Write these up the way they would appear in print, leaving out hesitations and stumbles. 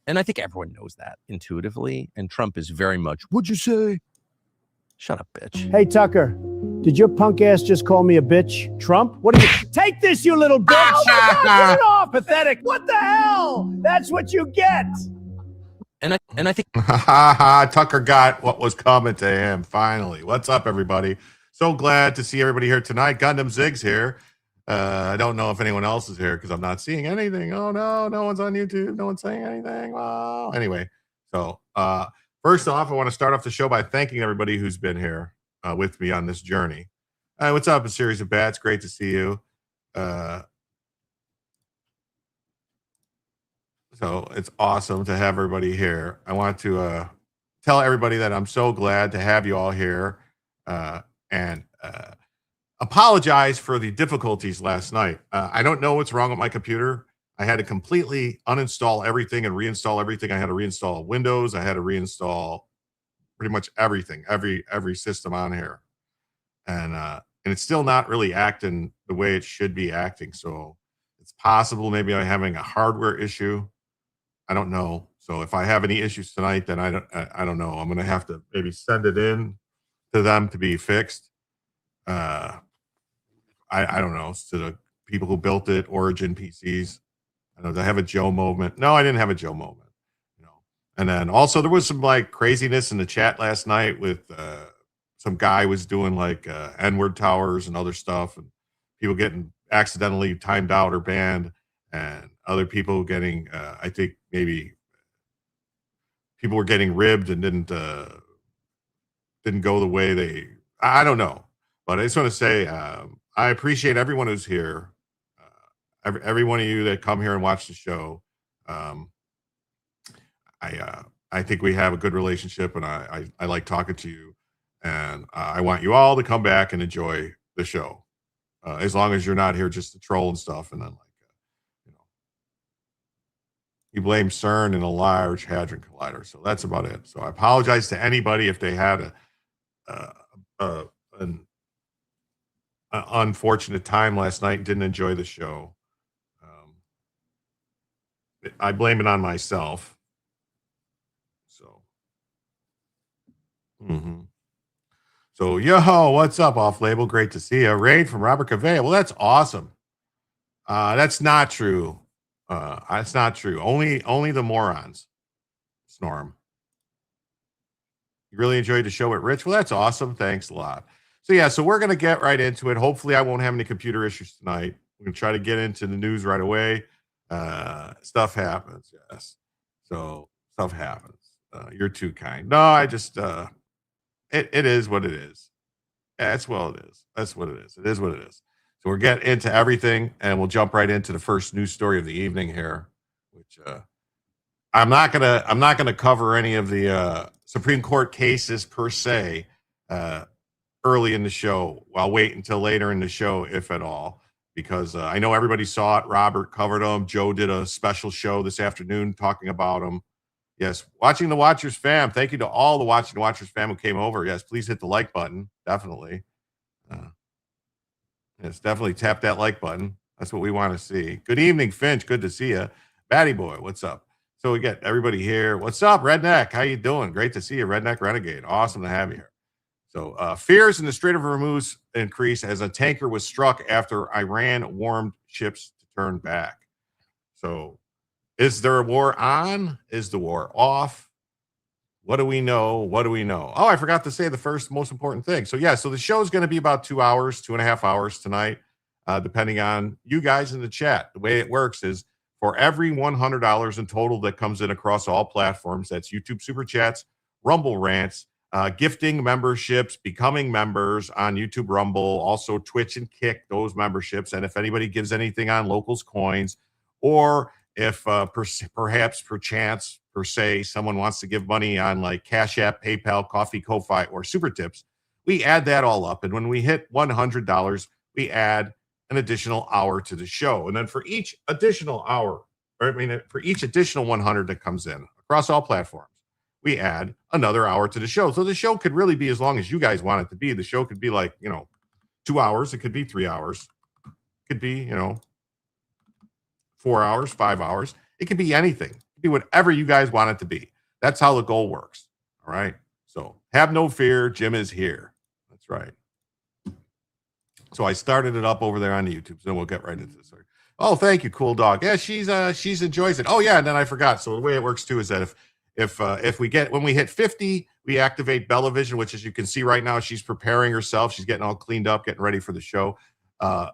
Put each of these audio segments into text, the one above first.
And I think everyone knows that intuitively. And Trump is very much, what'd you say? Shut up, bitch. Hey, Tucker, did your punk ass just call me a bitch? Trump? What do you... Take this, you little bitch! Oh my God, get it off! Pathetic! What the hell? That's what you get! And I think... Tucker got what was coming to him, finally. What's up, everybody? So glad to see everybody here tonight. Gundam Zig's here. I don't know if anyone else is here because I'm not seeing anything. Oh, no one's on YouTube. No one's saying anything. Well, anyway, so first off, I want to start off the show by thanking everybody who's been here with me on this journey. What's up, a series of bats? Great to see you. So it's awesome to have everybody here. I want to tell everybody that I'm so glad to have you all here and apologize for the difficulties last night. I don't know what's wrong with my computer. I had to completely uninstall everything and reinstall everything. I had to reinstall Windows. I had to reinstall pretty much everything, every system on here. And it's still not really acting the way it should be acting. So it's possible maybe I'm having a hardware issue. I don't know. So if I have any issues tonight, then I don't know. I'm going to have to maybe send it in to them to be fixed. I don't know, to the people who built it, Origin PCs. I know, did I have a Joe moment? No, I didn't have a Joe moment. And then also there was some like craziness in the chat last night with some guy was doing like N-word towers and other stuff, and people getting accidentally timed out or banned, and other people getting, I think maybe people were getting ribbed and didn't go the way they, I don't know. But I just want to say, I appreciate everyone who's here. Every one of you that come here and watch the show. I think we have a good relationship, and I like talking to you, and I want you all to come back and enjoy the show, as long as you're not here just to troll and stuff. And then, you blame CERN and a Large Hadron Collider, so that's about it. So I apologize to anybody if they had an unfortunate time last night and didn't enjoy the show. I blame it on myself. So, So, yo, what's up, Off Label? Great to see you. Raid from Robert Cavea. Well, that's awesome. That's not true. That's not true. Only the morons. Snorm. You really enjoyed the show with Rich? Well, that's awesome. Thanks a lot. So, yeah, so we're going to get right into it. Hopefully, I won't have any computer issues tonight. We're going to try to get into the news right away. Stuff happens, yes. So, stuff happens. You're too kind. No, I just, it is what it is. That's what it is. That's what it is. It is what it is. So we're getting into everything, and we'll jump right into the first news story of the evening here, which I'm not gonna cover any of the Supreme Court cases per se early in the show. I'll wait until later in the show, if at all, because I know everybody saw it. Robert covered them. Joe did a special show this afternoon talking about them. Yes, Watching the Watchers fam. Thank you to all the Watching the Watchers fam who came over. Yes, please hit the like button. Definitely. Yes, definitely tap that like button. That's what we want to see. Good evening, Finch. Good to see you. Batty Boy, what's up? So we got everybody here. What's up, Redneck? How you doing? Great to see you, Redneck Renegade. Awesome to have you here. So fears in the Strait of Hormuz increase as a tanker was struck after Iran warned ships to turn back. So is there a war on? Is the war off? What do we know? What do we know? Oh, I forgot to say the first most important thing. So the show is going to be about 2 hours, 2.5 hours tonight, depending on you guys in the chat. The way it works is for every $100 in total that comes in across all platforms, that's YouTube Super Chats, Rumble Rants, gifting memberships, becoming members on YouTube Rumble, also Twitch and Kick, those memberships. And if anybody gives anything on Locals Coins, or if perhaps perchance per se someone wants to give money on like Cash App, PayPal, Coffee, Ko-Fi, or Super Tips, we add that all up. And when we hit $100, we add an additional hour to the show. And then for each additional hour, for each additional 100 that comes in across all platforms, we add another hour to the show. So the show could really be as long as you guys want it to be. The show could be like, 2 hours. It could be 3 hours. It could be, 4 hours, 5 hours. It could be anything. It could be whatever you guys want it to be. That's how the goal works. All right. So have no fear. Jim is here. That's right. So I started it up over there on YouTube. So we'll get right into this. Oh, thank you, cool dog. Yeah, she's enjoys it. Oh yeah, and then I forgot. So the way it works too is that when we hit 50, we activate Bellavision, which as you can see right now, she's preparing herself. She's getting all cleaned up, getting ready for the show.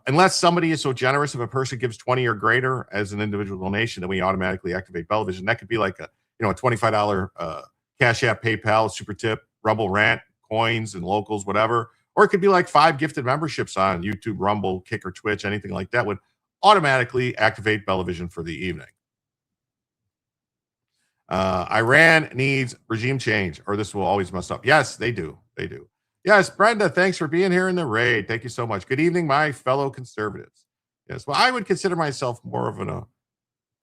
Unless somebody is so generous, if a person gives 20 or greater as an individual donation, then we automatically activate Bellavision. That could be like a $25 Cash App, PayPal, Super Tip, Rumble Rant, coins and locals, whatever. Or it could be like 5 gifted memberships on YouTube, Rumble, Kick, or Twitch, anything like that would automatically activate Bellavision for the evening. Iran needs regime change, or this will always mess up. Yes, they do. They do. Yes, Brenda, thanks for being here in the raid. Thank you so much. Good evening, my fellow conservatives. Yes, well, I would consider myself more of an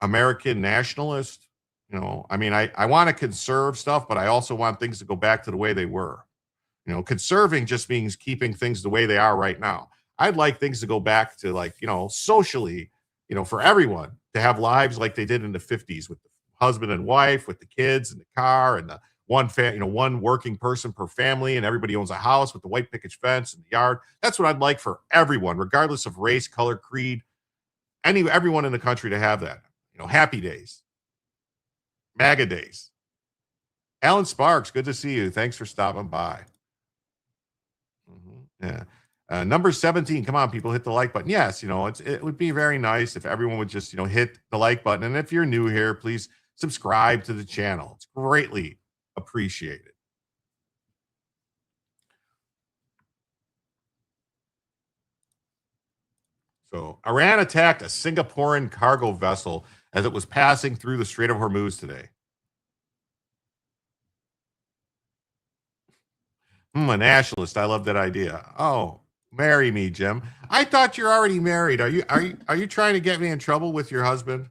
American nationalist. I want to conserve stuff, but I also want things to go back to the way they were. Conserving just means keeping things the way they are right now. I'd like things to go back to socially, for everyone to have lives like they did in the 50s with the husband and wife, with the kids and the car and the one working person per family, and everybody owns a house with the white picket fence and the yard. That's what I'd like for everyone, regardless of race, color, creed, everyone in the country to have that. Happy days, MAGA days. Alan Sparks, good to see you. Thanks for stopping by. Yeah. Number 17, come on, people, hit the like button. Yes, it would be very nice if everyone would just, hit the like button. And if you're new here, please subscribe to the channel. It's greatly appreciated. So Iran attacked a Singaporean cargo vessel as it was passing through the Strait of Hormuz today. A nationalist. I love that idea. Oh, marry me, Jim. I thought you're already married. Are you trying to get me in trouble with your husband?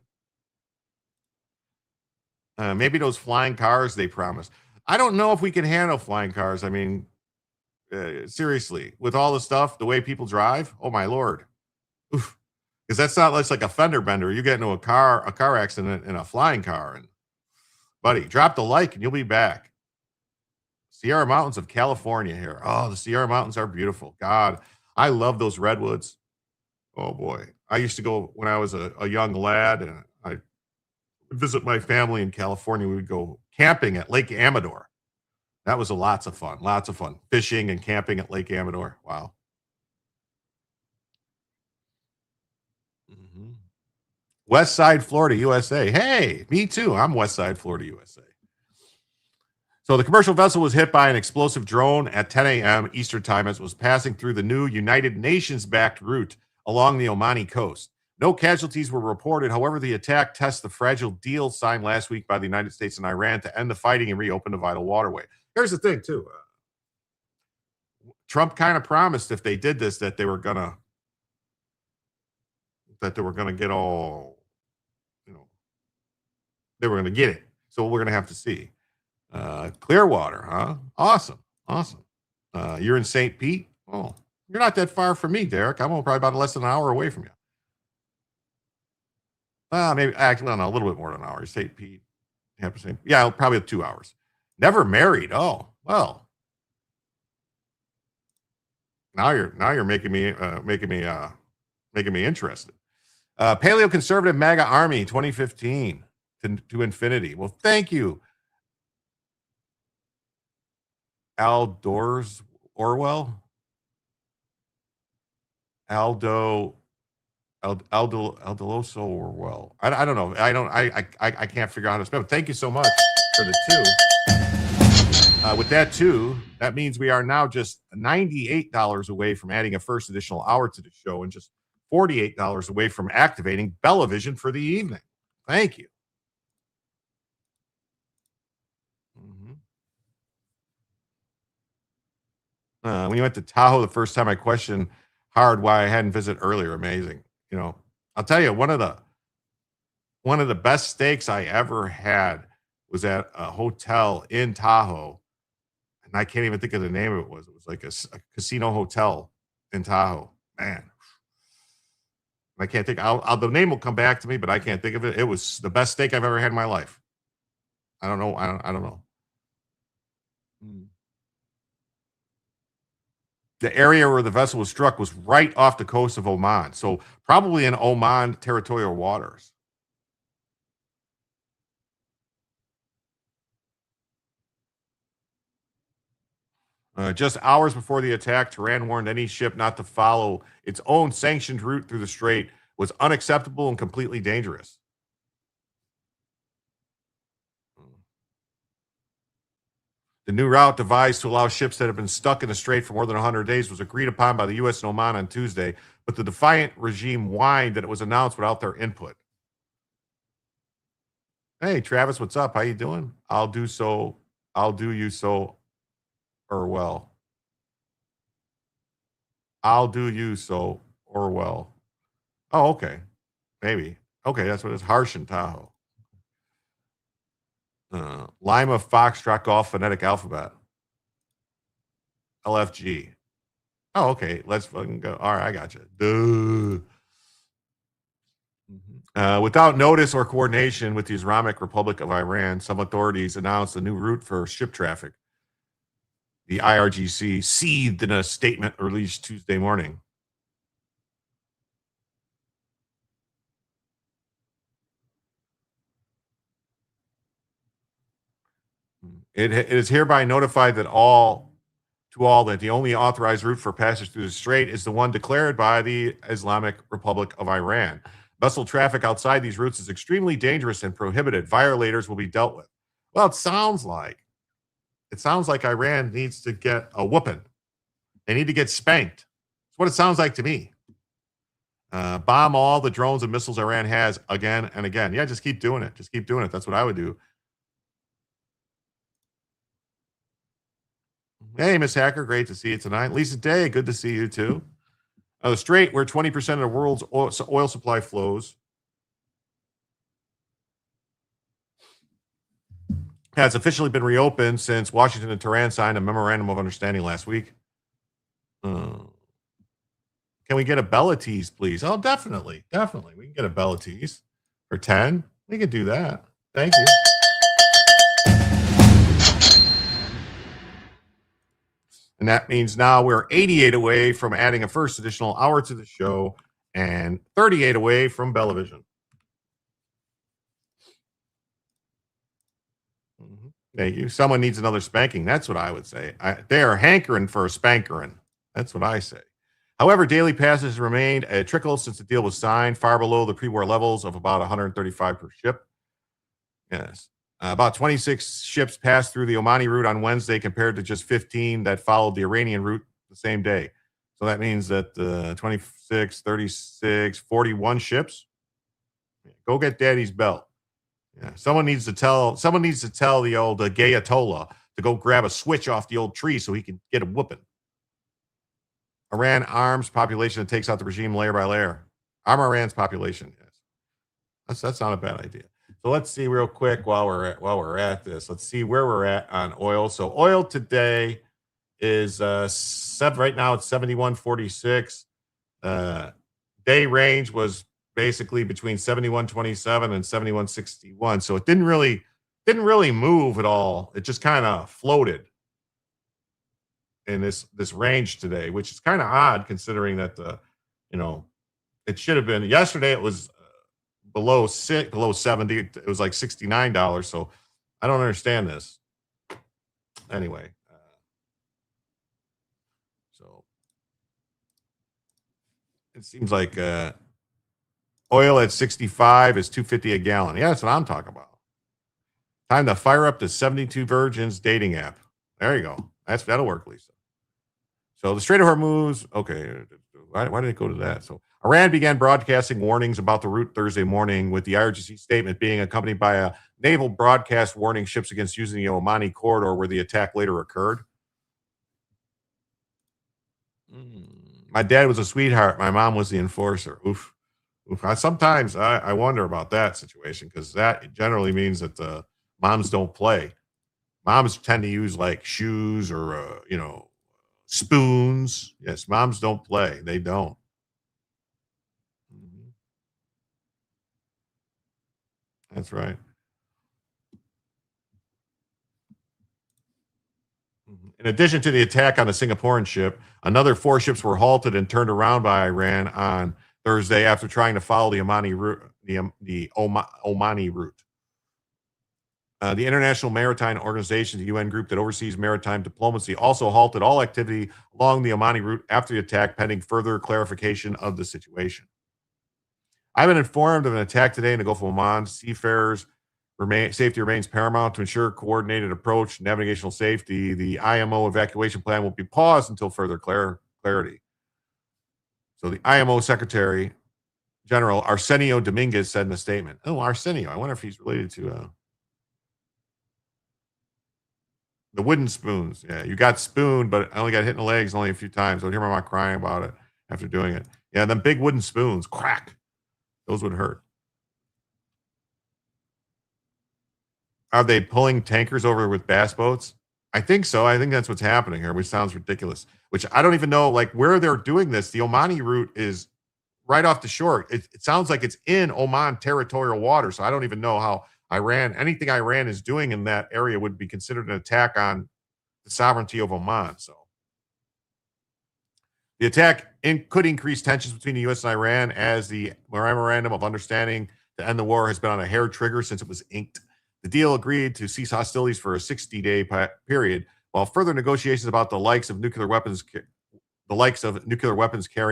Maybe those flying cars they promised. I don't know if we can handle flying cars. I mean, seriously, with all the stuff, the way people drive. Oh my Lord. Oof. Because that's not like a fender bender. You get into a car accident in a flying car, and buddy, drop the like and you'll be back. Sierra Mountains of California here. Oh, the Sierra Mountains are beautiful. God, I love those redwoods. Oh boy. I used to go when I was a young lad, and I would visit my family in California. We would go camping at Lake Amador. That was lots of fun. Fishing and camping at Lake Amador. Wow. West Side, Florida, USA. Hey, me too. I'm West Side, Florida, USA. So the commercial vessel was hit by an explosive drone at 10 a.m. Eastern time as it was passing through the new United Nations-backed route along the Omani coast. No casualties were reported. However, the attack tests the fragile deal signed last week by the United States and Iran to end the fighting and reopen the vital waterway. Here's the thing, too. Trump kind of promised if they did this that they were gonna get all, they were gonna get it. So we're gonna have to see. Clearwater, huh? Awesome. You're in St. Pete? Oh, you're not that far from me, Derek. I'm probably about less than an hour away from you. Maybe actually, no, a little bit more than an hour. St. Pete, yeah, probably 2 hours. Never married. Oh, well. Now you're making me interested. Paleoconservative MAGA Army 2015 to infinity. Well, thank you, Aldous Orwell. Aldo Aldoloso Orwell. I don't know. I can't figure out how to spell it. Thank you so much for the two. With that too, that means we are now just $98 away from adding a first additional hour to the show and just $48 away from activating Bellavision for the evening. Thank you. When you went to Tahoe the first time, I questioned hard why I hadn't visited earlier. Amazing. I'll tell you, one of the best steaks I ever had was at a hotel in Tahoe. And I can't even think of the name of it. It was like a casino hotel in Tahoe. Man, I can't think. The name will come back to me, but I can't think of it. It was the best steak I've ever had in my life. I don't know. I don't know. The area where the vessel was struck was right off the coast of Oman, so probably in Oman territorial waters. Just hours before the attack, Tehran warned any ship not to follow its own sanctioned route through the strait was unacceptable and completely dangerous. The new route devised to allow ships that have been stuck in the strait for more than 100 days was agreed upon by the U.S. and Oman on Tuesday, but the defiant regime whined that it was announced without their input. Hey, Travis, what's up? How you doing? I'll do you so, or well. I'll do you so, or well. Oh, okay. Maybe. Okay, that's what it's. Harsh in Tahoe. Lima Foxtrot Golf Phonetic Alphabet. LFG. Oh, okay. Let's fucking go. All right, I got you. Duh. Without notice or coordination with the Islamic Republic of Iran, some authorities announced a new route for ship traffic. The IRGC seethed in a statement released Tuesday morning. It is hereby notified that that the only authorized route for passage through the strait is the one declared by the Islamic Republic of Iran. Vessel traffic outside these routes is extremely dangerous and prohibited. Violators will be dealt with. Well, it sounds like Iran needs to get a whooping. They need to get spanked. That's what it sounds like to me. Bomb all the drones and missiles Iran has again and again. Yeah, just keep doing it. Just keep doing it. That's what I would do. Hey, Miss Hacker, great to see you tonight. Lisa Day, good to see you too. The strait, where 20% of the world's oil supply flows, has officially been reopened since Washington and Tehran signed a memorandum of understanding last week. Can we get a Bella tease, please? Oh, definitely. We can get a Bella tease for 10. We can do that. Thank you. And that means now we're 88 away from adding a first additional hour to the show and 38 away from Bellavision. Thank you. Someone needs another spanking. That's what I would say. They are hankering for a spankering. That's what I say. However, daily passes remained a trickle since the deal was signed, far below the pre-war levels of about 135 per ship. Yes. About 26 ships passed through the Omani route on Wednesday compared to just 15 that followed the Iranian route the same day. So that means that 26, 36, 41 ships. Go get daddy's belt. Yeah, someone needs to tell the old Gayatollah to go grab a switch off the old tree so he can get a whooping. Iran arms population that takes out the regime layer by layer. Arm Iran's population. Yes, that's not a bad idea. So let's see real quick while we're at this. Let's see where we're at on oil. So oil today is right now it's 71.46. Day range was basically between 71.27 and 71.61. So it didn't really move at all. It just kind of floated in this range today, which is kind of odd considering that it should have been yesterday. It was below 70. It was like $69. So I don't understand this. Anyway, so it seems like oil at 65 is $2.50 a gallon. Yeah, that's what I'm talking about. Time to fire up the 72 Virgins dating app. There you go. That'll work, Lisa. So the Strait of Hormuz. Okay, why did it go to that? So Iran began broadcasting warnings about the route Thursday morning, with the IRGC statement being accompanied by a naval broadcast warning ships against using the Omani corridor where the attack later occurred. My dad was a sweetheart. My mom was the enforcer. Oof. Sometimes I wonder about that situation, because that generally means that the moms don't play. Moms tend to use like shoes or, spoons. Yes, moms don't play. They don't. That's right. In addition to the attack on the Singaporean ship, another 4 ships were halted and turned around by Iran on Thursday after trying to follow the Omani route. The Omani route. The International Maritime Organization, the UN group that oversees maritime diplomacy, also halted all activity along the Omani route after the attack, pending further clarification of the situation. I've been informed of an attack today in the Gulf of Oman. Seafarers' safety remains paramount to ensure coordinated approach, navigational safety. The IMO evacuation plan will be paused until further clarity. So the IMO Secretary General Arsenio Dominguez said in a statement. Oh, Arsenio. I wonder if he's related to the wooden spoons. Yeah, you got spooned, but I only got hit in the legs only a few times. I would hear my mom crying about it after doing it. Yeah, them big wooden spoons, crack. Those would hurt. Are they pulling tankers over with bass boats? I think so. I think that's what's happening here, which sounds ridiculous. Which I don't even know, like, where they're doing this. The Omani route is right off the shore. It sounds like it's in Oman territorial water, so I don't even know how anything Iran is doing in that area would be considered an attack on the sovereignty of Oman. So the attack could increase tensions between the U.S. and Iran, as the memorandum of understanding to end the war has been on a hair trigger since it was inked. The deal agreed to cease hostilities for a 60-day period, while further negotiations about the likes of nuclear weapons carry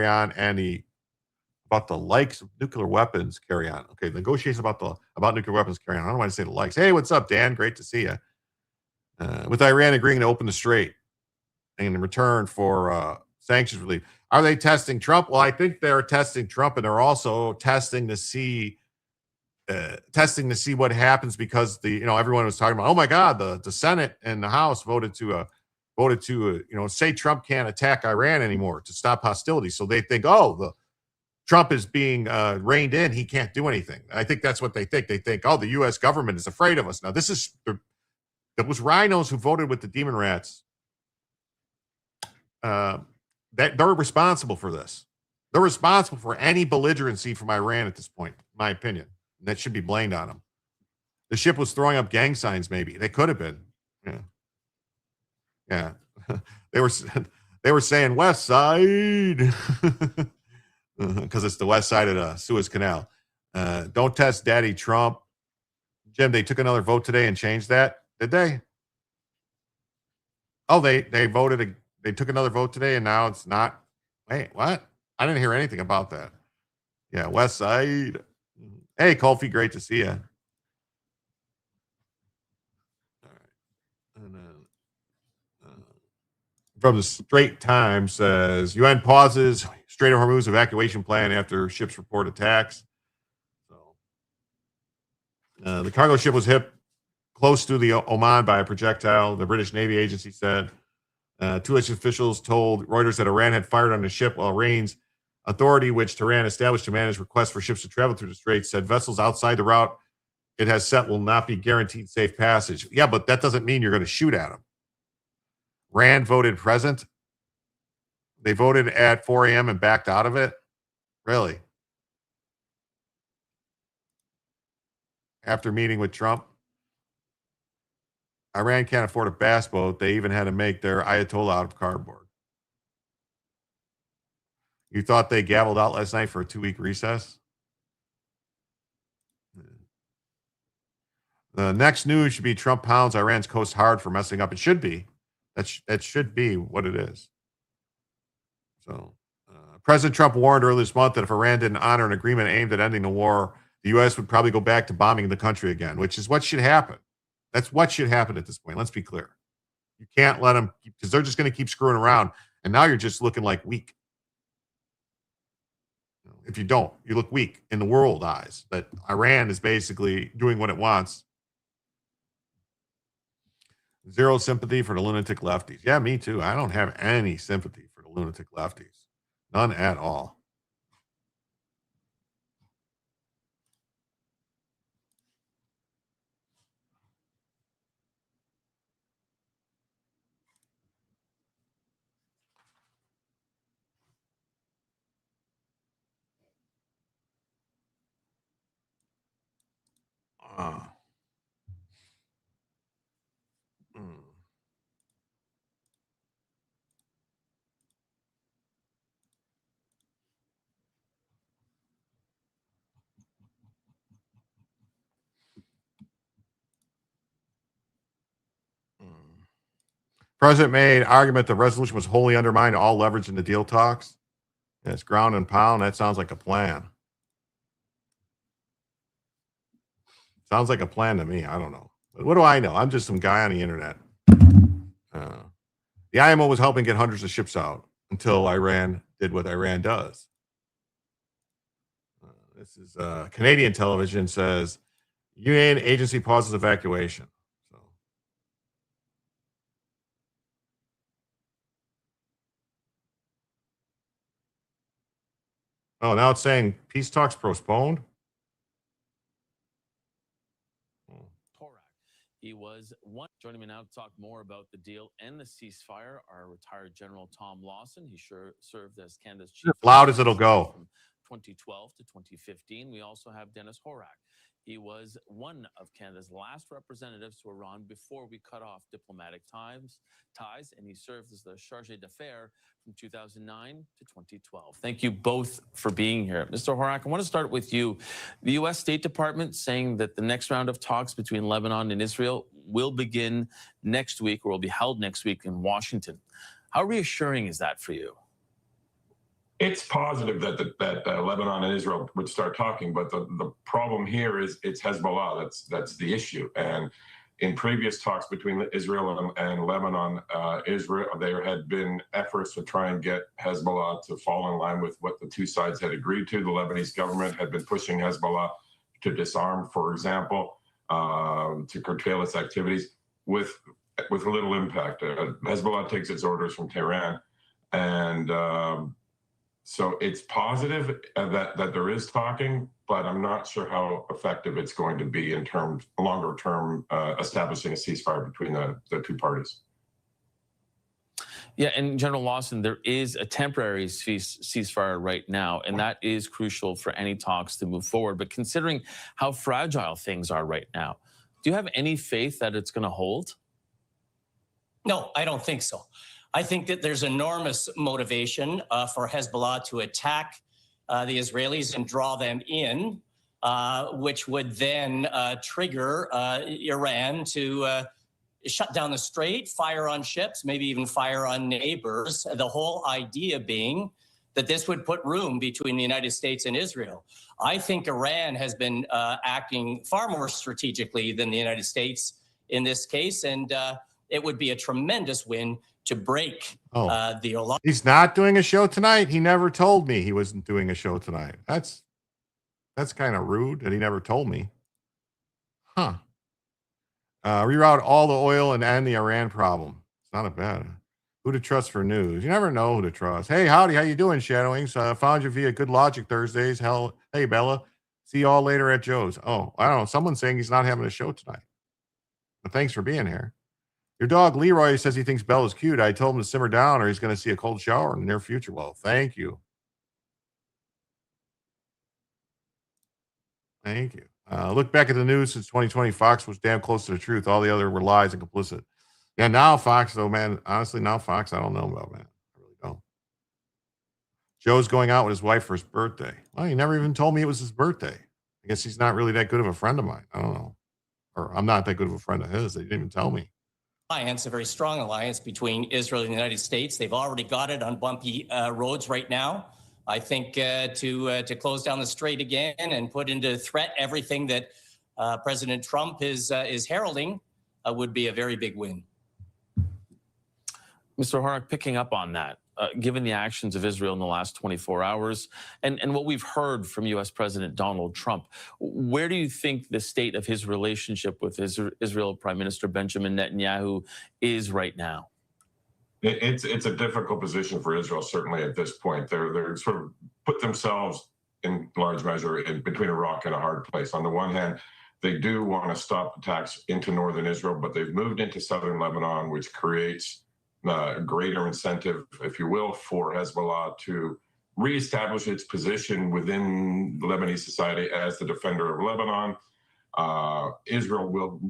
on. Okay, negotiations about nuclear weapons carry on. I don't want to say the likes. Hey, what's up, Dan? Great to see you. With Iran agreeing to open the strait in return for sanctions relief. Are they testing Trump? Well, I think they're testing Trump, and they're also testing to see what happens, because everyone was talking about, oh my God, the Senate and the House voted to say Trump can't attack Iran anymore to stop hostilities. So they think, Trump is being reined in. He can't do anything. I think that's what they think. They think, the U.S. government is afraid of us. Now, it was rhinos who voted with the demon rats. That they're responsible for this. They're responsible for any belligerency from Iran at this point, in my opinion. And that should be blamed on them. The ship was throwing up gang signs, maybe. They could have been. Yeah. They were saying West Side. Because it's the west side of the Suez Canal. Don't test Daddy Trump. Jim, they took another vote today and changed that. Did they? Oh, they voted. They took another vote today, and now it's not. Wait, what? I didn't hear anything about that. Yeah, West Side. Hey, Colfie, great to see you. from the Strait Times says UN pauses Strait of Hormuz evacuation plan after ships report attacks. So, the cargo ship was hit close to the Oman by a projectile, the British Navy agency said. Two officials told Reuters that Iran had fired on the ship while Iran's authority, which Tehran established to manage requests for ships to travel through the strait, said vessels outside the route it has set will not be guaranteed safe passage. Yeah, but that doesn't mean you're going to shoot at them. Iran voted present. They voted at 4 a.m. and backed out of it. Really? After meeting with Trump? Iran can't afford a bass boat. They even had to make their Ayatollah out of cardboard. You thought they gavelled out last night for a 2-week recess? The next news should be Trump pounds Iran's coast hard for messing up. It should be. That should be what it is. So, President Trump warned earlier this month that if Iran didn't honor an agreement aimed at ending the war, the U.S. would probably go back to bombing the country again, which is what should happen. That's what should happen at this point. Let's be clear. You can't let them, because they're just going to keep screwing around. And now you're just looking like weak. If you don't, you look weak in the world eyes. That Iran is basically doing what it wants. Zero sympathy for the lunatic lefties. Yeah, me too. I don't have any sympathy for the lunatic lefties. None at all. President made argument the resolution was wholly undermined all leverage in the deal talks. Yeah, it's ground and pound. That sounds like a plan. Sounds like a plan to me. I don't know. But what do I know? I'm just some guy on the internet. The IMO was helping get hundreds of ships out until Iran did what Iran does. This is Canadian television says UN agency pauses evacuation. Oh, now it's saying peace talks postponed. He was one. Joining me now to talk more about the deal and the ceasefire, our retired General Tom Lawson. He served as Canada's chief. As loud as it'll go. From 2012 to 2015. We also have Dennis Horak. He was one of Canada's last representatives to Iran before we cut off diplomatic ties, and he served as the charge d'affaires from 2009 to 2012. Thank you both for being here. Mr. Horak, I want to start with you. The U.S. State Department saying that the next round of talks between Lebanon and Israel will begin next week, or will be held next week in Washington. How reassuring is that for you? It's positive that Lebanon and Israel would start talking, but the problem here is it's Hezbollah. That's the issue. And in previous talks between Israel and Lebanon, there had been efforts to try and get Hezbollah to fall in line with what the two sides had agreed to. The Lebanese government had been pushing Hezbollah to disarm, for example, to curtail its activities with little impact. Hezbollah takes its orders from Tehran, and so it's positive that there is talking, but I'm not sure how effective it's going to be in terms longer term establishing a ceasefire between the two parties. Yeah, and General Lawson, there is a temporary ceasefire right now, and that is crucial for any talks to move forward. But considering how fragile things are right now, do you have any faith that it's going to hold? No, I don't think so. I think that there's enormous motivation for Hezbollah to attack the Israelis and draw them in, which would then trigger Iran to shut down the strait, fire on ships, maybe even fire on neighbors. The whole idea being that this would put room between the United States and Israel. I think Iran has been acting far more strategically than the United States in this case. And it would be a tremendous win to break the alliance. He's not doing a show tonight. He never told me he wasn't doing a show tonight. That's kind of rude that he never told me. Huh. Reroute all the oil and end the Iran problem. It's not a bad. Who to trust for news? You never know who to trust. Hey, howdy, how you doing, Shadowings? Found you via Good Logic Thursdays. Hey, Bella. See you all later at Joe's. Oh, I don't know. Someone's saying he's not having a show tonight. But thanks for being here. Your dog Leroy says he thinks Bella's cute. I told him to simmer down or he's going to see a cold shower in the near future. Well, thank you. Thank you. Look back at the news since 2020. Fox was damn close to the truth. All the other were lies and complicit. Yeah, now Fox, though, man. Honestly, now Fox, I don't know about, man. I really don't. Joe's going out with his wife for his birthday. Well, he never even told me it was his birthday. I guess he's not really that good of a friend of mine. I don't know. Or I'm not that good of a friend of his. They didn't even tell me. Alliance, a very strong alliance between Israel and the United States. They've already got it on bumpy roads right now. I think to close down the strait again and put into threat everything that President Trump is heralding would be a very big win. Mr. Horak, picking up on that, given the actions of Israel in the last 24 hours and what we've heard from U.S. President Donald Trump, where do you think the state of his relationship with Israel Prime Minister Benjamin Netanyahu is right now? It's a difficult position for Israel, certainly at this point. They're sort of put themselves in large measure in between a rock and a hard place. On the one hand, they do want to stop attacks into northern Israel, but they've moved into southern Lebanon, which creates greater incentive, if you will, for Hezbollah to reestablish its position within Lebanese society as the defender of Lebanon. Israel will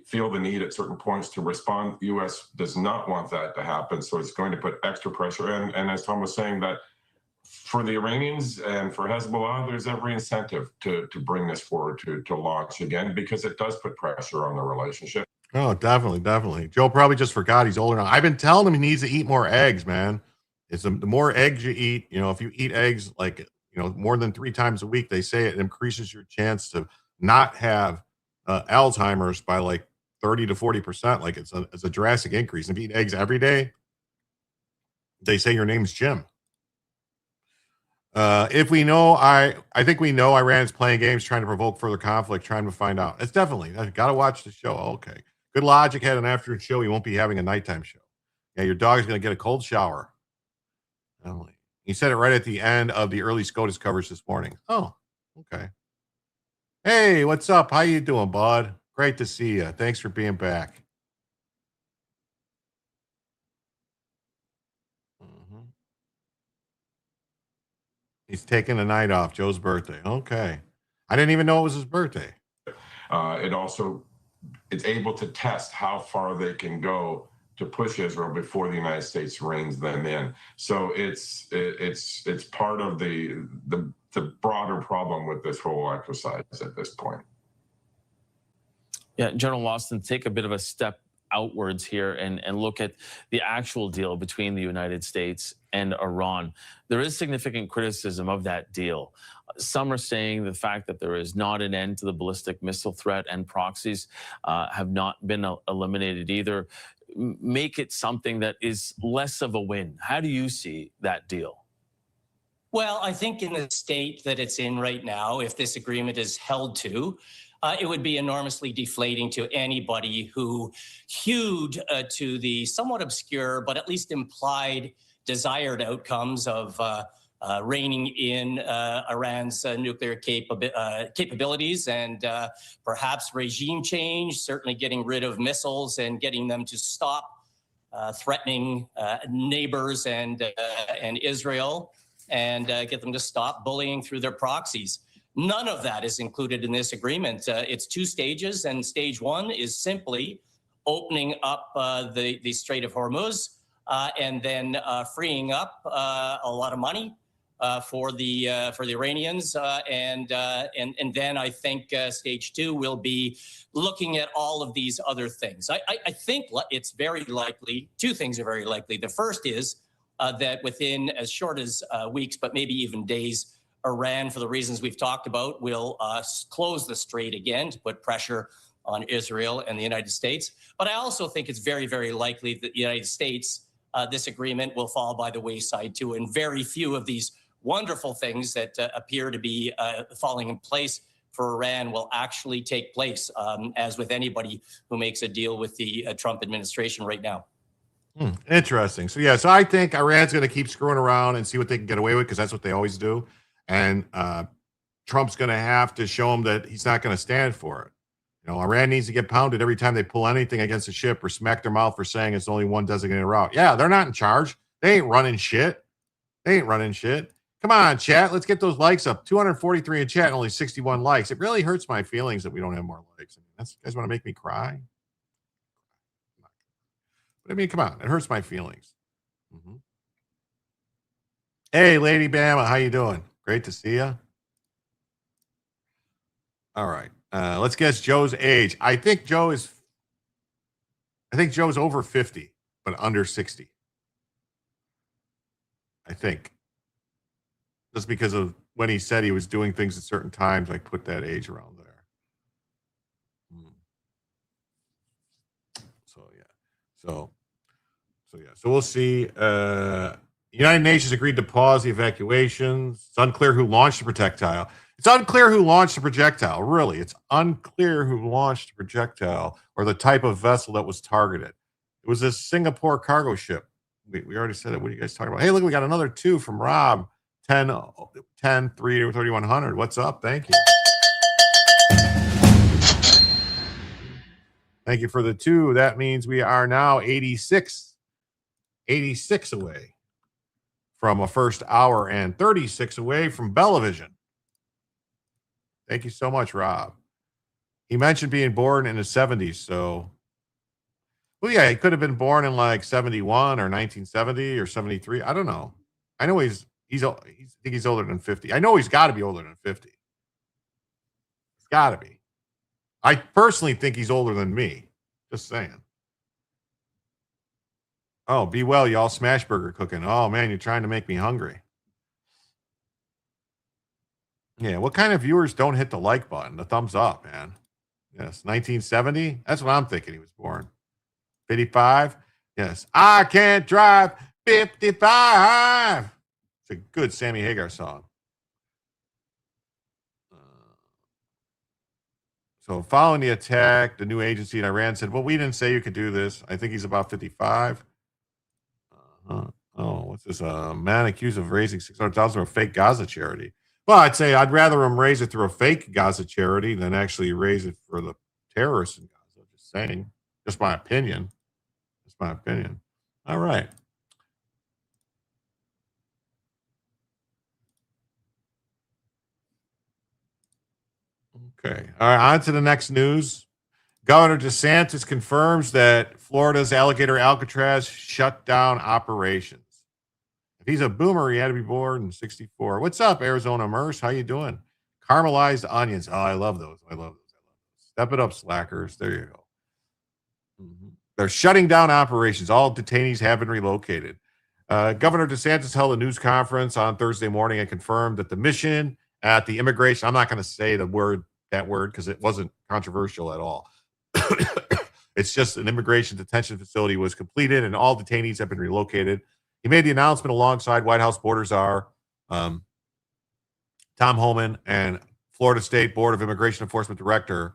feel the need at certain points to respond. The U.S. does not want that to happen, so it's going to put extra pressure. And as Tom was saying, that for the Iranians and for Hezbollah, there's every incentive to bring this forward to launch again, because it does put pressure on the relationship. Oh, definitely, definitely. Joe probably just forgot he's older now. I've been telling him he needs to eat more eggs, man. It's the more eggs you eat, if you eat eggs more than 3 times a week, they say it increases your chance to not have Alzheimer's by like 30 to 40%. Like it's a drastic increase. If you eat eggs every day, they say your name's Jim. If we know, I think we know Iran's playing games, trying to provoke further conflict, trying to find out. It's definitely, got to watch the show. Okay. Good Logic had an afternoon show. He won't be having a nighttime show. Yeah, your dog's going to get a cold shower. Emily. He said it right at the end of the early SCOTUS coverage this morning. Oh, okay. Hey, what's up? How you doing, bud? Great to see you. Thanks for being back. He's taking a night off. Joe's birthday. Okay. I didn't even know it was his birthday. It's able to test how far they can go to push Israel before the United States reins them in. So it's part of the broader problem with this whole exercise at this point. Yeah, General Lawson, take a bit of a step outwards here and look at the actual deal between the United States and Iran. There is significant criticism of that deal. Some are saying the fact that there is not an end to the ballistic missile threat and proxies have not been eliminated either, make it something that is less of a win. How do you see that deal? Well, I think in the state that it's in right now, if this agreement is held to, it would be enormously deflating to anybody who hewed to the somewhat obscure, but at least implied desired outcomes of reining in Iran's nuclear capabilities and perhaps regime change, certainly getting rid of missiles and getting them to stop threatening neighbors and Israel and get them to stop bullying through their proxies. None of that is included in this agreement. It's 2 stages, and stage 1 is simply opening up the Strait of Hormuz and then freeing up a lot of money for the Iranians, and then I think stage 2 will be looking at all of these other things. I think it's very likely. 2 things are very likely. The first is that within as short as weeks, but maybe even days, Iran, for the reasons we've talked about, will close the strait again to put pressure on Israel and the United States. But I also think it's very, very likely that the United States, this agreement will fall by the wayside too. And very few of these wonderful things that appear to be falling in place for Iran will actually take place, as with anybody who makes a deal with the Trump administration right now. Interesting. So, yeah, so I think Iran's going to keep screwing around and see what they can get away with, because that's what they always do. And Trump's going to have to show them that he's not going to stand for it. You know, Iran needs to get pounded every time they pull anything against a ship or smack their mouth for saying it's only one designated route. Yeah, they're not in charge. They ain't running shit. Come on, chat. Let's get those likes up. 243 in chat and only 61 likes. It really hurts my feelings that we don't have more likes. I mean, you guys want to make me cry? But I mean, come on. It hurts my feelings. Mm-hmm. Hey, Lady Bama. How you doing? Great to see you. All right. Let's guess Joe's age. I think Joe's over 50, but under 60. I think. Just because of when he said he was doing things at certain times, I put that age around there. So we'll see. United Nations agreed to pause the evacuations. It's unclear who launched the projectile. It's unclear who launched the projectile. Really, it's unclear who launched the projectile or the type of vessel that was targeted. It was a Singapore cargo ship. We already said it. What are you guys talking about? Hey, look, we got another 2 from Rob. 10 3 3100. What's up? Thank you. Thank you for the 2. That means we are now 86 away from a first hour and 36 away from Bellavision. Thank you so much, Rob. He mentioned being born in the 70s, so well, yeah, he could have been born in like 71 or 1970 or 73. I don't know. I know I think he's older than 50. I know he's got to be older than 50. He's got to be. I personally think he's older than me. Just saying. Oh, be well, y'all. Smash burger cooking. Oh, man, you're trying to make me hungry. Yeah, what kind of viewers don't hit the like button? The thumbs up, man. Yes, 1970? That's what I'm thinking he was born. 55? Yes. I can't drive 55. It's a good Sammy Hagar song. So following the attack, the new agency in Iran said, well, we didn't say you could do this. I think he's about 55. Oh, what's this? Man accused of raising $600,000 for a fake Gaza charity. Well, I'd say I'd rather him raise it through a fake Gaza charity than actually raise it for the terrorists in Gaza. Just saying. Just my opinion. All right. Okay. All right. On to the next news. Governor DeSantis confirms that Florida's Alligator Alcatraz shut down operations. If he's a boomer, he had to be born in 64. What's up, Arizona Merce? How you doing? Caramelized onions. Oh, I love those. Step it up, slackers. There you go. Mm-hmm. They're shutting down operations. All detainees have been relocated. Governor DeSantis held a news conference on Thursday morning and confirmed that the mission at the immigration, I'm not going to say that word because it wasn't controversial at all. It's just an immigration detention facility was completed and all detainees have been relocated. He made the announcement alongside White House Border Czar Tom Homan and Florida State Board of Immigration Enforcement Director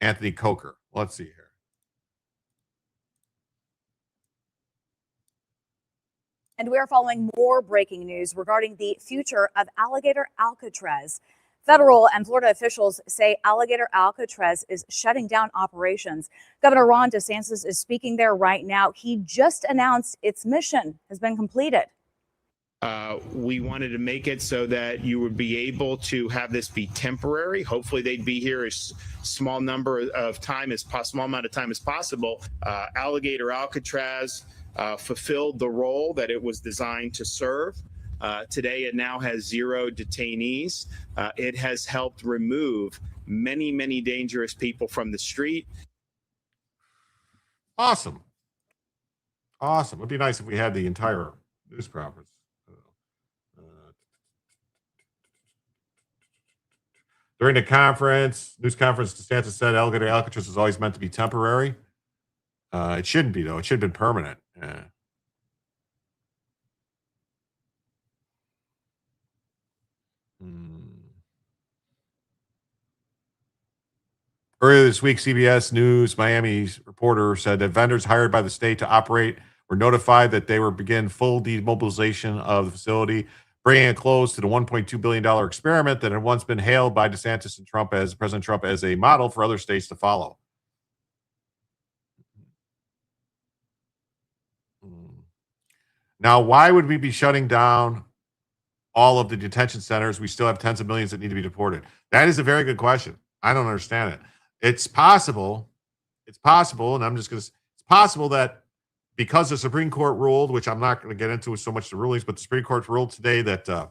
Anthony Coker. Let's see here. And we are following more breaking news regarding the future of Alligator Alcatraz. Federal and Florida officials say Alligator Alcatraz is shutting down operations. Governor Ron DeSantis is speaking there right now. He just announced its mission has been completed. We wanted to make it so that you would be able to have this be temporary. Hopefully they'd be here as small amount of time as possible. Alligator Alcatraz fulfilled the role that it was designed to serve. Today, it now has 0 detainees. It has helped remove many, many dangerous people from the street. Awesome. It'd be nice if we had the entire news conference. During the news conference, DeSantis said Alligator Alcatraz was always meant to be temporary. It shouldn't be, though. It should have been permanent. Yeah. Earlier this week, CBS News Miami's reporter said that vendors hired by the state to operate were notified that they were begin full demobilization of the facility, bringing a close to the $1.2 billion experiment that had once been hailed by DeSantis and President Trump as a model for other states to follow. Now, why would we be shutting down all of the detention centers? We still have tens of millions that need to be deported. That is a very good question. I don't understand it. It's possible, and I'm just going to say, it's possible that because the Supreme Court ruled, which I'm not going to get into so much the rulings, but the Supreme Court ruled today that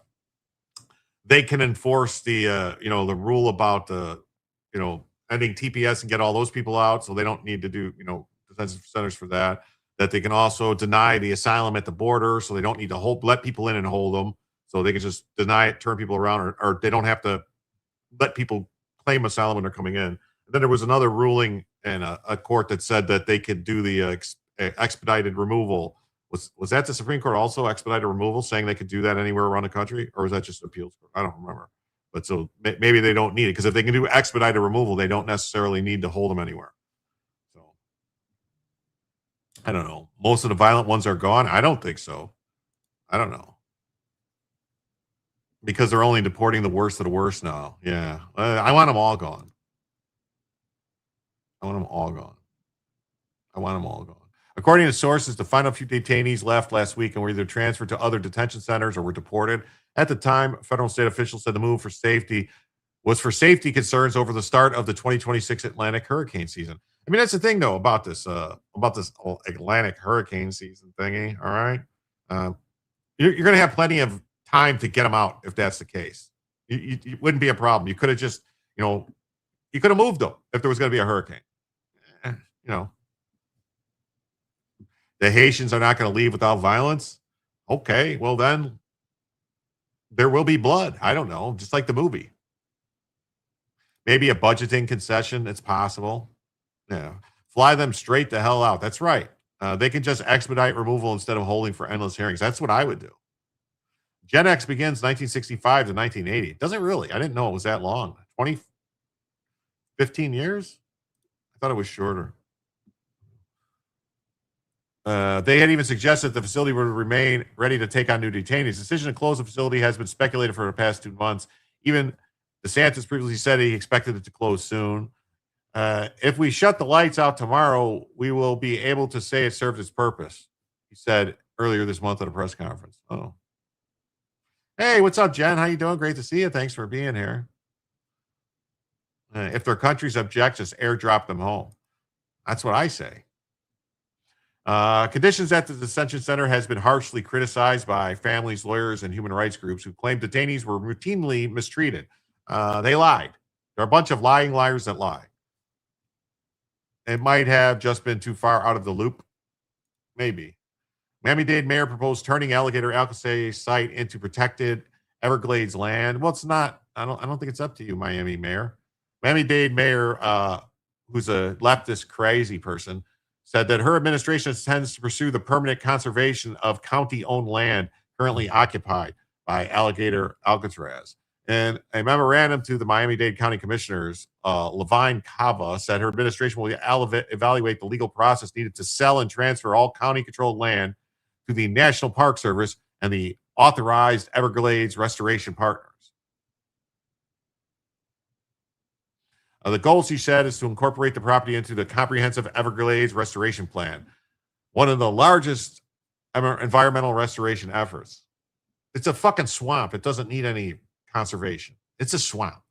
they can enforce the rule about ending TPS and get all those people out, so they don't need to do detention centers for that. That they can also deny the asylum at the border, so they don't need to let people in and hold them, so they can just deny it, turn people around, or they don't have to let people claim asylum when they're coming in. And then there was another ruling in a court that said that they could do the expedited removal. Was that the Supreme Court also expedited removal, saying they could do that anywhere around the country, or was that just appeals court? I don't remember. But so maybe they don't need it, because if they can do expedited removal, they don't necessarily need to hold them anywhere. So I don't know. Most of the violent ones are gone. I don't think so. I don't know. Because they're only deporting the worst of the worst now. Yeah. I want them all gone. I want them all gone. According to sources, the final few detainees left last week and were either transferred to other detention centers or were deported. At the time, federal and state officials said the move was for safety concerns over the start of the 2026 Atlantic hurricane season. I mean, that's the thing, though, about this Atlantic hurricane season thingy. All right. You're going to have plenty of time to get them out if that's the case. It wouldn't be a problem. You could have just, you could have moved them if there was going to be a hurricane. The Haitians are not going to leave without violence. Okay, well then there will be blood. I don't know, just like the movie. Maybe a budgeting concession. It's possible. Yeah, fly them straight the hell out. That's right. They can just expedite removal instead of holding for endless hearings. That's what I would do. Gen X begins 1965 to 1980. Doesn't really. I didn't know it was that long. 15 years? I thought it was shorter. They had even suggested the facility would remain ready to take on new detainees. The decision to close the facility has been speculated for the past 2 months. Even DeSantis previously said he expected it to close soon. If we shut the lights out tomorrow, we will be able to say it served its purpose, he said earlier this month at a press conference. Oh. Hey, what's up, Jen? How you doing? Great to see you. Thanks for being here. If their countries object, just airdrop them home. That's what I say. Conditions at the detention center has been harshly criticized by families, lawyers, and human rights groups who claim detainees were routinely mistreated. They lied. They're a bunch of lying liars that lie. It might have just been too far out of the loop. Maybe. Miami-Dade mayor proposed turning Alligator Alcatraz site into protected Everglades land. Well, it's not. I don't think it's up to you, Miami mayor. Miami-Dade mayor, who's a leftist crazy person, said that her administration intends to pursue the permanent conservation of county-owned land currently occupied by Alligator Alcatraz. In a memorandum to the Miami-Dade County Commissioners, Levine Cava said her administration will evaluate the legal process needed to sell and transfer all county-controlled land to the National Park Service and the authorized Everglades restoration partners. The goal, she said, is to incorporate the property into the comprehensive Everglades restoration plan, one of the largest environmental restoration efforts. It's a fucking swamp. It doesn't need any conservation. It's a swamp.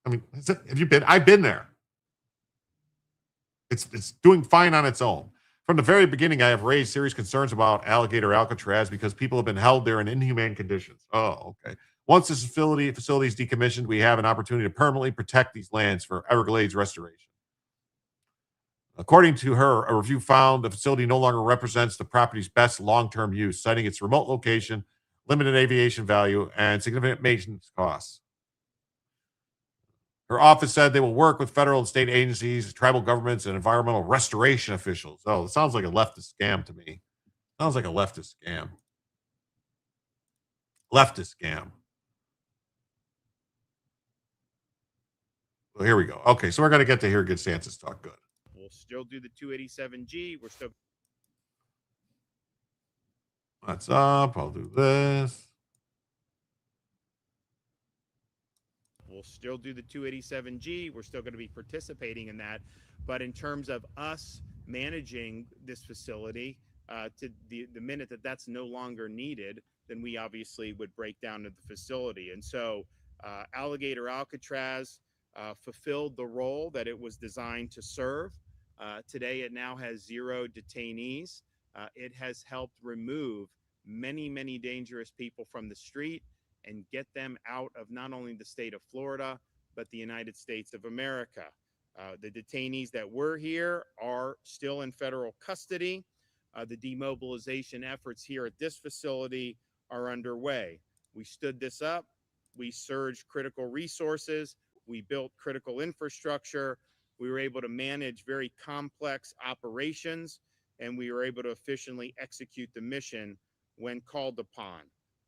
I mean, have you been? I've been there. It's doing fine on its own. From the very beginning, I have raised serious concerns about Alligator Alcatraz because people have been held there in inhumane conditions. Oh, okay. Once this facility is decommissioned, we have an opportunity to permanently protect these lands for Everglades restoration. According to her, a review found the facility no longer represents the property's best long-term use, citing its remote location, limited aviation value, and significant maintenance costs. Her office said they will work with federal and state agencies, tribal governments, and environmental restoration officials. Oh, it sounds like a leftist scam to me. Sounds like a leftist scam. Leftist scam. Well, here we go. Okay, so we're going to get to hear good Sansa's talk. Good. We'll still do the 287G. We're still. What's up? I'll do this. We'll still do the 287G. We're still going to be participating in that. But in terms of us managing this facility, to the minute that that's no longer needed, then we obviously would break down to the facility. And so Alligator Alcatraz fulfilled the role that it was designed to serve. Today, it now has 0 detainees. It has helped remove many, many dangerous people from the street and get them out of not only the state of Florida, but the United States of America. The detainees that were here are still in federal custody. The demobilization efforts here at this facility are underway. We stood this up. We surged critical resources. We built critical infrastructure. We were able to manage very complex operations, and we were able to efficiently execute the mission when called upon.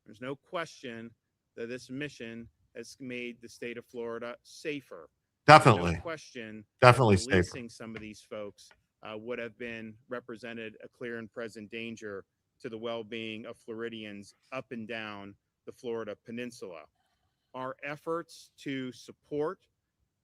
There's no question that this mission has made the state of Florida safer. Definitely. There's no question. Definitely that safer. releasing some of these folks would have been represented a clear and present danger to the well-being of Floridians up and down the Florida Peninsula. Our efforts to support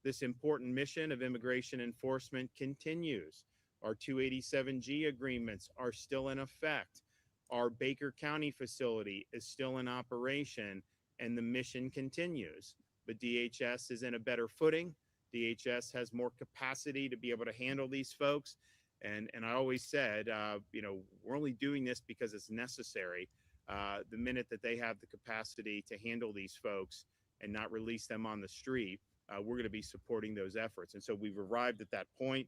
this important mission of immigration enforcement continues. Our 287G agreements are still in effect. Our Baker County facility is still in operation, and the mission continues. But DHS is in a better footing. DHS has more capacity to be able to handle these folks. And I always said, we're only doing this because it's necessary. The minute that they have the capacity to handle these folks and not release them on the street, we're going to be supporting those efforts. And so we've arrived at that point.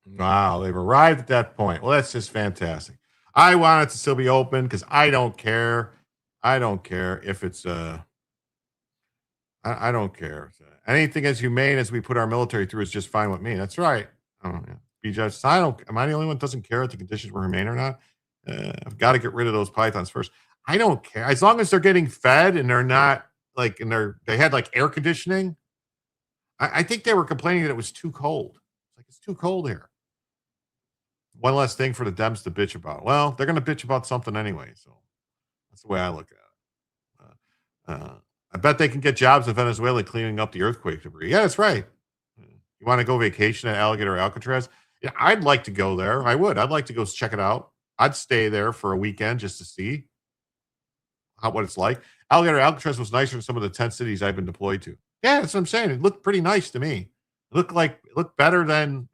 Wow, they've arrived at that point. Well, that's just fantastic. I want it to still be open because I don't care. I don't care if it's I don't care. Anything as humane as we put our military through is just fine with me. That's right. Be judged. Am I the only one that doesn't care if the conditions were humane or not? I've got to get rid of those pythons first. I don't care. As long as they're getting fed and they're not they had like air conditioning. I think they were complaining that it was too cold. It's too cold here. One less thing for the Dems to bitch about. Well, they're going to bitch about something anyway. So that's the way I look at it. I bet they can get jobs in Venezuela cleaning up the earthquake debris. Yeah, that's right. You want to go vacation at Alligator Alcatraz? Yeah, I'd like to go there. I would. I'd like to go check it out. I'd stay there for a weekend just to see what it's like. Alligator Alcatraz was nicer than some of the 10 cities I've been deployed to. Yeah, that's what I'm saying. It looked pretty nice to me. It looked better than,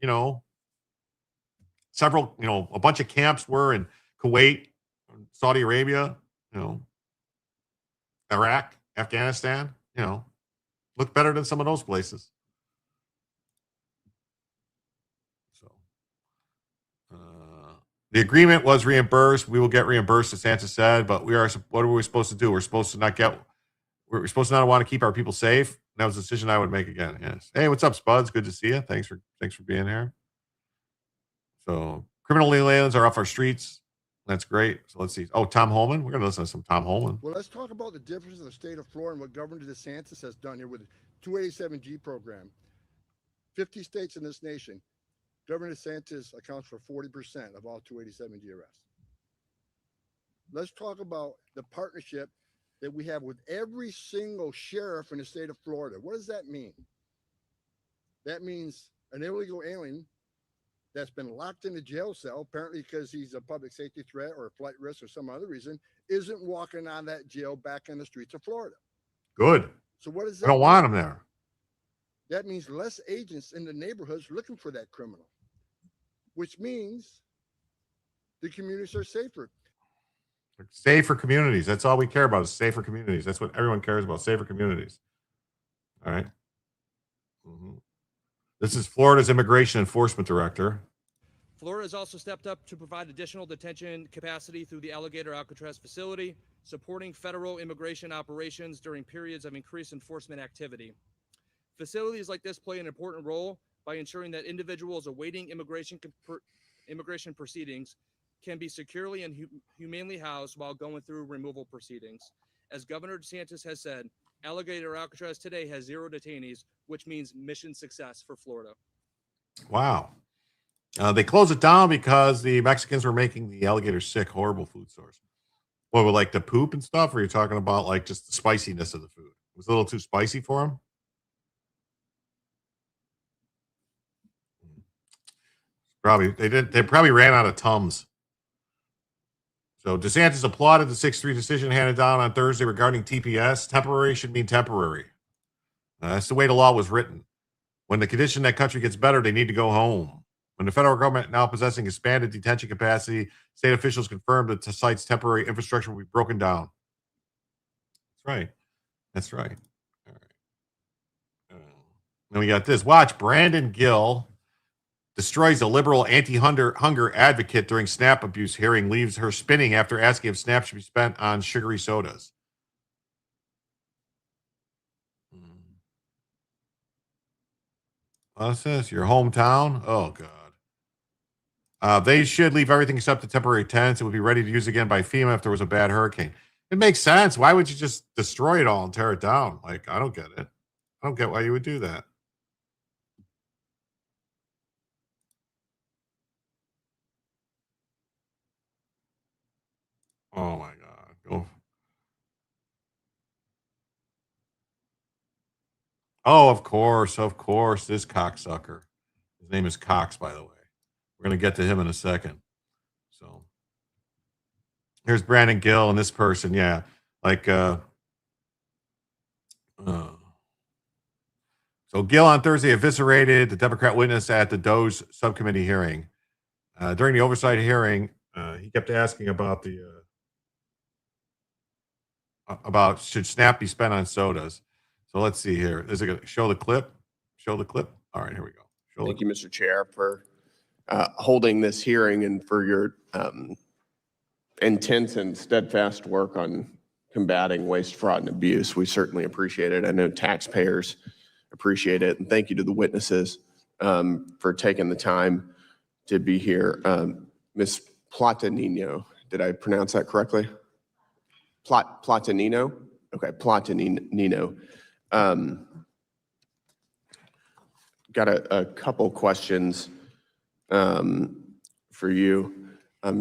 several, a bunch of camps were in Kuwait, Saudi Arabia, Iraq, Afghanistan, looked better than some of those places. So the agreement was reimbursed. We will get reimbursed, as Santa said, but what are we supposed to do? We're supposed to not want to keep our people safe. That was a decision I would make again. Yes. Hey, what's up, Spuds? Good to see you. Thanks for being here. So criminal aliens are off our streets. That's great. So let's see. Oh, Tom Holman. We're going to listen to some Tom Holman. Well, let's talk about the difference in the state of Florida and what Governor DeSantis has done here with the 287G program. 50 states in this nation. Governor DeSantis accounts for 40% of all 287G arrests. Let's talk about the partnership that we have with every single sheriff in the state of Florida. What does that mean? That means an illegal alien that's been locked in a jail cell, apparently because he's a public safety threat or a flight risk or some other reason, isn't walking on that jail back in the streets of Florida. Good. So what does that I don't want him there. That means less agents in the neighborhoods looking for that criminal, which means the communities are safer. Safer communities. That's all we care about is safer communities. That's what everyone cares about, safer communities. All right. Mm-hmm. This is Florida's Immigration Enforcement Director. Florida has also stepped up to provide additional detention capacity through the Alligator Alcatraz facility, supporting federal immigration operations during periods of increased enforcement activity. Facilities like this play an important role by ensuring that individuals awaiting immigration proceedings can be securely and humanely housed while going through removal proceedings. As Governor DeSantis has said, Alligator Alcatraz today has 0 detainees, which means mission success for Florida. Wow. They closed it down because the Mexicans were making the alligator sick, horrible food source. What, with like the poop and stuff? Or are you talking about like just the spiciness of the food? It was a little too spicy for them? Probably they probably ran out of Tums. So DeSantis applauded the 6-3 decision handed down on Thursday regarding TPS. Temporary should mean temporary. That's the way the law was written. When the condition in that country gets better, they need to go home. When the federal government now possessing expanded detention capacity, state officials confirmed that the site's temporary infrastructure will be broken down. That's right. That's right. All right. Then we got this. Watch, Brandon Gill destroys a liberal anti-hunger advocate during SNAP abuse hearing, leaves her spinning after asking if SNAP should be spent on sugary sodas. What's this? Your hometown? Oh, God. They should leave everything except the temporary tents. It would be ready to use again by FEMA if there was a bad hurricane. It makes sense. Why would you just destroy it all and tear it down? Like, I don't get it. I don't get why you would do that. Oh, my God. Go. Oh, of course. This cocksucker. His name is Cox, by the way. We're going to get to him in a second. So here's Brandon Gill and this person. Yeah. Like, so Gill on Thursday eviscerated the Democrat witness at the Doe's subcommittee hearing. During the oversight hearing, he kept asking about about should SNAP be spent on sodas. So let's see here. Is it going to show the clip? Show the clip. All right, here we go. Thank you, Mr. Chair, for holding this hearing and for your intense and steadfast work on combating waste, fraud, and abuse. We certainly appreciate it. I know taxpayers appreciate it. And thank you to the witnesses for taking the time to be here. Ms. Platanino, did I pronounce that correctly? Platanino? Okay, Platanino. Got a couple questions for you.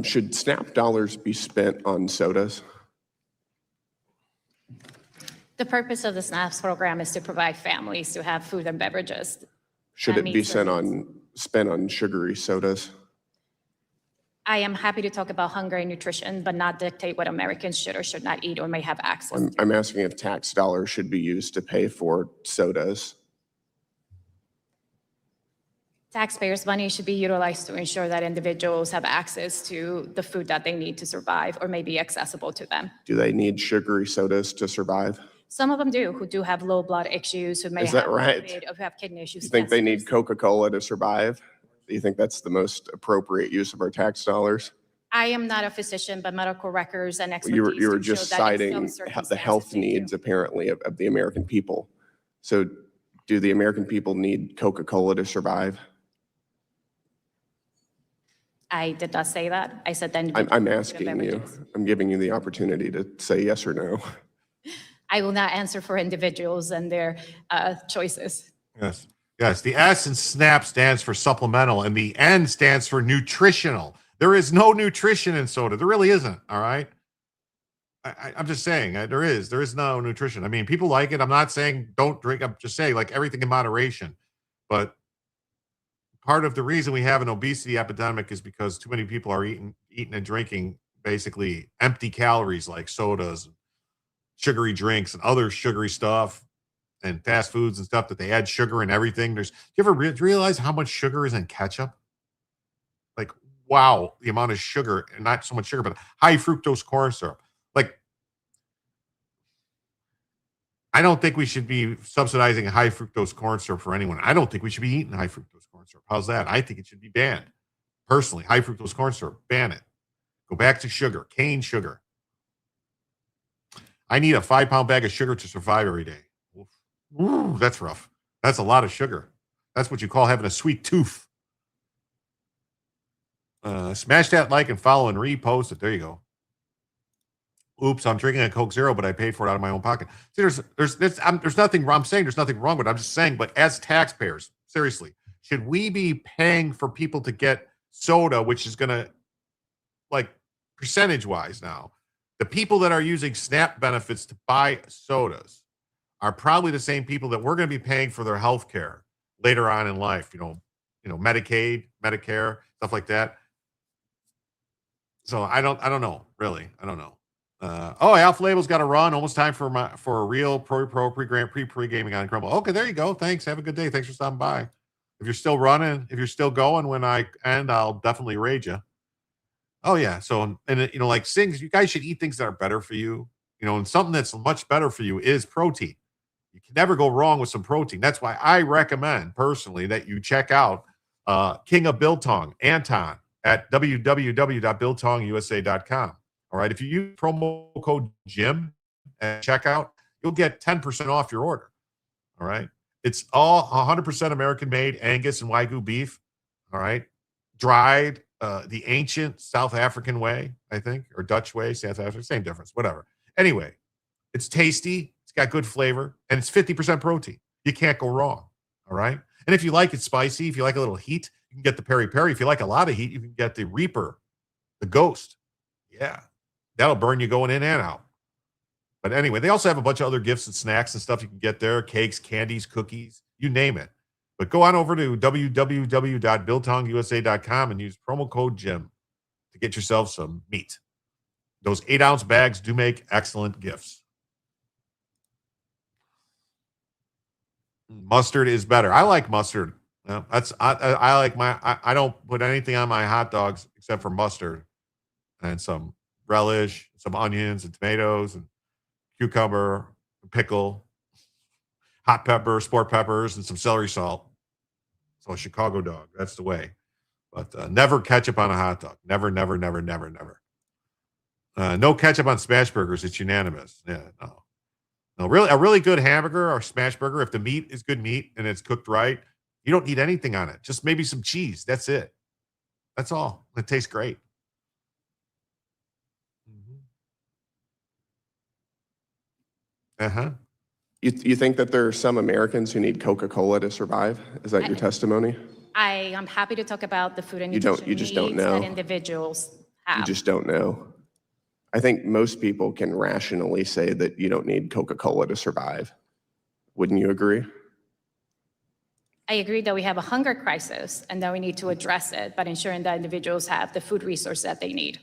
Should SNAP dollars be spent on sodas? The purpose of the SNAPs program is to provide families to have food and beverages. Should it be spent on sugary sodas? I am happy to talk about hunger and nutrition, but not dictate what Americans should or should not eat or may have access to. I'm asking if tax dollars should be used to pay for sodas. Taxpayers' money should be utilized to ensure that individuals have access to the food that they need to survive or may be accessible to them. Do they need sugary sodas to survive? Some of them do, who do have low blood issues, who may Is that have right? COVID, or who have kidney issues. You think they Yes, need Coca-Cola to survive? Do you think that's the most appropriate use of our tax dollars? I am not a physician, but medical records and expertise. You were do just show that in citing some the circumstances health they do. needs, apparently, of the American people. So do the American people need Coca-Cola to survive? I did not say that. I said then. I'm asking you. I'm giving you the opportunity to say yes or no. I will not answer for individuals and their choices. Yes. Yes. The S in SNAP stands for supplemental and the N stands for nutritional. There is no nutrition in soda. There really isn't. All right. I'm just saying there is no nutrition. I mean, people like it. I'm not saying don't drink. I'm just saying like everything in moderation. But part of the reason we have an obesity epidemic is because too many people are eating and drinking basically empty calories like sodas, sugary drinks, and other sugary stuff, and fast foods and stuff that they add sugar in everything. Do you ever realize how much sugar is in ketchup? Like, wow, the amount of sugar, and not so much sugar, but high fructose corn syrup. Like, I don't think we should be subsidizing high fructose corn syrup for anyone. I don't think we should be eating high fructose corn syrup. How's that? I think it should be banned. Personally, high fructose corn syrup, ban it. Go back to sugar, cane sugar. I need a 5-pound bag of sugar to survive every day. Ooh, that's rough. That's a lot of sugar. That's what you call having a sweet tooth. Smash that like and follow and repost it. There you go. Oops, I'm drinking a Coke Zero, but I paid for it out of my own pocket. See, there's nothing wrong. I'm saying there's nothing wrong with it. I'm just saying, but as taxpayers, seriously, should we be paying for people to get soda, which is going to, like, percentage-wise now, the people that are using SNAP benefits to buy sodas are probably the same people that we're going to be paying for their health care later on in life, Medicaid, Medicare, stuff like that. So I don't know, really. I don't know. Alpha Label's got to run. Almost time for a real pre-gaming on Crumble. Okay, there you go. Thanks. Have a good day. Thanks for stopping by. If you're still running, if you're still going when I end, I'll definitely raid you. Oh yeah. So, and like things, you guys should eat things that are better for you. And something that's much better for you is protein. You can never go wrong with some protein. That's why I recommend personally that you check out King of Biltong, Anton, at www.biltongusa.com. All right. If you use promo code JIM at checkout, you'll get 10% off your order. All right. It's all 100% American made Angus and Wagyu beef. All right. Dried the ancient South African way, I think, or Dutch way, South Africa, same difference, whatever. Anyway, it's tasty. It's got good flavor, and it's 50% protein. You can't go wrong. All right. And if you like it spicy, if you like a little heat, you can get the peri peri. If you like a lot of heat, you can get the Reaper, the Ghost. Yeah. That'll burn you going in and out. But anyway, they also have a bunch of other gifts and snacks and stuff you can get there. Cakes, candies, cookies, you name it. But go on over to www.biltongusa.com and use promo code JIM to get yourself some meat. Those 8-ounce bags do make excellent gifts. Mustard is better. I like mustard. I like I don't put anything on my hot dogs except for mustard and some relish, some onions and tomatoes and cucumber, pickle, hot pepper, sport peppers, and some celery salt. So a Chicago dog. That's the way. But never ketchup on a hot dog. Never, never, never, never, never. No ketchup on smash burgers. It's unanimous. Yeah, no. No, really, a really good hamburger or smash burger, if the meat is good meat and it's cooked right, you don't need anything on it. Just maybe some cheese. That's it. That's all. It tastes great. Uh-huh. You think that there are some Americans who need Coca-Cola to survive? Is that your testimony? I am happy to talk about the food and You nutrition just don't needs know. that individuals have. You just don't know. I think most people can rationally say that you don't need Coca-Cola to survive. Wouldn't you agree? I agree that we have a hunger crisis and that we need to address it, but ensuring that individuals have the food resource that they need.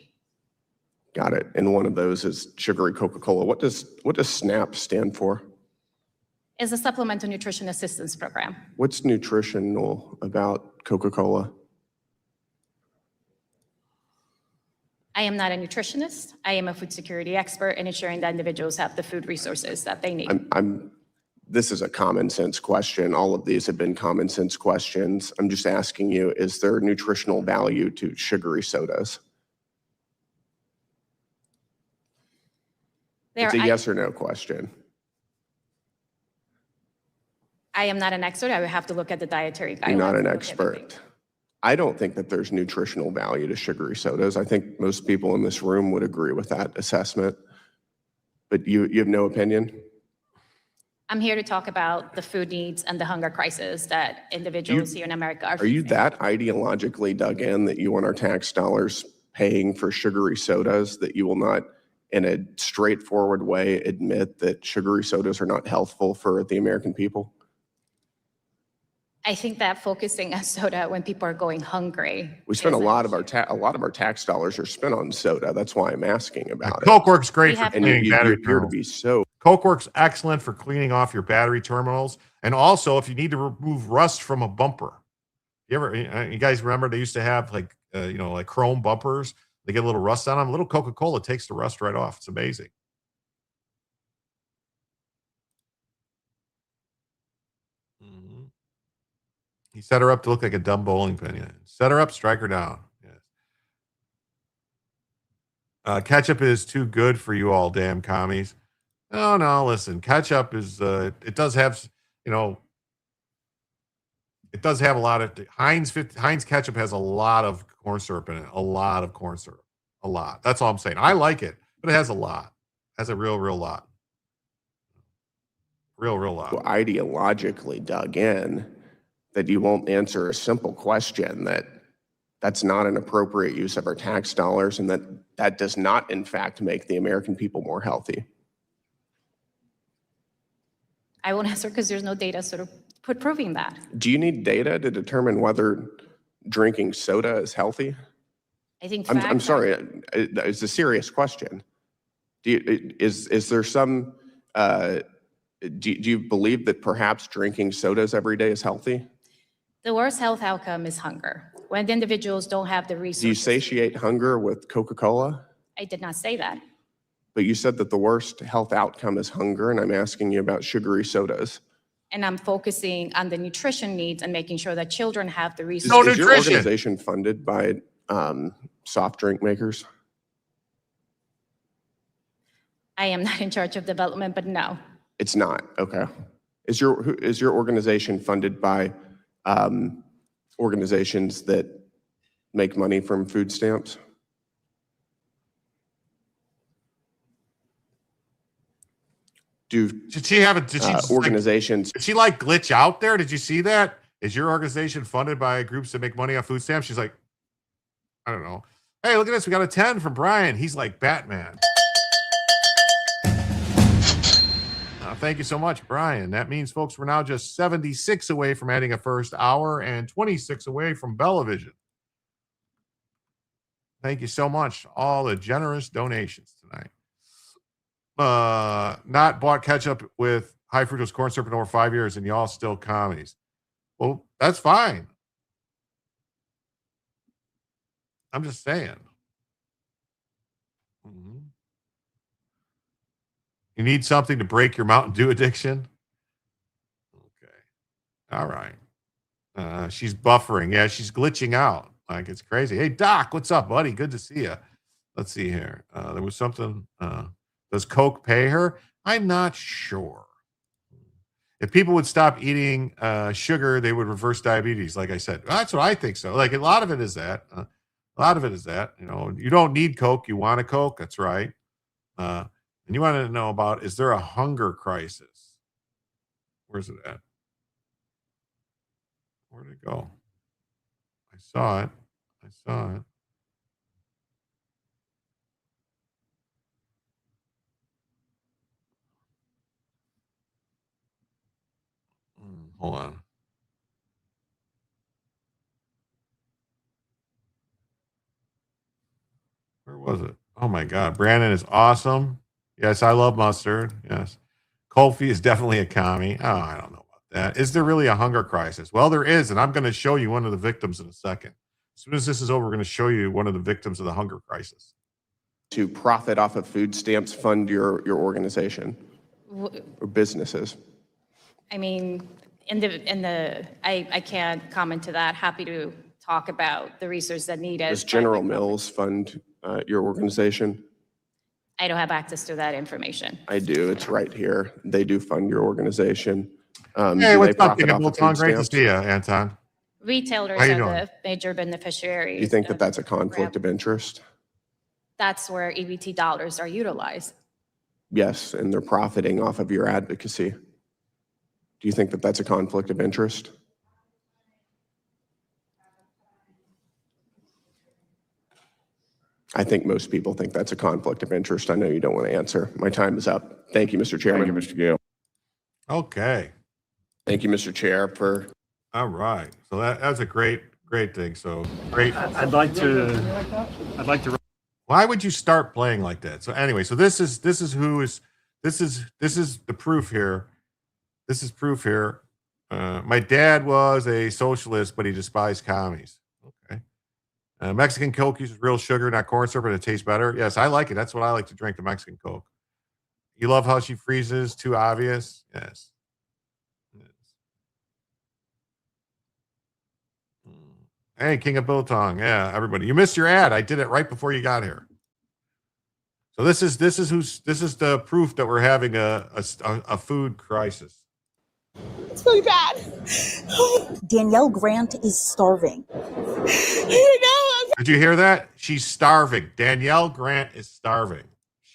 Got it. And one of those is sugary Coca-Cola. What does SNAP stand for? It's a supplemental nutrition assistance program. What's nutritional about Coca-Cola? I am not a nutritionist. I am a food security expert in ensuring that individuals have the food resources that they need. This is a common sense question. All of these have been common sense questions. I'm just asking you, is there nutritional value to sugary sodas? It's a yes or no question. I am not an expert. I would have to look at the dietary guidelines. You're not an expert. I don't think that there's nutritional value to sugary sodas. I think most people in this room would agree with that assessment. But you have no opinion? I'm here to talk about the food needs and the hunger crisis that individuals here in America are Are you facing. that ideologically dug in that you want our tax dollars paying for sugary sodas, that you will not, in a straightforward way, admit that sugary sodas are not healthful for the American people? I think that focusing on soda when people are going hungry. We spend a lot of our tax dollars are spent on soda. That's why I'm asking about it. Coke works great for And cleaning you battery appear to terminals. be so. Coke works excellent for cleaning off your battery terminals, and also if you need to remove rust from a bumper. You guys remember they used to have like chrome bumpers? They get a little rust on them. A little Coca-Cola takes the rust right off. It's amazing. He set her up to look like a dumb bowling pin. Yeah. Set her up, strike her down. Yes. Ketchup is too good for you all damn commies. No, listen. Ketchup is, it does have, It does have a lot of Heinz ketchup has a lot of corn syrup in it. A lot of corn syrup. A lot. That's all I'm saying. I like it, but it has a lot. It has a real lot. Real lot. Ideologically dug in that you won't answer a simple question that's not an appropriate use of our tax dollars, and that does not, in fact, make the American people more healthy. I won't answer because there's no data sort of proving that. Do you need data to determine whether drinking soda is healthy? I think I'm sorry, it's a serious question. Is there some, do you believe that perhaps drinking sodas every day is healthy? The worst health outcome is hunger. When the individuals don't have the resources. Do you satiate hunger with Coca-Cola? I did not say that. But you said that the worst health outcome is hunger, and I'm asking you about sugary sodas. And I'm focusing on the nutrition needs and making sure that children have the resources. No Is your nutrition. organization funded by soft drink makers? I am not in charge of development, but no. It's not. Okay. Is your organization funded by organizations that make money from food stamps? Did she organizations? Did she like glitch out there? Did you see that? Is your organization funded by groups that make money on food stamps? She's like, I don't know. Hey, look at this. We got a 10 from Brian. He's like Batman. Thank you so much, Brian. That means, folks, we're now just 76 away from adding a first hour and 26 away from Bellavision. Thank you so much. All the generous donations tonight. Not bought ketchup with high fructose corn syrup in over 5 years, and y'all still commies. Well, that's fine. I'm just saying. Mm-hmm. You need something to break your Mountain Dew addiction? Okay. All right. She's buffering. Yeah, she's glitching out. Like, it's crazy. Hey, Doc, what's up, buddy? Good to see you. Let's see here. There was something. Does Coke pay her? I'm not sure. If people would stop eating sugar, they would reverse diabetes, like I said. That's what I think so. Like, a lot of it is that. You know, you don't need Coke. You want a Coke. That's right. And you want to know about, is there a hunger crisis? Where's it at? Where'd it go? I saw it. Hold on. Where was it? Oh my God. Brandon is awesome. Yes, I love mustard. Yes. Kofi is definitely a commie. Oh, I don't know about that. Is there really a hunger crisis? Well, there is, and I'm going to show you one of the victims in a second. As soon as this is over, we're going to show you one of the victims of the hunger crisis. To profit off of food stamps fund your organization or businesses? I mean, I can't comment to that. Happy to talk about the research that needed. Does General Mills fund your organization? I don't have access to that information. I do. It's right here. They do fund your organization. Hey, what's up, Anton? Great to see you, Anton. Retailers are the major beneficiaries. Do you think that that's a conflict of interest? That's where EBT dollars are utilized. Yes, and they're profiting off of your advocacy. Do you think that that's a conflict of interest? I think most people think that's a conflict of interest. I know you don't want to answer. My time is up. Thank you, Mr. Chairman. Thank you, Mr. Gale. Okay. Thank you, Mr. Chair, for. All right. So that's a great thing. So great. I'd like to. Why would you start playing like that? So anyway, so this is the proof here. This is proof here. My dad was a socialist, but he despised commies. Okay. Mexican Coke uses real sugar, not corn syrup, and it tastes better. Yes, I like it. That's what I like to drink, the Mexican Coke. You love how she freezes? Too obvious? Yes. Hey, King of Biltong. Yeah, everybody. You missed your ad. I did it right before you got here. So this is the proof that we're having a food crisis. It's really bad. Danielle Grant is starving. Did you hear that? She's starving. Danielle Grant is starving.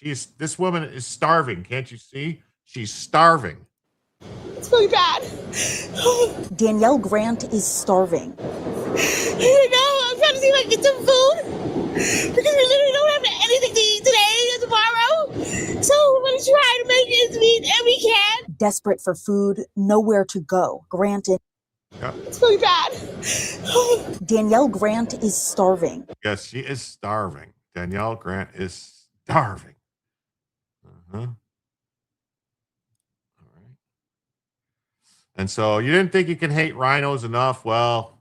This woman is starving. Can't you see? She's starving. It's really bad. Danielle Grant is starving. I'm trying to see if I can get some food because we literally don't have anything to eat today or tomorrow. So we're going to try to make ends meet, and we can. Desperate for food, nowhere to go. Grant is. Yeah. It's really bad. Danielle Grant is starving. Yes, she is starving. Danielle Grant is starving. All right. And so you didn't think you can hate rhinos enough? Well,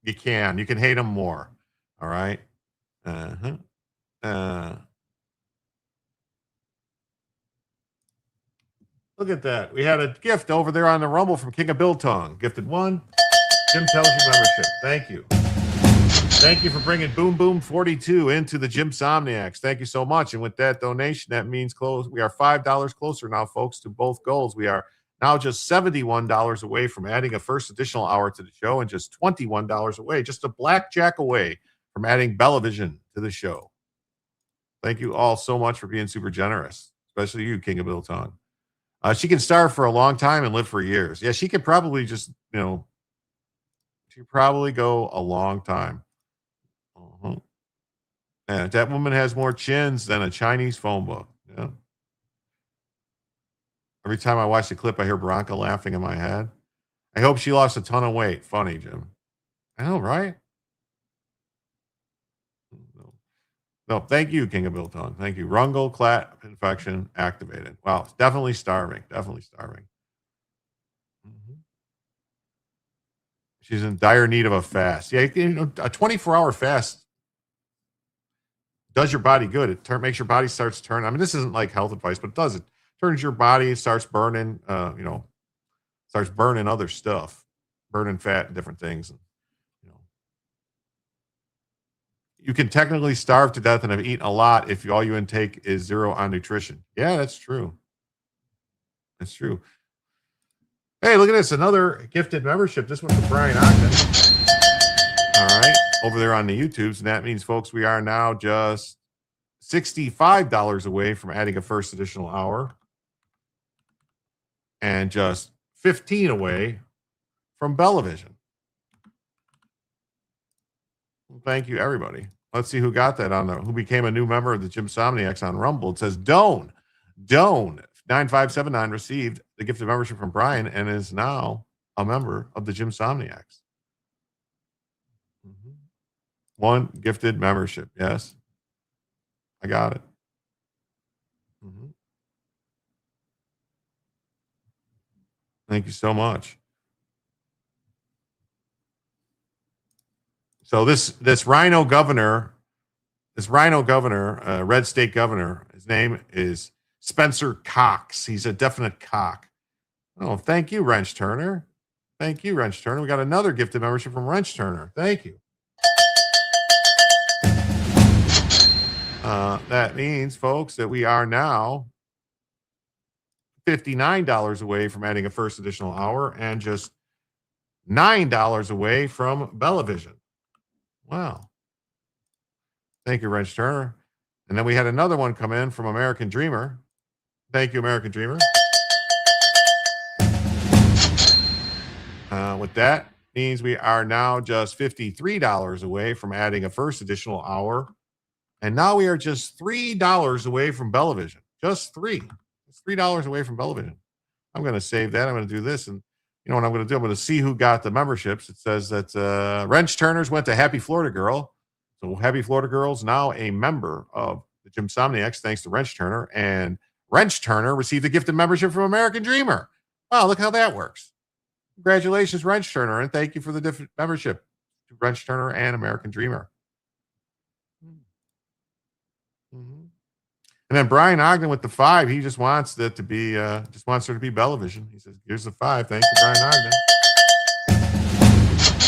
you can. You can hate them more. All right. Look at that. We had a gift over there on the Rumble from King of Biltong. Gifted one. Jim Tells You membership. Thank you. Thank you for bringing Boom Boom 42 into the JimSomniacs. Thank you so much. And with that donation, that means we are $5 closer now, folks, to both goals. We are now just $71 away from adding a first additional hour to the show and just $21 away, just a blackjack away from adding Bellavision to the show. Thank you all so much for being super generous, especially you, King of Biltong. She can starve for a long time and live for years. Yeah, she could probably just, she could probably go a long time. And that woman has more chins than a Chinese phone book. Yeah. Every time I watch the clip, I hear Bronca laughing in my head. I hope she lost a ton of weight. Funny, Jim. I know, right? No, thank you, King of Biltong. Thank you. Rungal, clat, infection, activated. Wow, definitely starving. Definitely starving. She's in dire need of a fast. Yeah, a 24-hour fast does your body good. It makes your body starts turning. I mean, this isn't like health advice, but it does. It turns your body, starts burning, starts burning other stuff, burning fat and different things. You can technically starve to death and have eaten a lot if all you intake is 0 on nutrition. Yeah, that's true. That's true. Hey, look at this. Another gifted membership. This one from Brian Ogden. All right. Over there on the YouTubes. And that means, folks, we are now just $65 away from adding a first additional hour. And just 15 away from Bellavision. Thank you, everybody. Let's see who got that who became a new member of the JimSomniacs on Rumble. It says Doan 9579 received the gift of membership from Brian and is now a member of the JimSomniacs. One gifted membership. Yes, I got it. Thank you so much. So this rhino governor, red state governor, his name is Spencer Cox. He's a definite cock. Oh, thank you, Wrench Turner. Thank you, Wrench Turner. We got another gifted membership from Wrench Turner. Thank you. That means, folks, that we are now $59 away from adding a first additional hour and just $9 away from Bellavision. Wow. Thank you, Wrench Turner. And then we had another one come in from American Dreamer. Thank you, American Dreamer. With that means we are now just $53 away from adding a first additional hour. And now we are just $3 away from Bellavision. Just $3. It's $3 away from Bellavision. I'm going to save that. I'm going to do this. And you know what I'm going to do? I'm going to see who got the memberships. It says that Wrench Turner's went to Happy Florida Girl. So Happy Florida Girl's now a member of the JimSomniacs, thanks to Wrench Turner. And Wrench Turner received a gifted membership from American Dreamer. Wow, look how that works. Congratulations, Wrench Turner, and thank you for the membership to Wrench Turner and American Dreamer. And then Brian Ogden with the 5, he just wants that to be, just wants her to be Bellavision. He says, "Here's the 5." Thank you, Brian Ogden.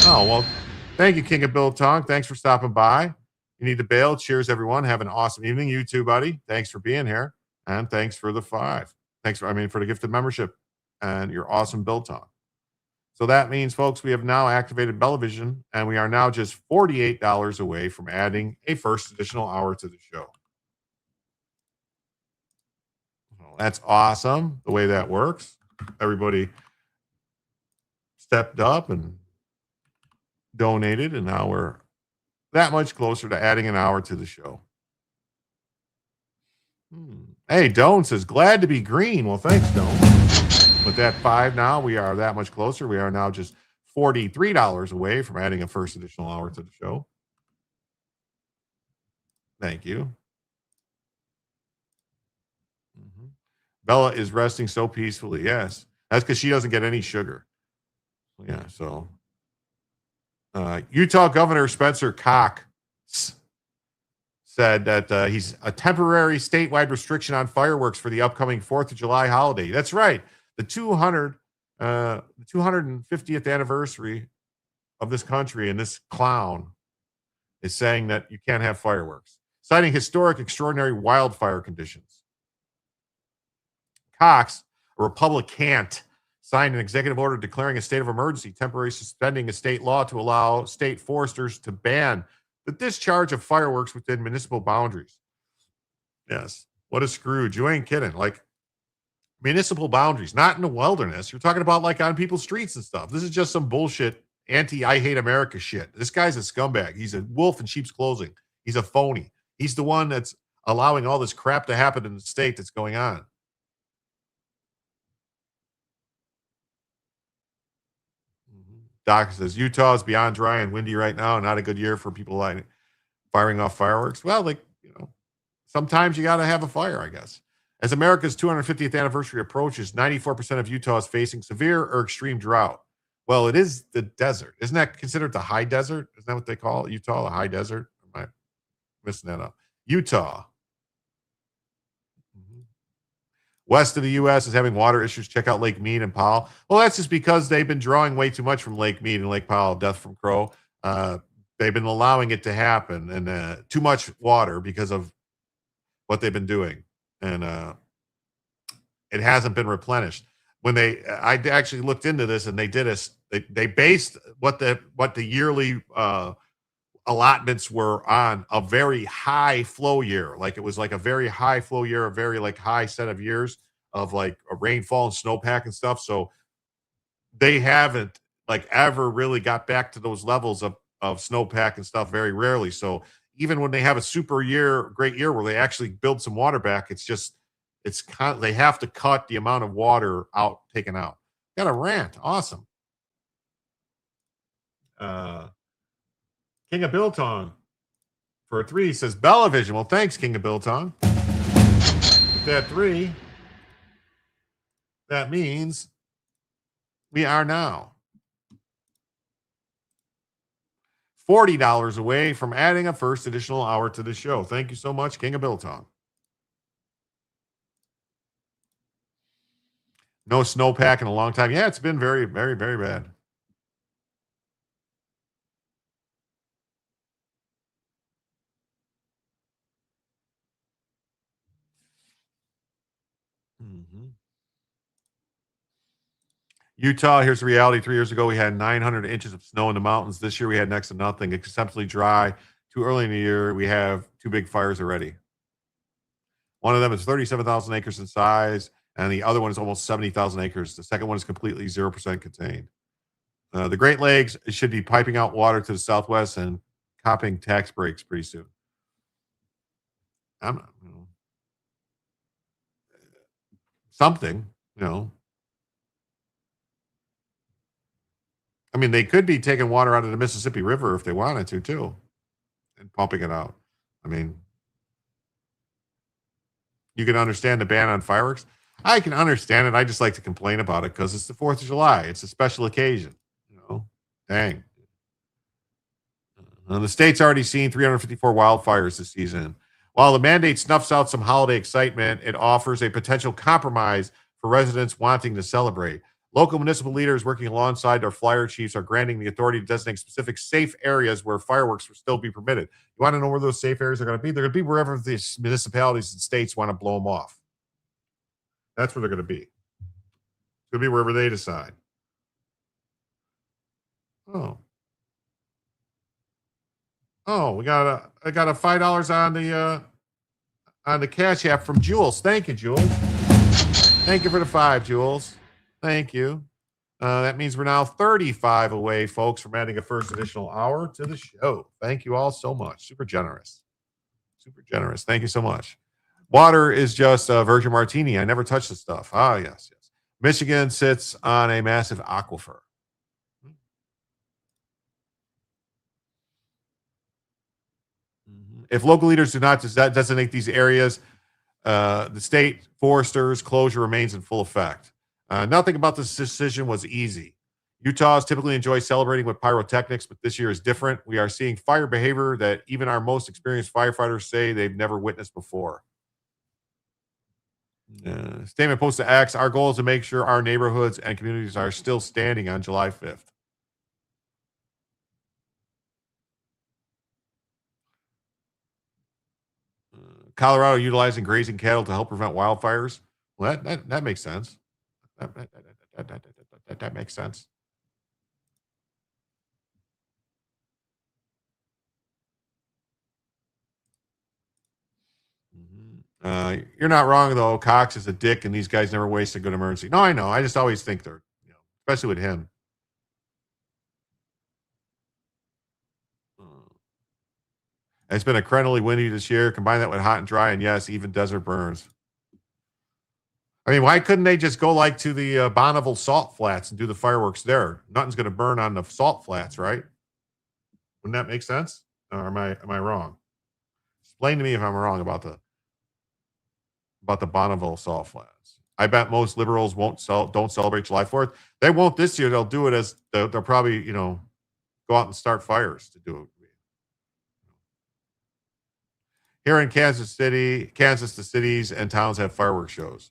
Oh well, thank you, King of Biltong. Thanks for stopping by. You need to bail. Cheers, everyone. Have an awesome evening. You too, buddy. Thanks for being here, and thanks for the 5. For the gifted membership. and your awesome Biltong. So that means, folks, we have now activated Bellavision, and we are now just $48 away from adding a first additional hour to the show. Well, that's awesome, the way that works. Everybody stepped up and donated, and now we're that much closer to adding an hour to the show. Hey, Doan says, glad to be green. Well, thanks, Doan. With that 5 now, we are that much closer. We are now just $43 away from adding a first additional hour to the show. Thank you. Bella is resting so peacefully. Yes. That's because she doesn't get any sugar. Yeah, so. Utah Governor Spencer Cox said that he's a temporary statewide restriction on fireworks for the upcoming 4th of July holiday. That's right. The 250th anniversary of this country, and this clown is saying that you can't have fireworks, citing historic extraordinary wildfire conditions. Cox, a Republican, signed an executive order declaring a state of emergency, temporarily suspending a state law to allow state foresters to ban the discharge of fireworks within municipal boundaries. Yes. What a Scrooge. You ain't kidding. Like, municipal boundaries, not in the wilderness. You're talking about like on people's streets and stuff. This is just some bullshit I hate America shit. This guy's a scumbag. He's a wolf in sheep's clothing. He's a phony. He's the one that's allowing all this crap to happen in the state that's going on. Doc says Utah is beyond dry and windy right now. Not a good year for people like firing off fireworks. Well, like, sometimes you got to have a fire, I guess. As America's 250th anniversary approaches, 94% of Utah is facing severe or extreme drought. Well, it is the desert. Isn't that considered the high desert? Isn't that what they call it? Utah, the high desert? Am I messing that up? Utah. West of the U.S. is having water issues. Check out Lake Mead and Powell. Well, that's just because they've been drawing way too much from Lake Mead and Lake Powell, death from Crow. They've been allowing it to happen, and too much water because of what they've been doing. And it hasn't been replenished. When I actually looked into this, and they based what the yearly allotments were on a very high flow year. Like, it was like a very high flow year, a very like high set of years of like a rainfall and snowpack and stuff. So they haven't like ever really got back to those levels of snowpack and stuff, very rarely. So even when they have a great year where they actually build some water back, they have to cut the amount of water taken out. Got a rant. Awesome. King of Biltong for a 3 says Bellavision. Well, thanks, King of Biltong. With that 3, that means we are now $40 away from adding a first additional hour to the show. Thank you so much, King of Biltong. No snowpack in a long time. Yeah, it's been very, very, very bad. Utah, here's the reality. 3 years ago, we had 900 inches of snow in the mountains. This year, we had next to nothing. Exceptionally dry. Too early in the year, we have 2 big fires already. One of them is 37,000 acres in size, and the other one is almost 70,000 acres. The second one is completely 0% contained. The Great Lakes should be piping out water to the southwest and copping tax breaks pretty soon. Something, I mean, they could be taking water out of the Mississippi River if they wanted to, too, and pumping it out. I mean, you can understand the ban on fireworks. I can understand it. I just like to complain about it because it's the 4th of July. It's a special occasion. Dang. The state's already seen 354 wildfires this season. While the mandate snuffs out some holiday excitement, it offers a potential compromise for residents wanting to celebrate. Local municipal leaders working alongside their flyer chiefs are granting the authority to designate specific safe areas where fireworks will still be permitted. You want to know where those safe areas are going to be? They're going to be wherever the municipalities and states want to blow them off. That's where they're going to be. It's Could be wherever they decide. Oh, I got a $5 on the Cash App from Jules. Thank you, Jules. Thank you for the 5, Jules. Thank you. That means we're now 35 away, folks, from adding a first additional hour to the show. Thank you all so much. Super generous. Super generous. Thank you so much. Water is just a Virgin Martini. I never touch the stuff. Ah, yes. Michigan sits on a massive aquifer. If local leaders do not designate these areas, the state forester's closure remains in full effect. Nothing about this decision was easy. Utahs typically enjoy celebrating with pyrotechnics, but this year is different. We are seeing fire behavior that even our most experienced firefighters say they've never witnessed before. Statement posted to X. Our goal is to make sure our neighborhoods and communities are still standing on July 5th. Colorado utilizing grazing cattle to help prevent wildfires. Well, that makes sense. That makes sense. You're not wrong, though. Cox is a dick, and these guys never waste a good emergency. No, I know. I just always think they're, especially with him. It's been incredibly windy this year. Combine that with hot and dry, and yes, even desert burns. I mean, why couldn't they just go like to the Bonneville Salt Flats and do the fireworks there? Nothing's going to burn on the Salt Flats, right? Wouldn't that make sense? Or am I wrong? Explain to me if I'm wrong about the Bonneville Salt Flats. I bet most liberals don't celebrate July 4th. They won't this year. They'll do it as they'll probably go out and start fires to do it. Here in Kansas, the cities and towns have fireworks shows.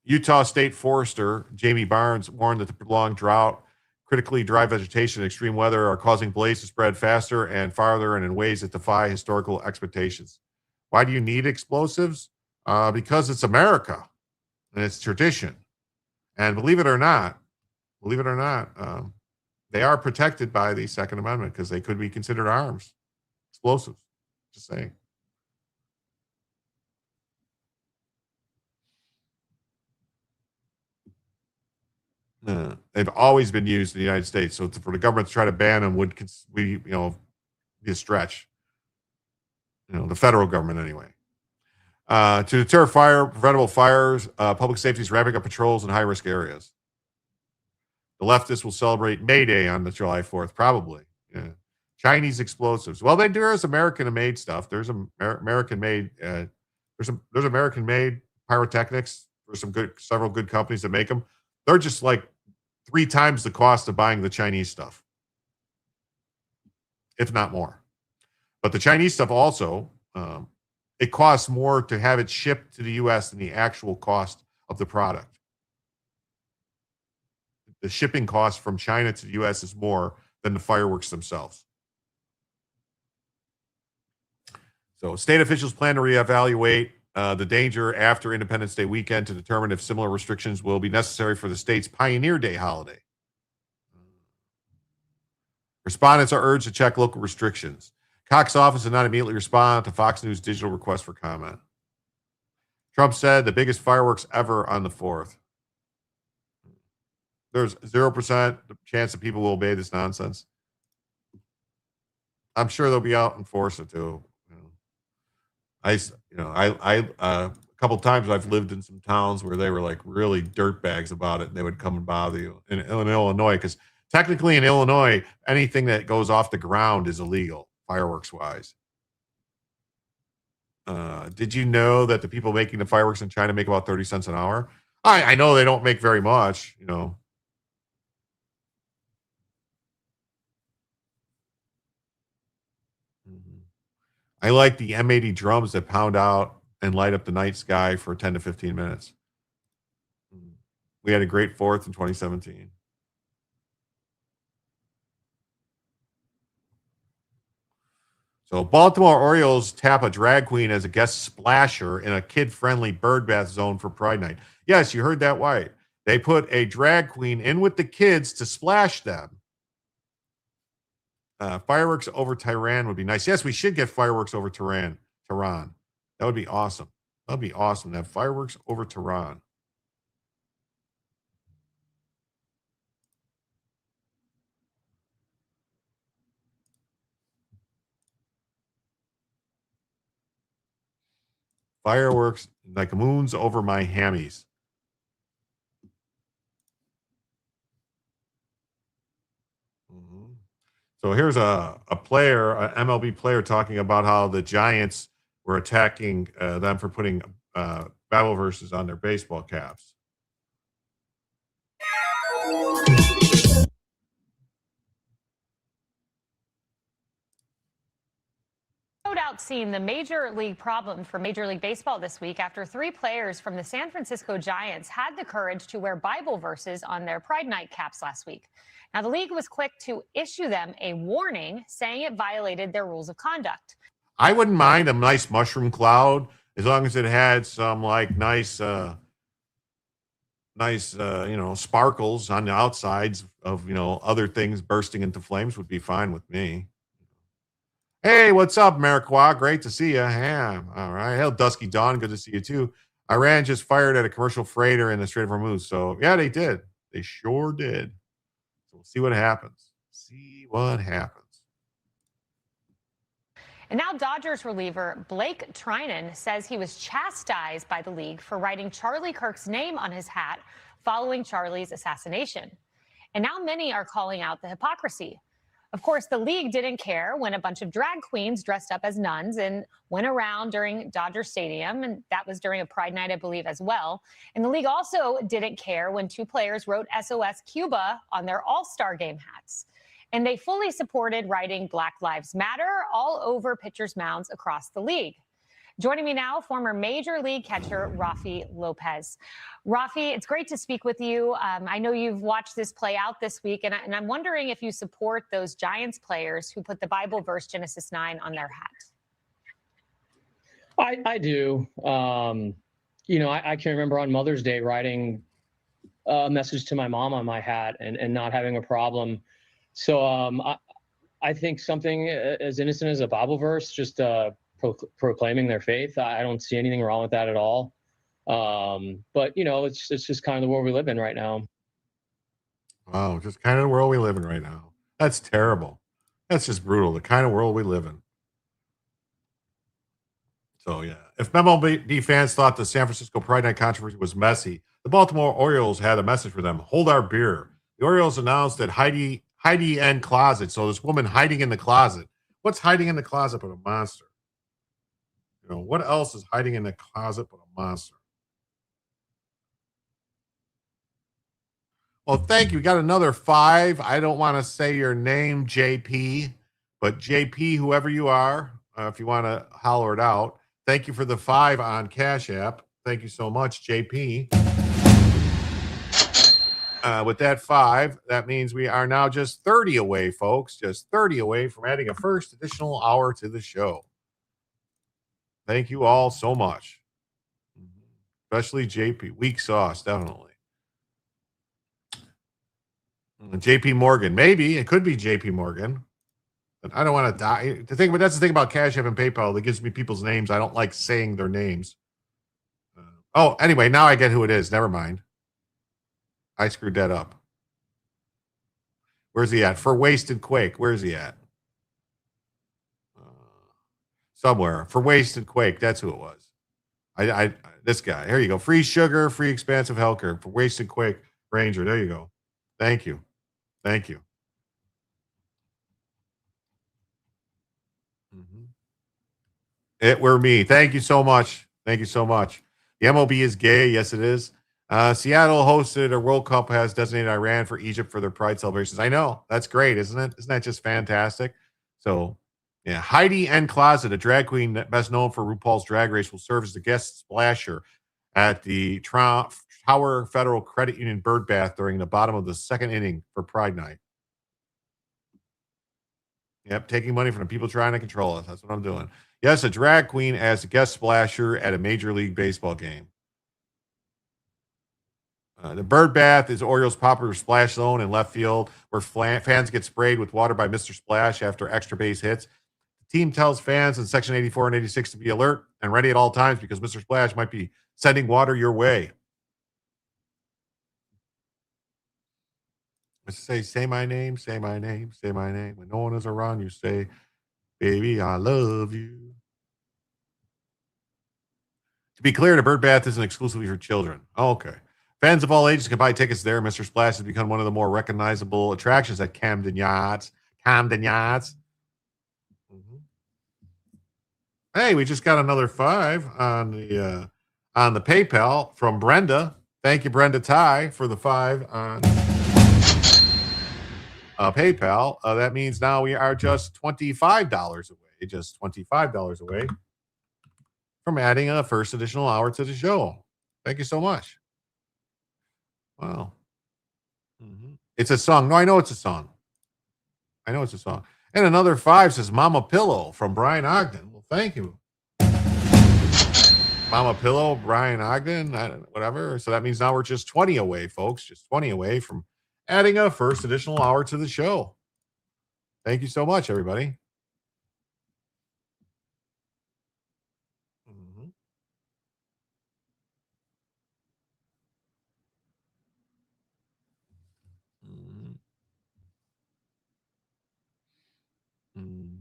Utah State Forester Jamie Barnes warned that the prolonged drought, critically dry vegetation, and extreme weather are causing blaze to spread faster and farther and in ways that defy historical expectations. Why do you need explosives? Because it's America and it's tradition. And believe it or not, they are protected by the Second Amendment because they could be considered arms, explosives. Just saying. They've always been used in the United States. So for the government to try to ban them would be a stretch. The federal government anyway. To deter preventable fires, public safety is ramping up patrols in high-risk areas. The leftists will celebrate May Day on the July 4th, probably. Yeah. Chinese explosives. Well, there is American-made stuff. There's American-made. There's American-made pyrotechnics. There's several good companies that make them. They're just like 3 times the cost of buying the Chinese stuff, if not more. But the Chinese stuff also, it costs more to have it shipped to the U.S. than the actual cost of the product. The shipping cost from China to the U.S. is more than the fireworks themselves. So state officials plan to reevaluate the danger after Independence Day weekend to determine if similar restrictions will be necessary for the state's Pioneer Day holiday. Respondents are urged to check local restrictions. Cox's office did not immediately respond to Fox News' digital request for comment. Trump said the biggest fireworks ever on the 4th. There's 0% chance that people will obey this nonsense. I'm sure they'll be out and force it too. A couple times I've lived in some towns where they were like really dirtbags about it, and they would come and bother you in Illinois, because technically in Illinois, anything that goes off the ground is illegal, fireworks wise. Did you know that the people making the fireworks in China make about 30 cents an hour? I know they don't make very much, I like the M80 drums that pound out and light up the night sky for 10 to 15 minutes. We had a great 4th in 2017. So Baltimore Orioles tap a drag queen as a guest splasher in a kid-friendly bird bath zone for Pride Night. Yes, you heard that right. They put a drag queen in with the kids to splash them. Fireworks over Tehran would be nice. Yes, we should get fireworks over Tehran. That would be awesome. That would be awesome to have fireworks over Tehran. Fireworks like moons over my hammies. So here's a player, an MLB player, talking about how the Giants were attacking them for putting Bible verses on their baseball caps. No doubt seen the major league problem for Major League Baseball this week after 3 players from the San Francisco Giants had the courage to wear Bible verses on their Pride Night caps last week. Now, the league was quick to issue them a warning saying it violated their rules of conduct. I wouldn't mind a nice mushroom cloud as long as it had some like nice, sparkles on the outsides of, other things bursting into flames would be fine with me. Hey, what's up, Mariqua? Great to see you. Yeah, all right. Hell, Dusky Dawn, good to see you too. Iran just fired at a commercial freighter in the Strait of Hormuz. So, yeah, they did. They sure did. So we'll see what happens. And now Dodgers reliever Blake Trinan says he was chastised by the league for writing Charlie Kirk's name on his hat following Charlie's assassination. And now many are calling out the hypocrisy. Of course, the league didn't care when a bunch of drag queens dressed up as nuns and went around during Dodger Stadium, and that was during a Pride Night, I believe, as well. And the league also didn't care when 2 players wrote SOS Cuba on their All-Star Game hats. And they fully supported writing Black Lives Matter all over pitchers' mounds across the league. Joining me now, former Major League catcher Rafi Lopez. Rafi, it's great to speak with you. I know you've watched this play out this week, and I'm wondering if you support those Giants players who put the Bible verse Genesis 9 on their hat. I do. I can remember on Mother's Day writing a message to my mom on my hat and not having a problem. So I think something as innocent as a Bible verse, just proclaiming their faith, I don't see anything wrong with that at all. But it's just kind of the world we live in right now. Wow, just kind of the world we live in right now. That's terrible. That's just brutal. The kind of world we live in. So yeah, if MLB fans thought the San Francisco Pride Night controversy was messy, the Baltimore Orioles had a message for them. Hold our beer. The Orioles announced that Heidi and closet. So this woman hiding in the closet. What's hiding in the closet but a monster? What else is hiding in the closet but a monster? Well, thank you. We got another 5. I don't want to say your name, JP, but JP, whoever you are, if you want to holler it out, thank you for the 5 on Cash App. Thank you so much, JP. With that 5, that means we are now just 30 away, folks. Just 30 away from adding a first additional hour to the show. Thank you all so much. Especially JP. Weak sauce, definitely. JP Morgan. Maybe. It could be JP Morgan. But I don't want to die. But that's the thing about Cash App and PayPal. That gives me people's names. I don't like saying their names. Anyway, now I get who it is. Never mind. I screwed that up. Where's he at? For Wasted Quake. Where's he at? Somewhere. For Wasted Quake. That's who it was. This guy. Here you go. Free sugar, free expansive healthcare. For Wasted Quake Ranger. There you go. Thank you. Thank you. It were me. Thank you so much. Thank you so much. The MLB is gay. Yes, it is. Seattle hosted a World Cup, has designated Iran for Egypt for their Pride celebrations. I know. That's great, isn't it? Isn't that just fantastic? So, yeah. Heidi N. Closet, a drag queen best known for RuPaul's Drag Race, will serve as the guest splasher at the Tower Federal Credit Union bird bath during the bottom of the second inning for Pride Night. Yep, taking money from the people trying to control us. That's what I'm doing. Yes, a drag queen as a guest splasher at a Major League Baseball game. The bird bath is Orioles' popular splash zone in left field, where fans get sprayed with water by Mr. Splash after extra base hits. The team tells fans in Section 84 and 86 to be alert and ready at all times because Mr. Splash might be sending water your way. Let's say my name, say my name, say my name. When no one is around, you say, baby, I love you. To be clear, the bird bath isn't exclusively for children. Oh, okay. Fans of all ages can buy tickets there. Mr. Splash has become one of the more recognizable attractions at Camden Yachts. Camden Yachts. Mm-hmm. Hey, we just got another 5 on the PayPal from Brenda. Thank you, Brenda Ty, for the 5 on PayPal. That means now we are just $25 away. Just $25 away from adding a first additional hour to the show. Thank you so much. Wow. Mm-hmm. It's a song. No, I know it's a song. I know it's a song. And another 5 says Mama Pillow from Brian Ogden. Well, thank you. Mama Pillow, Brian Ogden, whatever. So that means now we're just 20 away, folks. Just 20 away from adding a first additional hour to the show. Thank you so much, everybody. Mm-hmm. Mm.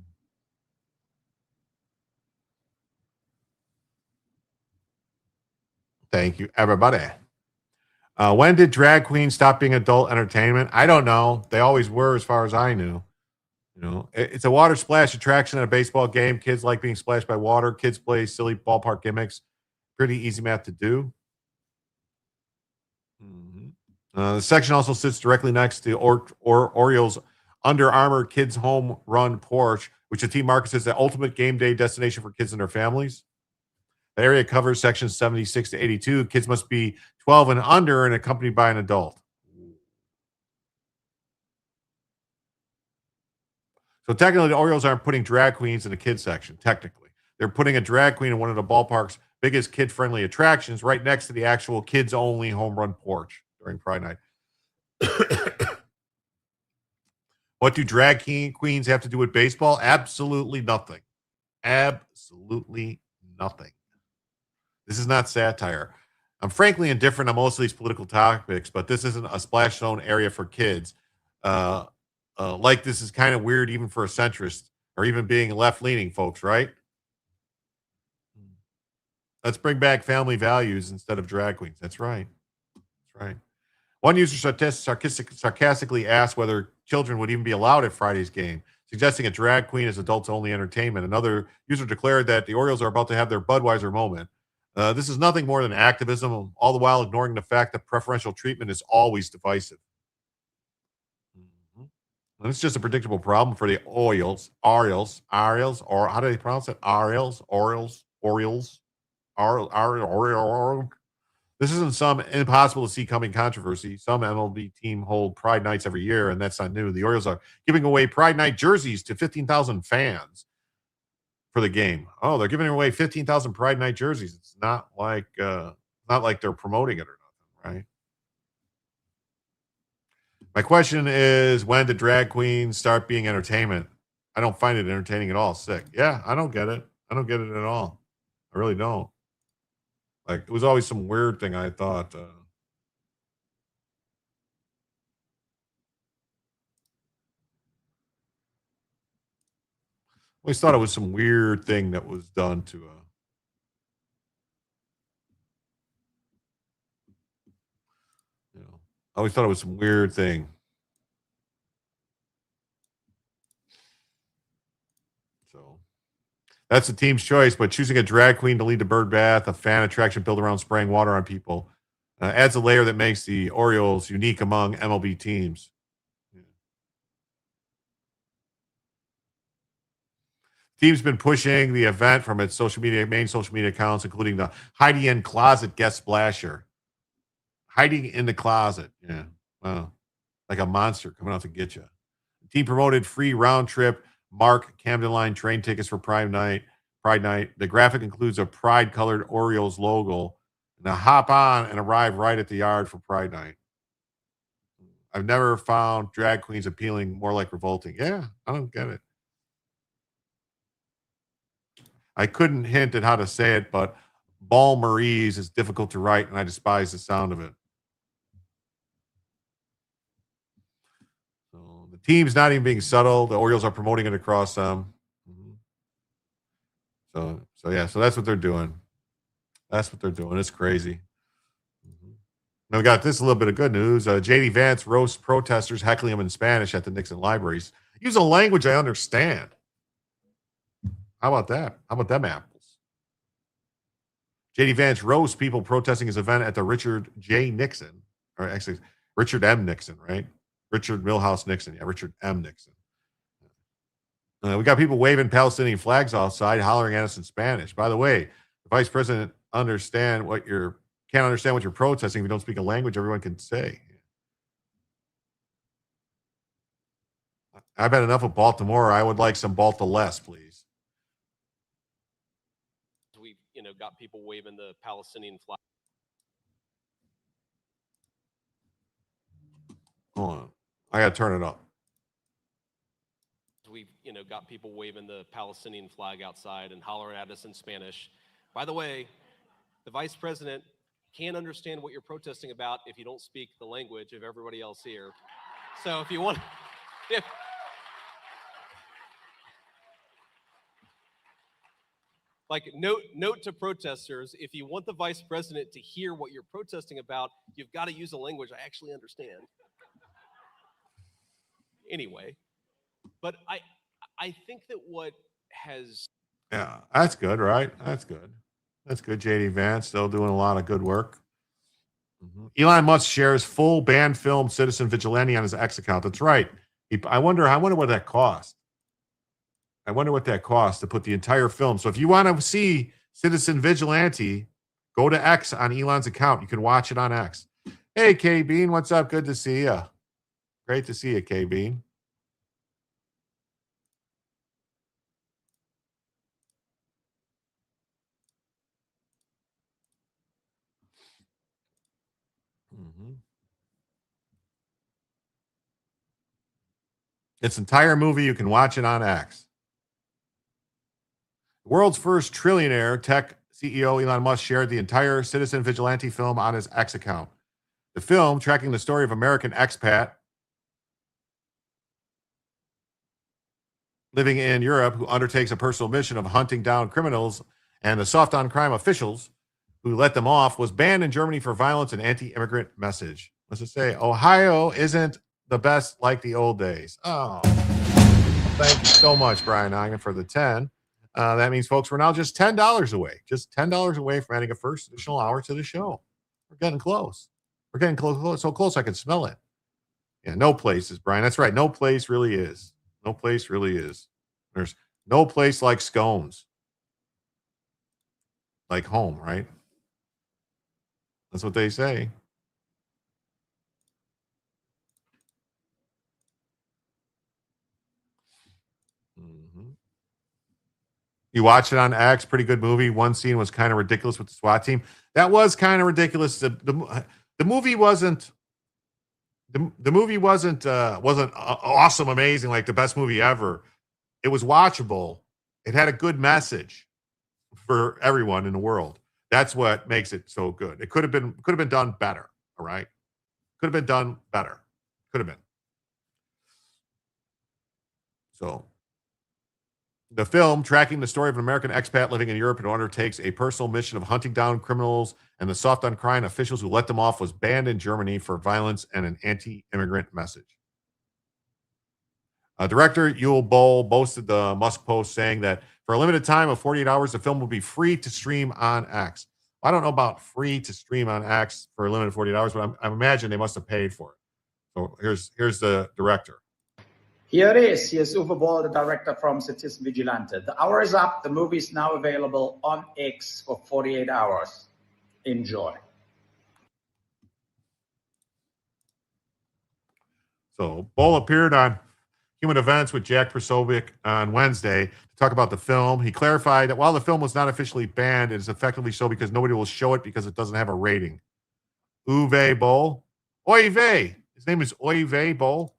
Thank you, everybody. When did drag queens stop being adult entertainment? I don't know. They always were, as far as I knew. You know, it's a water splash attraction at a baseball game. Kids like being splashed by water. Kids play silly ballpark gimmicks. Pretty easy math to do. Mm-hmm. The section also sits directly next to Orioles' Under Armour Kids Home Run Porch, which the team markets as the ultimate game day destination for kids and their families. The area covers sections 76 to 82. Kids must be 12 and under and accompanied by an adult. So technically, the Orioles aren't putting drag queens in the kids section, technically. They're putting a drag queen in one of the ballpark's biggest kid-friendly attractions right next to the actual kids-only home run porch during Pride Night. What do drag queens have to do with baseball? Absolutely nothing. Absolutely nothing. This is not satire. I'm frankly indifferent on most of these political topics, but this isn't a splash zone area for kids. Like this is kind of weird even for a centrist or even being left-leaning folks, right? Let's bring back family values instead of drag queens. That's right. That's right. One user sarcastically asked whether children would even be allowed at Friday's game, suggesting a drag queen is adults-only entertainment. Another user declared that the Orioles are about to have their Budweiser moment. This is nothing more than activism, all the while ignoring the fact that preferential treatment is always divisive. Mm-hmm. And it's just a predictable problem for the Orioles, or how do they pronounce it? Orioles. This isn't some impossible to see coming controversy. Some MLB team hold Pride Nights every year, and that's not new. The Orioles are giving away Pride Night jerseys to 15,000 fans for the game. Oh, they're giving away 15,000 Pride Night jerseys. It's not like they're promoting it or nothing, right? My question is, when did drag queens start being entertainment? I don't find it entertaining at all. Sick. Yeah, I don't get it. I don't get it at all. I really don't. Like, it was always some weird thing I thought. Always thought it was some weird thing that was done to I always thought it was some weird thing. So that's the team's choice, but choosing a drag queen to lead the bird bath, a fan attraction built around spraying water on people, adds a layer that makes the Orioles unique among MLB teams. Team's been pushing the event from its main social media accounts, including the hiding in closet guest splasher. Hiding in the closet. Yeah. Wow. Like a monster coming out to get you. The team promoted free round trip mark Camden Line train tickets for Pride Night. The graphic includes a pride-colored Orioles logo. Now hop on and arrive right at the yard for Pride Night. I've never found drag queens appealing, more like revolting. Yeah, I don't get it. I couldn't hint at how to say it, but Ball Maries is difficult to write, and I despise the sound of it. So the team's not even being subtle. The Orioles are promoting it across them. So that's what they're doing. That's what they're doing. It's crazy. Now we got this little bit of good news. J.D. Vance roasts protesters heckling him in Spanish at the Nixon libraries. Use a language I understand. How about that? How about them apples? J.D. Vance roasts people protesting his event at the Richard J. Nixon, or actually Richard M. Nixon, right? Richard Milhouse Nixon. Yeah, Richard M. Nixon. We got people waving Palestinian flags outside, hollering at us in Spanish. By the way, the vice president can't understand what you're protesting if you don't speak a language everyone can say. I've had enough of Baltimore. I would like some Balta-less, please. We've, got people waving the Palestinian flag. Hold on. I got to turn it up. We've, got people waving the Palestinian flag outside and hollering at us in Spanish. By the way, the vice president can't understand what you're protesting about if you don't speak the language of everybody else here. So if you want, note to protesters, if you want the vice president to hear what you're protesting about, you've got to use a language I actually understand. Anyway, but I think that what has... Yeah, that's good, right? That's good. That's good. J.D. Vance still doing a lot of good work. Elon Musk shares full banned film Citizen Vigilante on his X account. That's right. I wonder what that cost. I wonder what that cost to put the entire film. So if you want to see Citizen Vigilante, go to X on Elon's account. You can watch it on X. Hey, K-Bean, what's up? Good to see you. Great to see you, K-Bean. Its entire movie, you can watch it on X. The world's first trillionaire tech CEO Elon Musk shared the entire Citizen Vigilante film on his X account. The film, tracking the story of American expat living in Europe who undertakes a personal mission of hunting down criminals and the soft-on-crime officials who let them off, was banned in Germany for violence and anti-immigrant message. What's it say? Ohio isn't the best like the old days. Oh, thank you so much, Brian Ogden, for the 10. That means, folks, we're now just $10 away. Just $10 away from adding a first additional hour to the show. We're getting close. We're getting close, so close I can smell it. Yeah, no places, Brian. That's right. No place really is. No place really is. There's no place like scones. Like home, right? That's what they say. You watch it on X, pretty good movie. One scene was kind of ridiculous with the SWAT team. That was kind of ridiculous. The movie wasn't awesome, amazing, like the best movie ever. It was watchable. It had a good message for everyone in the world. That's what makes it so good. It could have been done better. All right, could have been done better. Could have been. So. The film, tracking the story of an American expat living in Europe who undertakes a personal mission of hunting down criminals and the soft-on-crime officials who let them off, was banned in Germany for violence and an anti-immigrant message. Director Yul Boll boasted the Musk post, saying that for a limited time of 48 hours, the film will be free to stream on X. I don't know about free to stream on X for a limited 48 hours, but I imagine they must have paid for it. So here's the director. Here it is. Here's Uwe Boll, the director from Citizen Vigilante. The hour is up. The movie is now available on X for 48 hours. Enjoy. So Boll appeared on Human Events with Jack Prosovic on Wednesday to talk about the film. He clarified that while the film was not officially banned, it is effectively so because nobody will show it because it doesn't have a rating. Uwe Boll. Oy vey. His name is Oy vey Boll.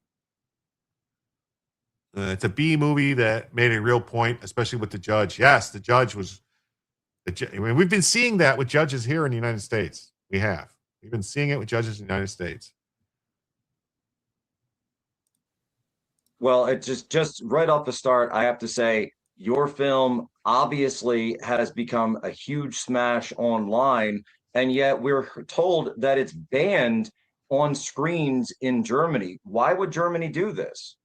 It's a B movie that made a real point, especially with the judge. Yes, the judge was... I mean, we've been seeing that with judges here in the United States. We have. We've been seeing it with judges in the United States. Well, it just right off the start, I have to say, your film obviously has become a huge smash online, and yet we're told that it's banned on screens in Germany. Why would Germany do this?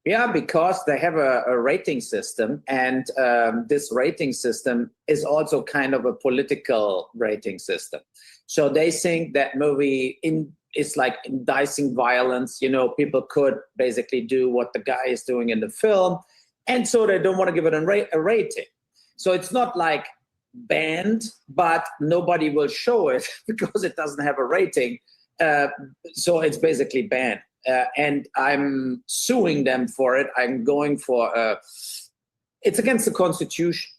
Yeah, because they have a rating system, and this rating system is also kind of a political rating system. So they think that movie is like inciting violence. You know, people could basically do what the guy is doing in the film, and so they don't want to give it a rating. So it's not like banned, but nobody will show it because it doesn't have a rating. So it's basically banned. And I'm suing them for it. I'm going for it's against the Constitution.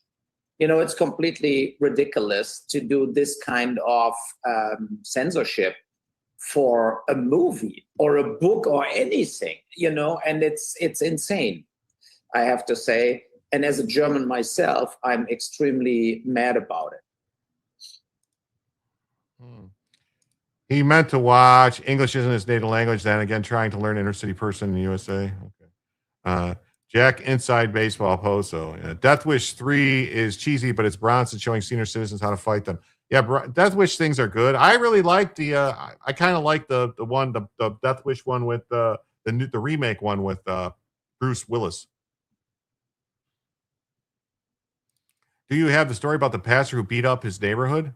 You know, it's completely ridiculous to do this kind of censorship for a movie or a book or anything, you know, and it's insane, I have to say. And as a German myself, I'm extremely mad about it. He meant to watch English isn't his native language, then again trying to learn intercity person in the USA. Okay. Jack Inside Baseball Poso. Death Wish 3 is cheesy, but it's Bronson showing senior citizens how to fight them. Yeah, Death Wish things are good. I really like the I kind of like the Death Wish one with the remake one with Bruce Willis. Do you have the story about the pastor who beat up his neighborhood?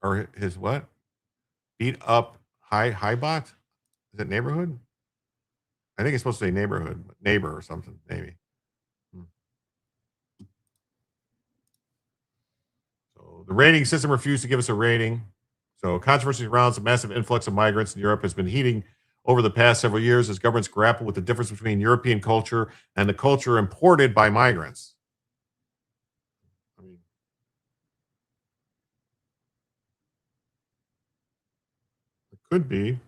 Or his what? Beat up Highbot? Is it neighborhood? I think it's supposed to say neighborhood, neighbor or something, maybe. So the rating system refused to give us a rating. So controversy around the massive influx of migrants in Europe has been heating over the past several years as governments grapple with the difference between European culture and the culture imported by migrants. Could be.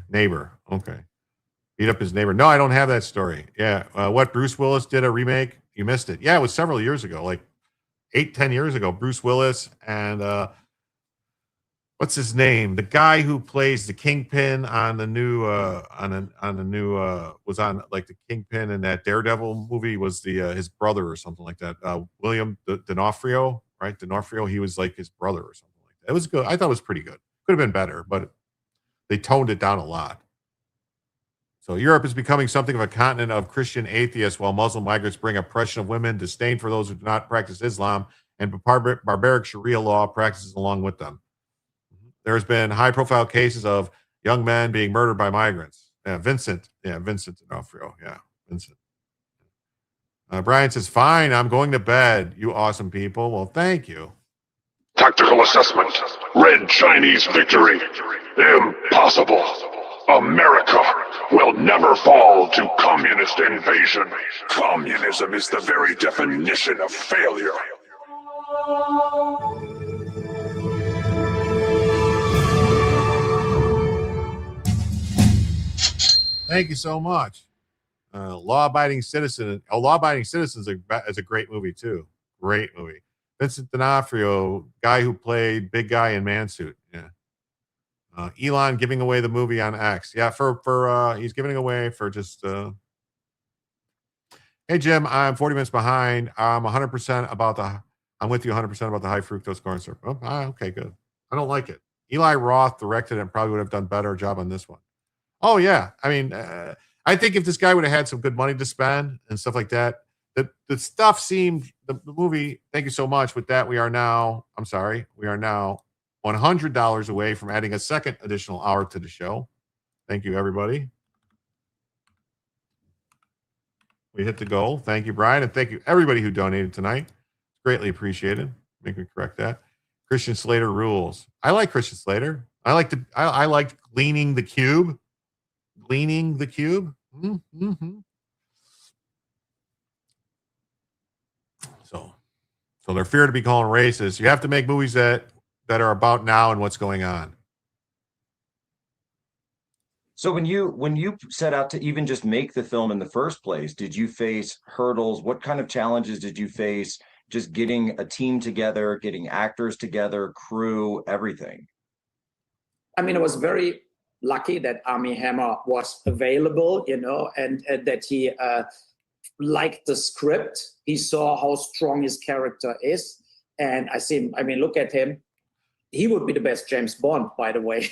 Neighbor. Okay. Beat up his neighbor. No, I don't have that story. Yeah. What Bruce Willis did a remake? You missed it. Yeah, it was several years ago, like 8-10 years ago. Bruce Willis and what's his name? The guy who plays the Kingpin on the new was on like the Kingpin in that Daredevil movie was the his brother or something like that. William D'Onofrio, right? D'Onofrio, he was like his brother or something like that. It was good. I thought it was pretty good. Could have been better, but they toned it down a lot. So Europe is becoming something of a continent of Christian atheists, while Muslim migrants bring oppression of women, disdain for those who do not practice Islam, and barbaric Sharia law practices along with them. There's been high-profile cases of young men being murdered by migrants. Vincent D'Onofrio. Yeah, Vincent. Brian says, fine, I'm going to bed, you awesome people. Well, thank you. Tactical assessment. Red Chinese victory. Impossible. America will never fall to communist invasion. Communism is the very definition of failure. Thank you so much. Law-Abiding Citizen. Law-Abiding Citizens is a great movie too. Great movie. Vincent D'Onofrio, guy who played Big Guy in Mansuit. Yeah. Elon giving away the movie on X. Yeah, for he's giving it away for just. Hey Jim, I'm 40 minutes behind. I'm 100% about the. I'm with you 100% about the high fructose corn syrup. Oh, okay, good. I don't like it. Eli Roth directed it and probably would have done a better job on this one. Oh yeah, I mean, I think if this guy would have had some good money to spend and stuff like that. The stuff seemed, the movie, thank you so much. With that, we are now $100 away from adding a second additional hour to the show. Thank you, everybody. We hit the goal. Thank you, Brian. And thank you, everybody who donated tonight. Greatly appreciated. Make me correct that. Christian Slater rules. I like Christian Slater. I liked Gleaning the Cube. Gleaning the Cube. Mm-hmm. So they're feared to be called racist. You have to make movies that are about now and what's going on. So when you set out to even just make the film in the first place, did you face hurdles? What kind of challenges did you face just getting a team together, getting actors together, crew, everything? I mean, I was very lucky that Armie Hammer was available, and that he liked the script. He saw how strong his character is. And look at him. He would be the best James Bond, by the way.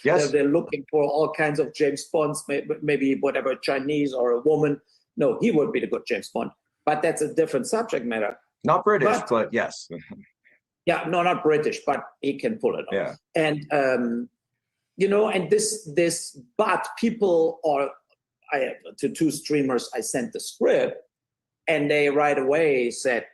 Yes. They're looking for all kinds of James Bonds, maybe whatever, Chinese or a woman. No, he would be the good James Bond. But that's a different subject matter. Not British, but yes. Yeah, no, not British, but he can pull it off. Yeah. And, but people to two streamers, I sent the script, and they right away said,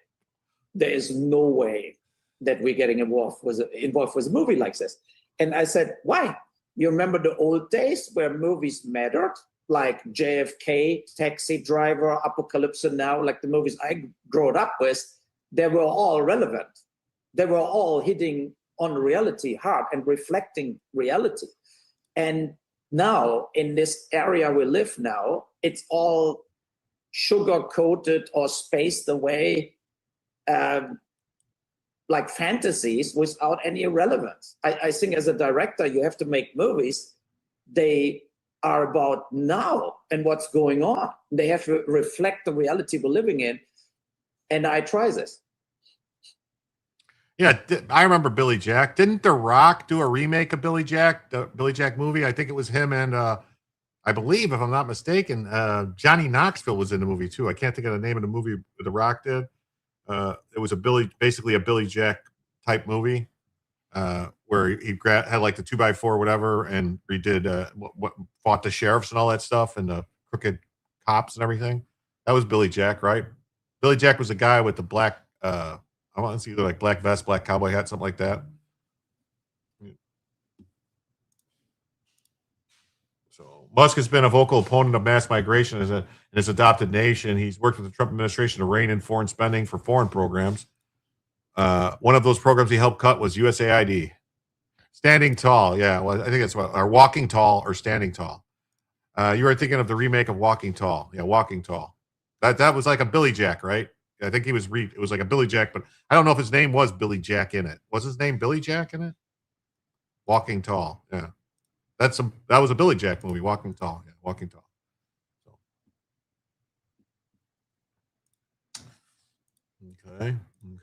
there is no way that we're getting involved with a movie like this. And I said, why? You remember the old days where movies mattered, like JFK, Taxi Driver, Apocalypse Now, like the movies I grew up with, they were all relevant. They were all hitting on reality hard and reflecting reality. And now, in this area we live now, it's all sugar-coated or spaced away, like fantasies without any relevance. I think as a director, you have to make movies. They are about now and what's going on. They have to reflect the reality we're living in. And I try this. Yeah, I remember Billy Jack. Didn't The Rock do a remake of Billy Jack, the Billy Jack movie? I think it was him and I believe, if I'm not mistaken, Johnny Knoxville was in the movie too. I can't think of the name of the movie that The Rock did. It was basically a Billy Jack type movie where he had like the 2x4 or whatever and redid what fought the sheriffs and all that stuff and the crooked cops and everything. That was Billy Jack, right? Billy Jack was a guy with the black I want to see either like black vest, black cowboy hat, something like that. So Musk has been a vocal opponent of mass migration in his adopted nation. He's worked with the Trump administration to rein in foreign spending for foreign programs. One of those programs he helped cut was USAID. Standing Tall, yeah. Well, I think it's or Walking Tall or Standing Tall. You were thinking of the remake of Walking Tall. Yeah, Walking Tall. That was like a Billy Jack, right? I think it was like a Billy Jack, but I don't know if his name was Billy Jack in it. Was his name Billy Jack in it? Walking Tall, yeah. That was a Billy Jack movie, Walking Tall. Yeah, Walking Tall. So.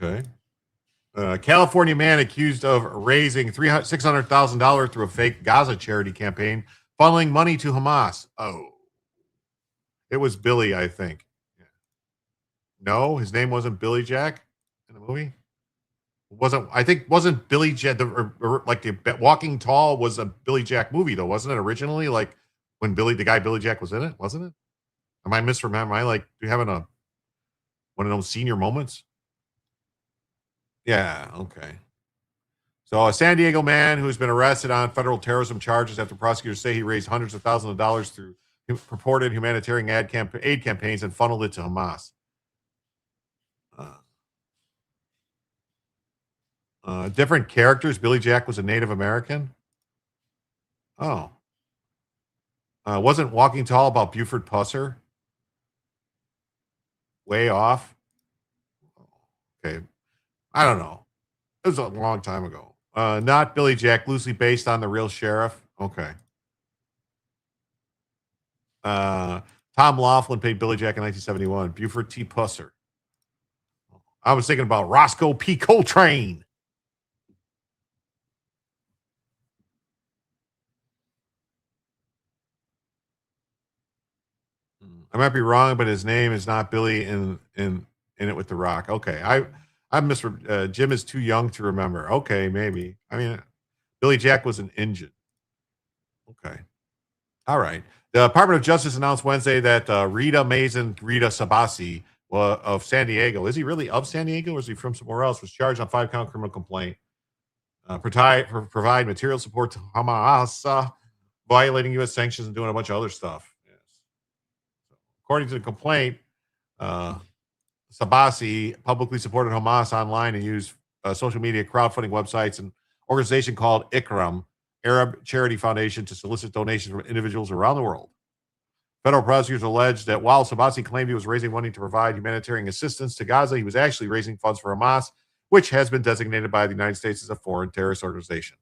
Okay. California man accused of raising $600,000 through a fake Gaza charity campaign, funneling money to Hamas. Oh, it was Billy, I think. No, his name wasn't Billy Jack in the movie. Wasn't Billy Jack like the Walking Tall was a Billy Jack movie though, wasn't it originally? Like when Billy Jack was in it, wasn't it? Am I misremembering? Am I like having one of those senior moments? Yeah, okay. So a San Diego man who's been arrested on federal terrorism charges after prosecutors say he raised hundreds of thousands of dollars through purported humanitarian aid campaigns and funneled it to Hamas. Different characters. Billy Jack was a Native American. Oh. Wasn't Walking Tall about Buford Pusser? Way off. Okay. I don't know. It was a long time ago. Not Billy Jack, loosely based on the real sheriff. Okay. Tom Laughlin paid Billy Jack in 1971. Buford T. Pusser. I was thinking about Roscoe P. Coltrane. I might be wrong, but his name is not Billy in it with The Rock. Okay, I'm Jim is too young to remember. Okay, maybe. I mean, Billy Jack was an engine. Okay, all right. The Department of Justice announced Wednesday that Rita Sabasi of San Diego, is he really of San Diego or is he from somewhere else? Was charged on 5-count criminal complaint. Provide material support to Hamas, violating U.S. sanctions and doing a bunch of other stuff. Yes. According to the complaint, Sabasi publicly supported Hamas online and used social media crowdfunding websites and organization called Ikram, Arab Charity Foundation, to solicit donations from individuals around the world. Federal prosecutors alleged that while Sabasi claimed he was raising money to provide humanitarian assistance to Gaza, he was actually raising funds for Hamas, which has been designated by the United States as a foreign terrorist organization.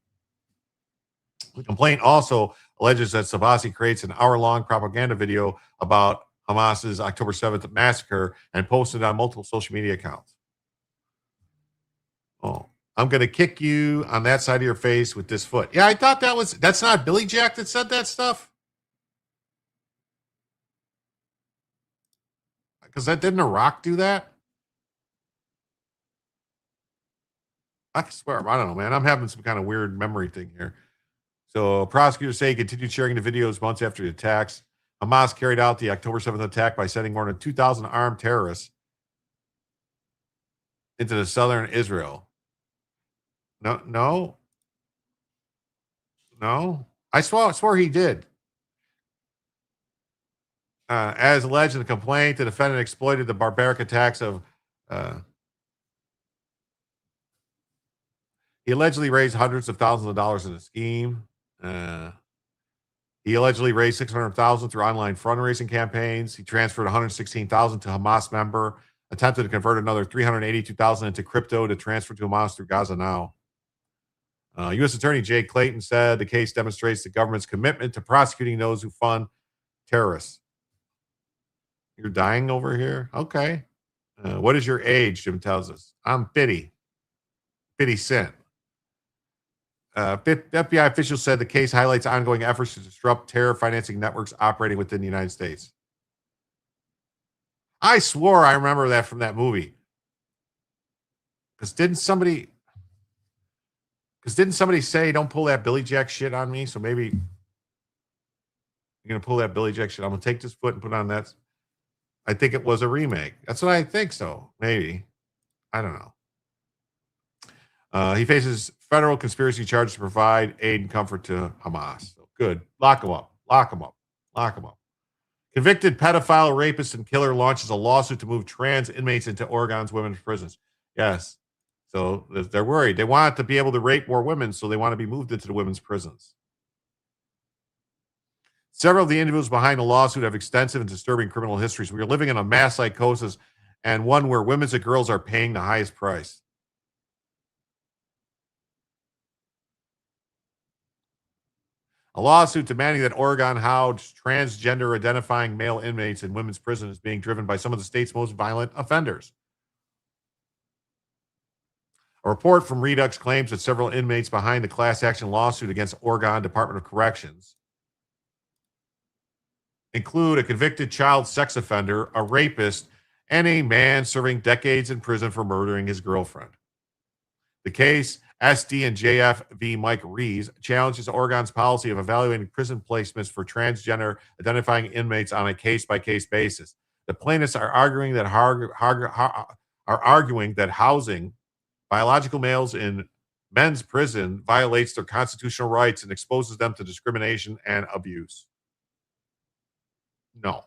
The complaint also alleges that Sabasi creates an hour-long propaganda video about Hamas's October 7th massacre and posted on multiple social media accounts. Oh, I'm going to kick you on that side of your face with this foot. Yeah, I thought that's not Billy Jack that said that stuff. Because didn't Iraq do that? I swear, I don't know, man. I'm having some kind of weird memory thing here. So prosecutors say he continued sharing the videos months after the attacks. Hamas carried out the October 7th attack by sending more than 2,000 armed terrorists into the southern Israel. No. I swore he did. As alleged in the complaint, the defendant exploited the barbaric attacks of. He allegedly raised hundreds of thousands of dollars in a scheme. He allegedly raised $600,000 through online fundraising campaigns. He transferred $116,000 to Hamas member, attempted to convert another $382,000 into crypto to transfer to Hamas through Gaza Now. U.S. Attorney Jay Clayton said the case demonstrates the government's commitment to prosecuting those who fund terrorists. You're dying over here? Okay. What is your age, Jim tells us? I'm 50. 50 Cent. FBI officials said the case highlights ongoing efforts to disrupt terror financing networks operating within the United States. I swore I remember that from that movie. Because didn't somebody say, don't pull that Billy Jack shit on me? So maybe you're going to pull that Billy Jack shit. I'm going to take this foot and put on that. I think it was a remake. That's what I think so. Maybe. I don't know. He faces federal conspiracy charges to provide aid and comfort to Hamas. So good. Lock him up. Convicted pedophile, rapist, and killer launches a lawsuit to move trans inmates into Oregon's women's prisons. Yes. So they're worried. They want to be able to rape more women, so they want to be moved into the women's prisons. Several of the individuals behind the lawsuit have extensive and disturbing criminal histories. We are living in a mass psychosis and one where women and girls are paying the highest price. A lawsuit demanding that Oregon house transgender identifying male inmates in women's prison is being driven by some of the state's most violent offenders. A report from Redux claims that several inmates behind the class action lawsuit against Oregon Department of Corrections include a convicted child sex offender, a rapist, and a man serving decades in prison for murdering his girlfriend. The case, SD and JF v. Mike Rees, challenges Oregon's policy of evaluating prison placements for transgender identifying inmates on a case-by-case basis. The plaintiffs are arguing that housing biological males in men's prison violates their constitutional rights and exposes them to discrimination and abuse. No.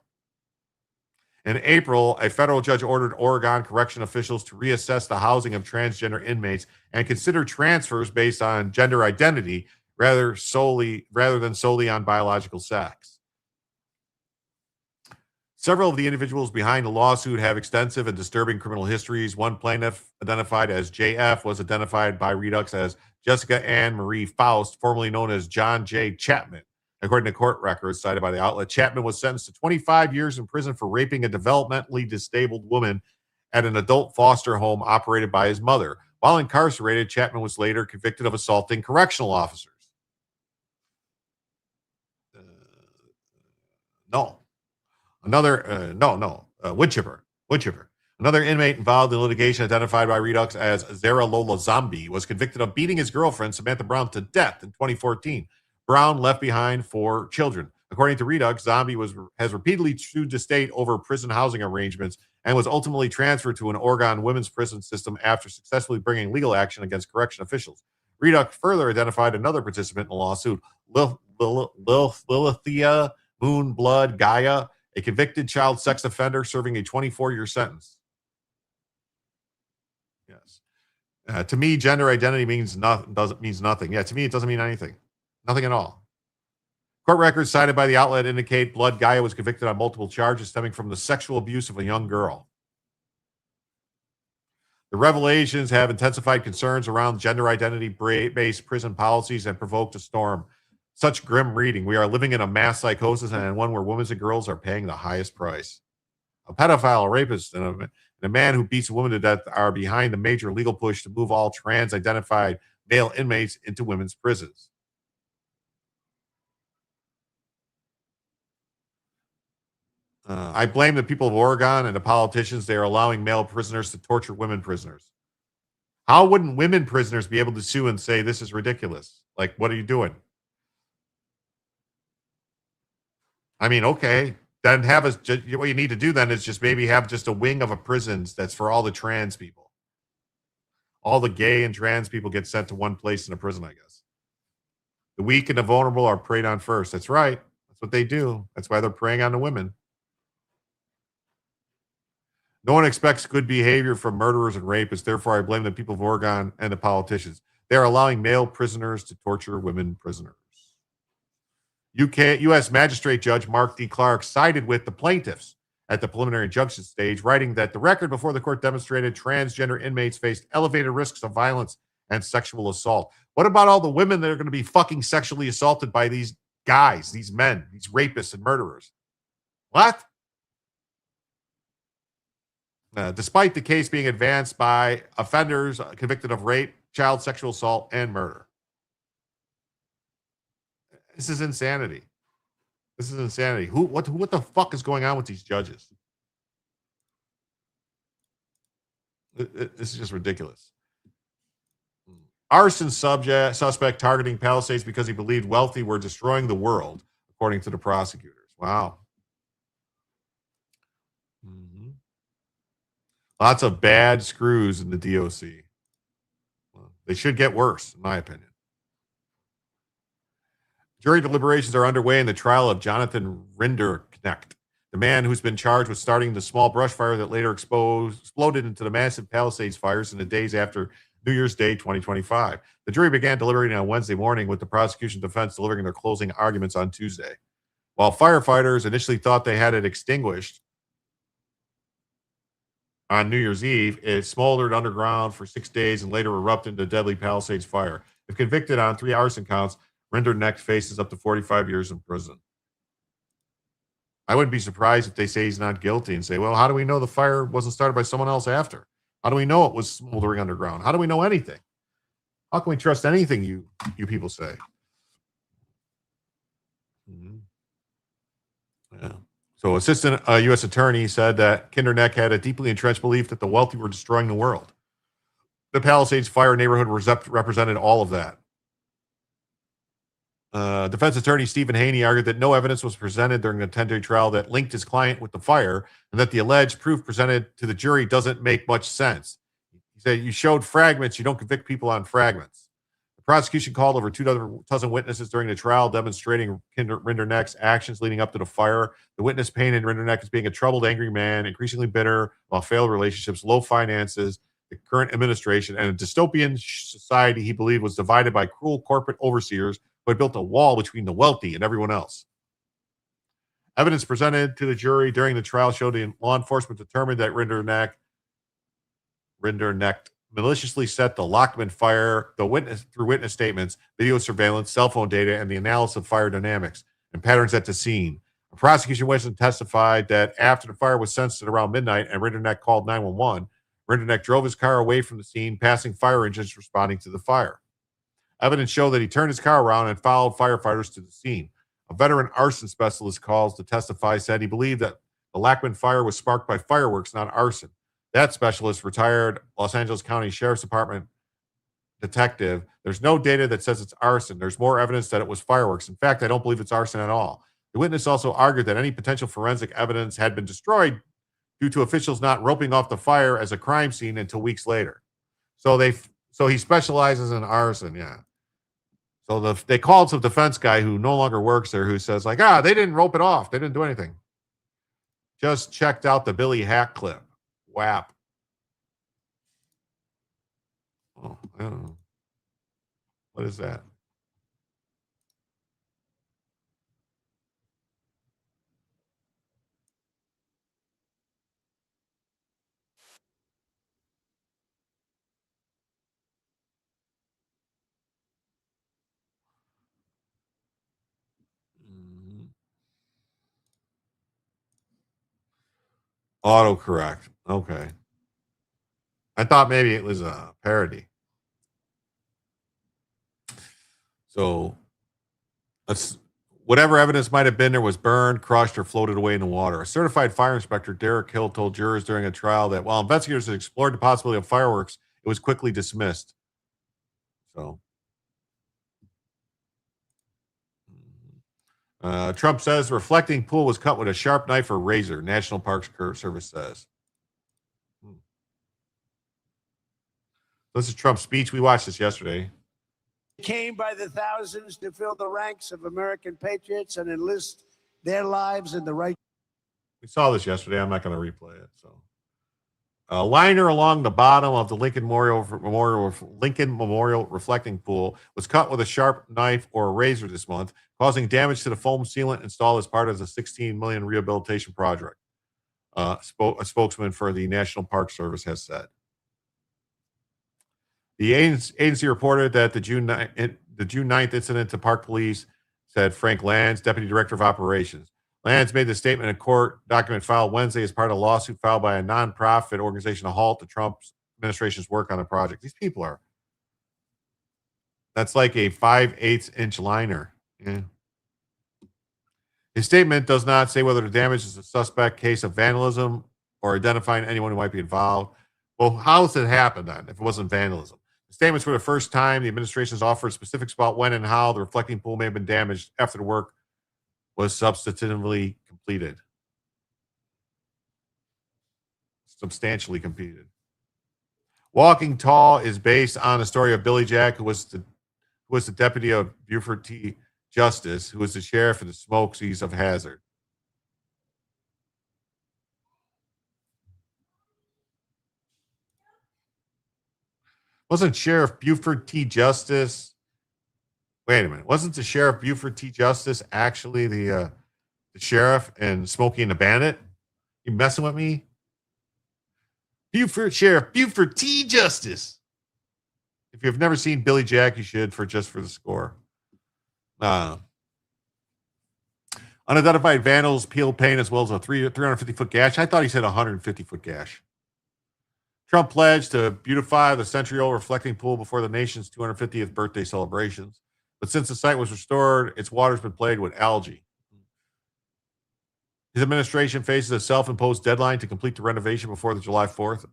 In April, a federal judge ordered Oregon correction officials to reassess the housing of transgender inmates and consider transfers based on gender identity rather than solely on biological sex. Several of the individuals behind the lawsuit have extensive and disturbing criminal histories. One plaintiff, identified as JF, was identified by Redux as Jessica Ann Marie Faust, formerly known as John J. Chapman. According to court records cited by the outlet, Chapman was sentenced to 25 years in prison for raping a developmentally disabled woman at an adult foster home operated by his mother. While incarcerated, Chapman was later convicted of assaulting correctional officers. Woodchipper. Another inmate involved in litigation identified by Redux as Zara Lola Zombie was convicted of beating his girlfriend, Samantha Brown, to death in 2014. Brown left behind 4 children. According to Redux, Zombie has repeatedly sued the state over prison housing arrangements and was ultimately transferred to an Oregon women's prison system after successfully bringing legal action against correction officials. Redux further identified another participant in the lawsuit, Lilithia Moonblood Gaia, a convicted child sex offender serving a 24-year sentence. Yes. To me, gender identity means nothing. Yeah, to me, it doesn't mean anything. Nothing at all. Court records cited by the outlet indicate Blood Gaia was convicted on multiple charges stemming from the sexual abuse of a young girl. The revelations have intensified concerns around gender identity-based prison policies and provoked a storm. Such grim reading. We are living in a mass psychosis and one where women and girls are paying the highest price. A pedophile, a rapist, and a man who beats a woman to death are behind the major legal push to move all trans-identified male inmates into women's prisons. I blame the people of Oregon and the politicians. They are allowing male prisoners to torture women prisoners. How wouldn't women prisoners be able to sue and say, this is ridiculous? Like, what are you doing? I mean, okay. Then what you need to do then is just maybe have just a wing of a prisons that's for all the trans people. All the gay and trans people get sent to one place in a prison, I guess. The weak and the vulnerable are preyed on first. That's right. That's what they do. That's why they're preying on the women. No one expects good behavior from murderers and rapists. Therefore, I blame the people of Oregon and the politicians. They are allowing male prisoners to torture women prisoners. U.S. Magistrate Judge Mark D. Clark sided with the plaintiffs at the preliminary injunction stage, writing that the record before the court demonstrated transgender inmates faced elevated risks of violence and sexual assault. What about all the women that are going to be fucking sexually assaulted by these guys, these men, these rapists and murderers? What? Despite the case being advanced by offenders convicted of rape, child sexual assault, and murder. This is insanity. This is insanity. What the fuck is going on with these judges? This is just ridiculous. Arson suspect targeting Palisades because he believed wealthy were destroying the world, according to the prosecutors. Wow. Lots of bad screws in the DOC. Well, they should get worse, in my opinion. Jury deliberations are underway in the trial of Jonathan Rinderknecht, the man who's been charged with starting the small brush fire that later exploded into the massive Palisades fires in the days after New Year's Day 2025. The jury began deliberating on Wednesday morning, with the prosecution defense delivering their closing arguments on Tuesday. While firefighters initially thought they had it extinguished on New Year's Eve, it smoldered underground for 6 days and later erupted into a deadly Palisades fire. If convicted on 3 arson counts, Rinderknecht faces up to 45 years in prison. I wouldn't be surprised if they say he's not guilty and say, well, how do we know the fire wasn't started by someone else after? How do we know it was smoldering underground? How do we know anything? How can we trust anything you people say? Yeah. So assistant U.S. attorney said that Kinderneck had a deeply entrenched belief that the wealthy were destroying the world. The Palisades fire neighborhood represented all of that. Defense attorney Stephen Haney argued that no evidence was presented during the 10-day trial that linked his client with the fire, and that the alleged proof presented to the jury doesn't make much sense. He said, you showed fragments, you don't convict people on fragments. The prosecution called over 2 dozen witnesses during the trial, demonstrating Rinderknecht's actions leading up to the fire. The witness painted Rinderknecht as being a troubled, angry man, increasingly bitter about failed relationships, low finances, the current administration, and a dystopian society he believed was divided by cruel corporate overseers who had built a wall between the wealthy and everyone else. Evidence presented to the jury during the trial showed that law enforcement determined that Rinderknecht maliciously set the Lockman fire through witness statements, video surveillance, cell phone data, and the analysis of fire dynamics and patterns at the scene. A prosecution witness testified that after the fire was sensed at around midnight and Rinderknecht called 911, Rinderknecht drove his car away from the scene, passing fire engines responding to the fire. Evidence showed that he turned his car around and followed firefighters to the scene. A veteran arson specialist calls to testify said he believed that the Lockman fire was sparked by fireworks, not arson. That specialist, retired Los Angeles County Sheriff's Department detective, there's no data that says it's arson. There's more evidence that it was fireworks. In fact, I don't believe it's arson at all. The witness also argued that any potential forensic evidence had been destroyed due to officials not roping off the fire as a crime scene until weeks later. So he specializes in arson, yeah. So they called some defense guy who no longer works there who says like, they didn't rope it off. They didn't do anything. Just checked out the Billy Hack clip. WAP. Oh, I don't know. What is that? Autocorrect. Okay. I thought maybe it was a parody. So whatever evidence might have been there was burned, crushed, or floated away in the water. A certified fire inspector, Derek Hill, told jurors during a trial that while investigators had explored the possibility of fireworks, it was quickly dismissed. So Trump says the reflecting pool was cut with a sharp knife or razor, National Parks Service says. This is Trump's speech. We watched this yesterday. Came by the thousands to fill the ranks of American patriots and enlist their lives in the right. We saw this yesterday. I'm not going to replay it. So, a liner along the bottom of the Lincoln Memorial reflecting pool was cut with a sharp knife or a razor this month, causing damage to the foam sealant installed as part of the $16 million rehabilitation project. A spokesman for the National Park Service has said. The agency reported that the June 9th incident to Park Police, said Frank Lands, Deputy Director of Operations. Lands made the statement in a court document filed Wednesday as part of a lawsuit filed by a nonprofit organization to halt the Trump administration's work on the project. These people are. That's like a 5/8-inch liner. Yeah. His statement does not say whether the damage is a suspect case of vandalism or identifying anyone who might be involved. Well, how does it happen then if it wasn't vandalism? The statements for the first time the administration has offered specifics about when and how the reflecting pool may have been damaged after the work was substantively completed. Substantially completed. Walking Tall is based on the story of Billy Jack, who was the deputy of Buford T. Justice, who was the sheriff of the Smokies of Hazard. Wasn't Sheriff Buford T. Justice? Wait a minute. Wasn't the Sheriff Buford T. Justice actually the sheriff in Smokey and the Bandit? You messing with me? Sheriff Buford T. Justice. If you've never seen Billy Jack, you should for the score. Unidentified vandals peeled paint as well as a 350-foot gash. I thought he said 150-foot gash. Trump pledged to beautify the century-old reflecting pool before the nation's 250th birthday celebrations. But since the site was restored, its water's been plagued with algae. His administration faces a self-imposed deadline to complete the renovation before the July 4th.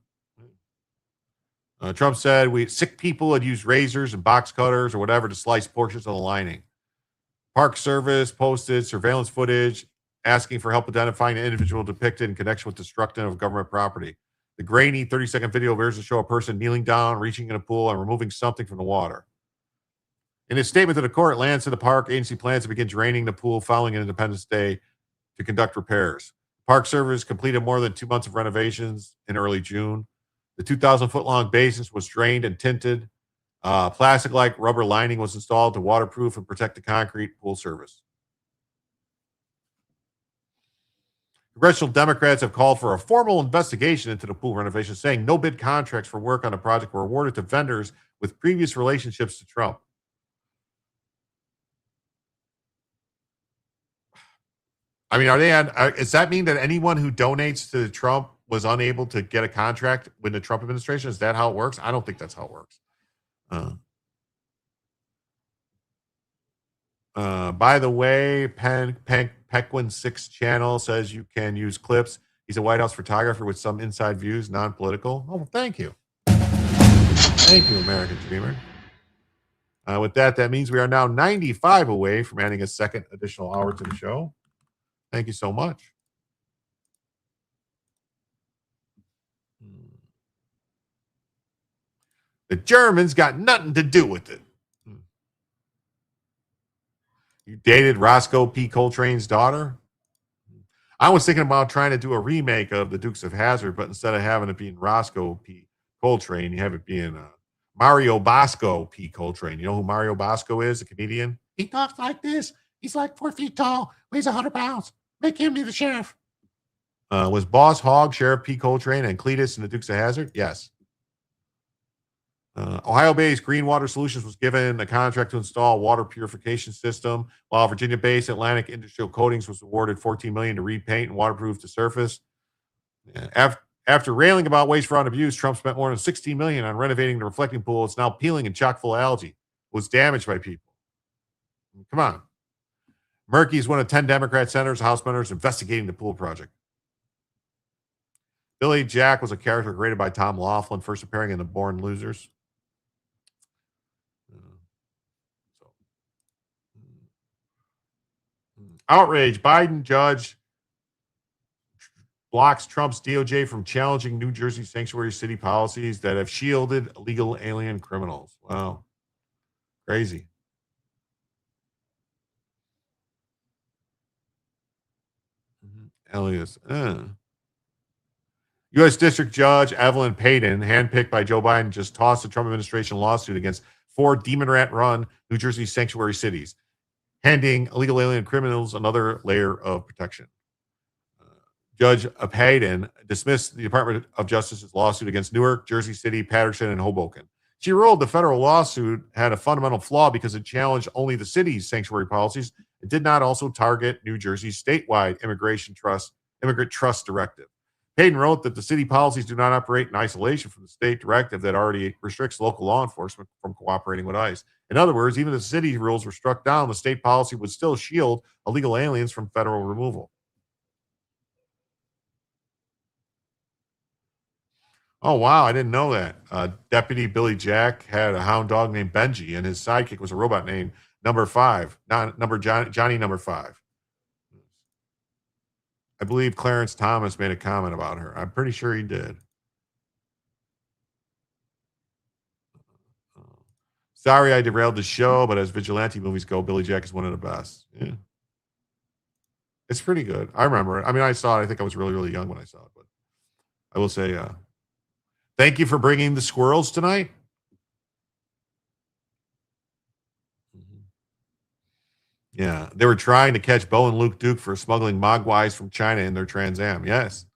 Trump said sick people had used razors and box cutters or whatever to slice portions of the lining. Park Service posted surveillance footage asking for help identifying an individual depicted in connection with destruction of government property. The grainy 30-second video appears to show a person kneeling down, reaching in a pool, and removing something from the water. In his statement to the court, Lance said the park agency plans to begin draining the pool following Independence Day to conduct repairs. Park Service completed more than 2 months of renovations in early June. The 2,000-foot-long basin was drained and tinted. Plastic-like rubber lining was installed to waterproof and protect the concrete pool surface. Congressional Democrats have called for a formal investigation into the pool renovation, saying no bid contracts for work on the project were awarded to vendors with previous relationships to Trump. I mean, does that mean that anyone who donates to Trump was unable to get a contract with the Trump administration? Is that how it works? I don't think that's how it works. By the way, Pequin 6 channel says you can use clips. He's a White House photographer with some inside views, non-political. Oh, well, thank you. Thank you, American Dreamer. With that means we are now 95 away from adding a second additional hour to the show. Thank you so much. The Germans got nothing to do with it. You dated Roscoe P. Coltrane's daughter? I was thinking about trying to do a remake of the Dukes of Hazzard, but instead of having it being Roscoe P. Coltrane, you have it being Mario Bosco P. Coltrane. You know who Mario Bosco is, a comedian? He talks like this. He's like 4 feet tall, weighs 100 pounds. Make him be the sheriff. Was Boss Hogg Sheriff P. Coltrane and Cletus in the Dukes of Hazzard? Yes. Ohio-based Green Water Solutions was given a contract to install a water purification system, while Virginia-based Atlantic Industrial Coatings was awarded $14 million to repaint and waterproof the surface. After railing about waste, fraud, and abuse, Trump spent more than $16 million on renovating the reflecting pool. It's now peeling and chock full of algae. It was damaged by people. Come on. Murky is one of 10 Democrat senators, House members investigating the pool project. Billy Jack was a character created by Tom Laughlin, first appearing in The Born Losers. Outrage. Biden judge blocks Trump's DOJ from challenging New Jersey sanctuary city policies that have shielded illegal alien criminals. Wow. Crazy. Elias. U.S. District Judge Evelyn Payton, handpicked by Joe Biden, just tossed the Trump administration lawsuit against 4 demon rat-run New Jersey sanctuary cities, handing illegal alien criminals another layer of protection. Judge Payton dismissed the Department of Justice's lawsuit against Newark, Jersey City, Patterson, and Hoboken. She ruled the federal lawsuit had a fundamental flaw because it challenged only the city's sanctuary policies. It did not also target New Jersey's statewide immigrant trust directive. Payton wrote that the city policies do not operate in isolation from the state directive that already restricts local law enforcement from cooperating with ICE. In other words, even if the city rules were struck down, the state policy would still shield illegal aliens from federal removal. Oh, wow. I didn't know that. Deputy Billy Jack had a hound dog named Benji, and his sidekick was a robot named Number 5, Johnny Number 5. I believe Clarence Thomas made a comment about her. I'm pretty sure he did. Sorry I derailed the show, but as vigilante movies go, Billy Jack is one of the best. Yeah. It's pretty good. I remember it. I mean, I saw it. I think I was really, really young when I saw it, but I will say, thank you for bringing the squirrels tonight. Yeah, they were trying to catch Bo and Luke Duke for smuggling mogwais from China in their Trans Am. Yes.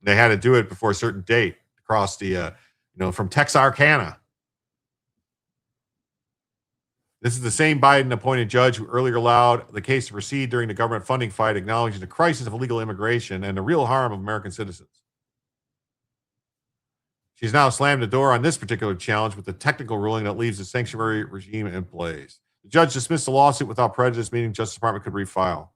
They had to do it before a certain date across the, from Texarkana. This is the same Biden-appointed judge who earlier allowed the case to proceed during the government funding fight, acknowledging the crisis of illegal immigration and the real harm of American citizens. She's now slammed the door on this particular challenge with the technical ruling that leaves the sanctuary regime in place. The judge dismissed the lawsuit without prejudice, meaning Justice Department could refile.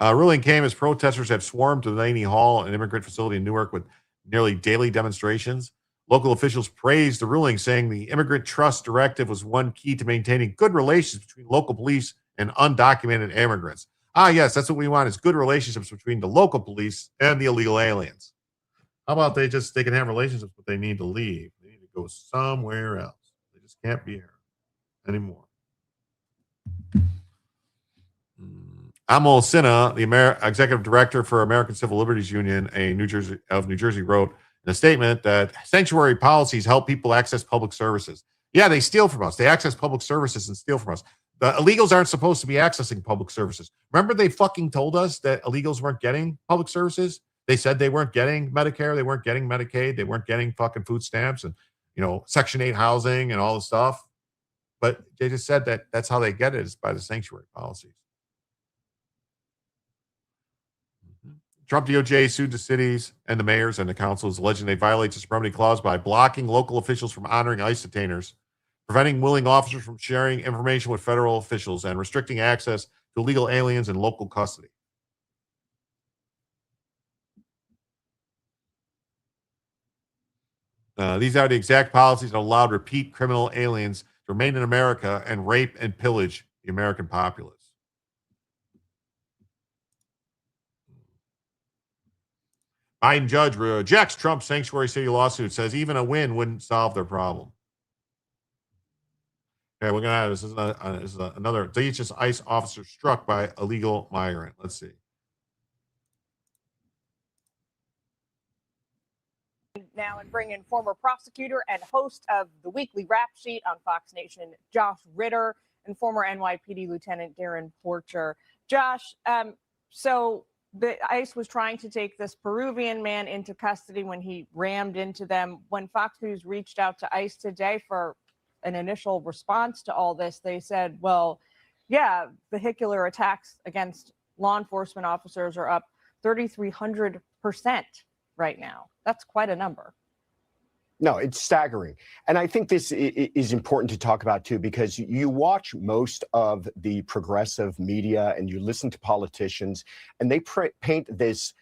Ruling came as protesters have swarmed to the Laney Hall, an immigrant facility in Newark, with nearly daily demonstrations. Local officials praised the ruling, saying the Immigrant Trust Directive was one key to maintaining good relations between local police and undocumented immigrants. Yes, that's what we want, is good relationships between the local police and the illegal aliens. How about they can have relationships, but they need to leave. They need to go somewhere else. They just can't be here anymore. Amol Sinha, the executive director for American Civil Liberties Union, New Jersey, wrote in a statement that sanctuary policies help people access public services. Yeah, they steal from us. They access public services and steal from us. The illegals aren't supposed to be accessing public services. Remember, they fucking told us that illegals weren't getting public services? They said they weren't getting Medicare, they weren't getting Medicaid, they weren't getting fucking food stamps and, Section 8 housing and all this stuff. But they just said that that's how they get it, is by the sanctuary policies. Trump DOJ sued the cities and the mayors and the councils, alleging they violate the Supremacy Clause by blocking local officials from honoring ICE detainers, preventing willing officers from sharing information with federal officials, and restricting access to illegal aliens in local custody. These are the exact policies that allowed repeat criminal aliens to remain in America and rape and pillage the American populace. Biden judge rejects Trump's sanctuary city lawsuit, says even a win wouldn't solve their problem. Okay, we're gonna have this is another Dayton ICE officer struck by illegal migrant. Let's see. Now and bring in former prosecutor and host of the weekly rap sheet on Fox Nation, Josh Ritter, and former NYPD Lieutenant Darren Porcher. Josh, so the ICE was trying to take this Peruvian man into custody when he rammed into them. When Fox News reached out to ICE today for an initial response to all this, they said, well, yeah, vehicular attacks against law enforcement officers are up 3,300% right now. That's quite a number. No, it's staggering. And I think this is important to talk about, too, because you watch most of the progressive media and you listen to politicians, and they paint this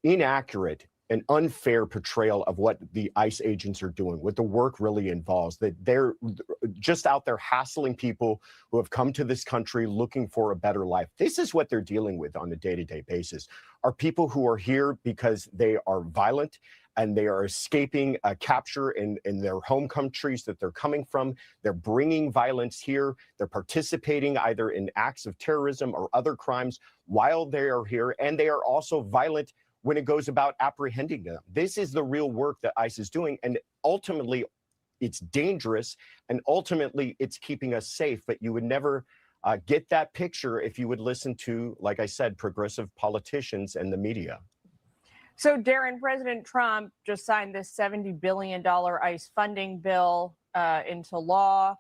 inaccurate and unfair portrayal of what the ICE agents are doing, what the work really involves, that they're just out there hassling people who have come to this country looking for a better life. This is what they're dealing with on a day-to-day basis, are people who are here because they are violent and they are escaping capture in their home countries that they're coming from. They're bringing violence here. They're participating either in acts of terrorism or other crimes while they are here, and they are also violent when it goes about apprehending them. This is the real work that ICE is doing, and ultimately it's dangerous, and ultimately it's keeping us safe, but you would never get that picture if you would listen to, like I said, progressive politicians and the media. So, Darren, President Trump just signed this $70 billion ICE funding bill into law.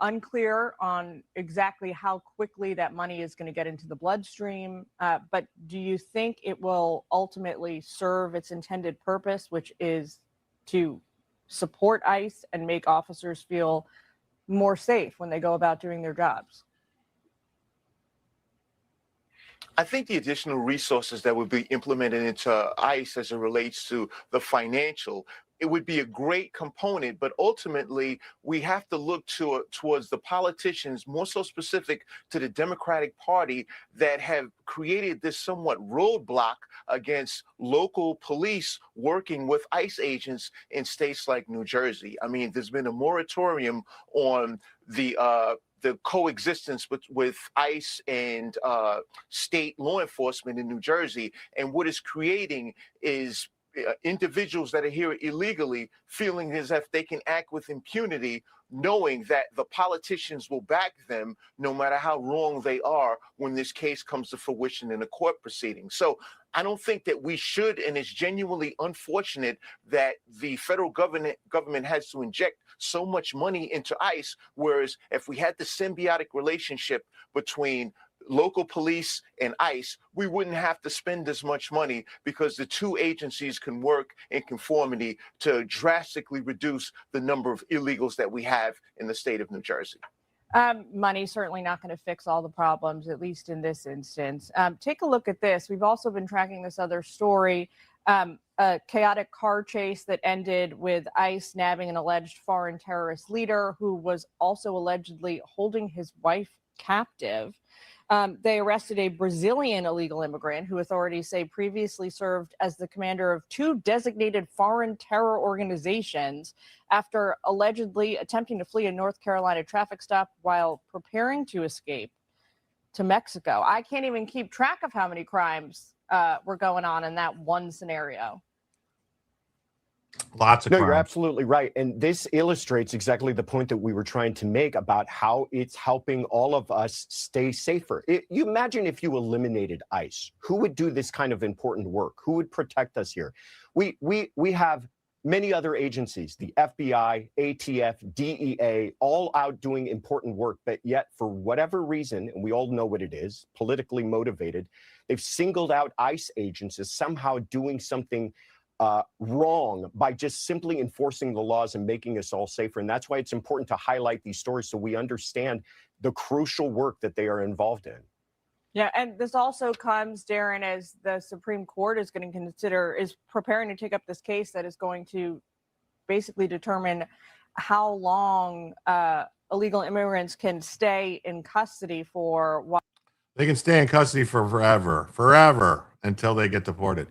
Unclear on exactly how quickly that money is going to get into the bloodstream. But do you think it will ultimately serve its intended purpose, which is to support ICE and make officers feel more safe when they go about doing their jobs? I think the additional resources that would be implemented into ICE as it relates to the financial, it would be a great component, but ultimately we have to look towards the politicians, more so specific to the Democratic Party, that have created this somewhat roadblock against local police working with ICE agents in states like New Jersey. I mean, there's been a moratorium on the coexistence with ICE and state law enforcement in New Jersey. And what it's creating is individuals that are here illegally feeling as if they can act with impunity, knowing that the politicians will back them no matter how wrong they are when this case comes to fruition in a court proceeding. So I don't think that we should, and it's genuinely unfortunate that the federal government has to inject so much money into ICE, whereas if we had the symbiotic relationship between local police and ICE, we wouldn't have to spend as much money because the two agencies can work in conformity to drastically reduce the number of illegals that we have in the state of New Jersey. Money's certainly not going to fix all the problems, at least in this instance. Take a look at this. We've also been tracking this other story, a chaotic car chase that ended with ICE nabbing an alleged foreign terrorist leader who was also allegedly holding his wife captive. They arrested a Brazilian illegal immigrant who authorities say previously served as the commander of two designated foreign terror organizations after allegedly attempting to flee a North Carolina traffic stop while preparing to escape to Mexico. I can't even keep track of how many crimes were going on in that one scenario. Lots of No, crimes. you're absolutely right. And this illustrates exactly the point that we were trying to make about how it's helping all of us stay safer. You imagine if you eliminated ICE, who would do this kind of important work? Who would protect us here? We have many other agencies, the FBI, ATF, DEA, all out doing important work, but yet for whatever reason, and we all know what it is, politically motivated, they've singled out ICE agents as somehow doing something wrong by just simply enforcing the laws and making us all safer. And that's why it's important to highlight these stories so we understand the crucial work that they are involved in. Yeah, and this also comes, Darren, as the Supreme Court is preparing to take up this case that is going to basically determine how long illegal immigrants can stay in custody for. They can stay in custody for forever until they get deported.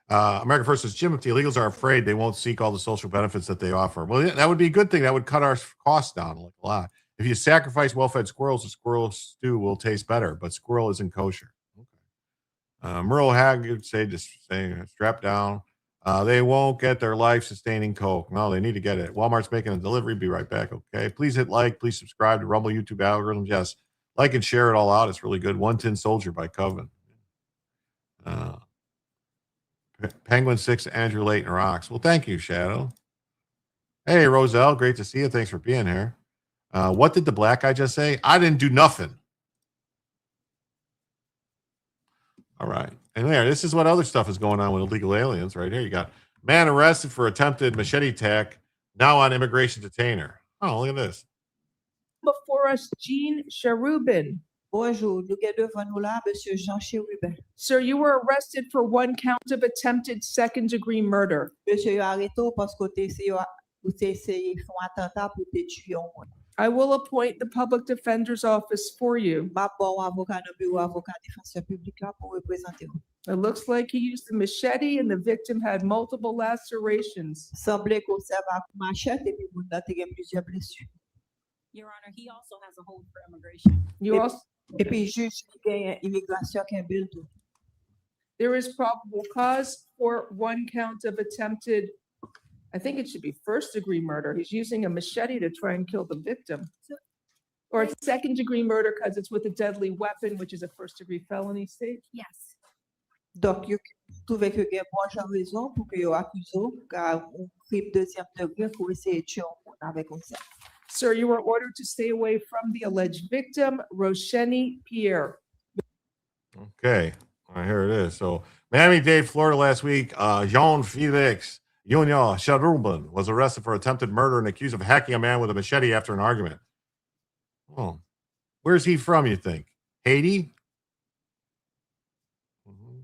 America First says, Jim, if the illegals are afraid, they won't seek all the social benefits that they offer. Well, yeah, that would be a good thing. That would cut our costs down like a lot. If you sacrifice well-fed squirrels, the squirrel stew will taste better, but squirrel isn't kosher. Okay. Merle Haggard just saying, strap down. They won't get their life-sustaining Coke. No, they need to get it. Walmart's making a delivery. Be right back, okay? Please hit like. Please subscribe to Rumble YouTube algorithms. Yes, like and share it all out. It's really good. One Tin Soldier by Coven. Penguin 6, Andrew Layton rocks. Well, thank you, Shadow. Hey, Roselle, great to see you. Thanks for being here. What did the black guy just say? I didn't do nothing. All right. And there, this is what other stuff is going on with illegal aliens right here. You got man arrested for attempted machete attack, now on immigration detainer. Oh, look at this. Before us, Jean Cherubin. Bonjour, nous avons devant nous là, Monsieur Jean Cherubin. Sir, you were arrested for one count of attempted second-degree murder. Monsieur, arrêté parce que você essayé faire un attentat pour te tuer un monde. I will appoint the public defender's office for you. It looks like he used the machete and the victim had multiple lacerations. Your Honor, he also has a hold for immigration. You also, there is probable cause for one count of attempted, I think it should be first-degree murder. He's using a machete to try and kill the victim. Or second-degree murder because it's with a deadly weapon, which is a first-degree felony state. Yes. Donc, you trouvez que il y a bonne raison pour que vous accusez car crime deuxième degré pour essayer de tuer avec ça. Sir, you were ordered to stay away from the alleged victim, Rosheni Pierre. Okay. All right, here it is. So, Miami-Dade, Florida last week, Jean Felix Junior Cherubin was arrested for attempted murder and accused of hacking a man with a machete after an argument. Oh, where's he from, you think? Haiti? Mm-hmm.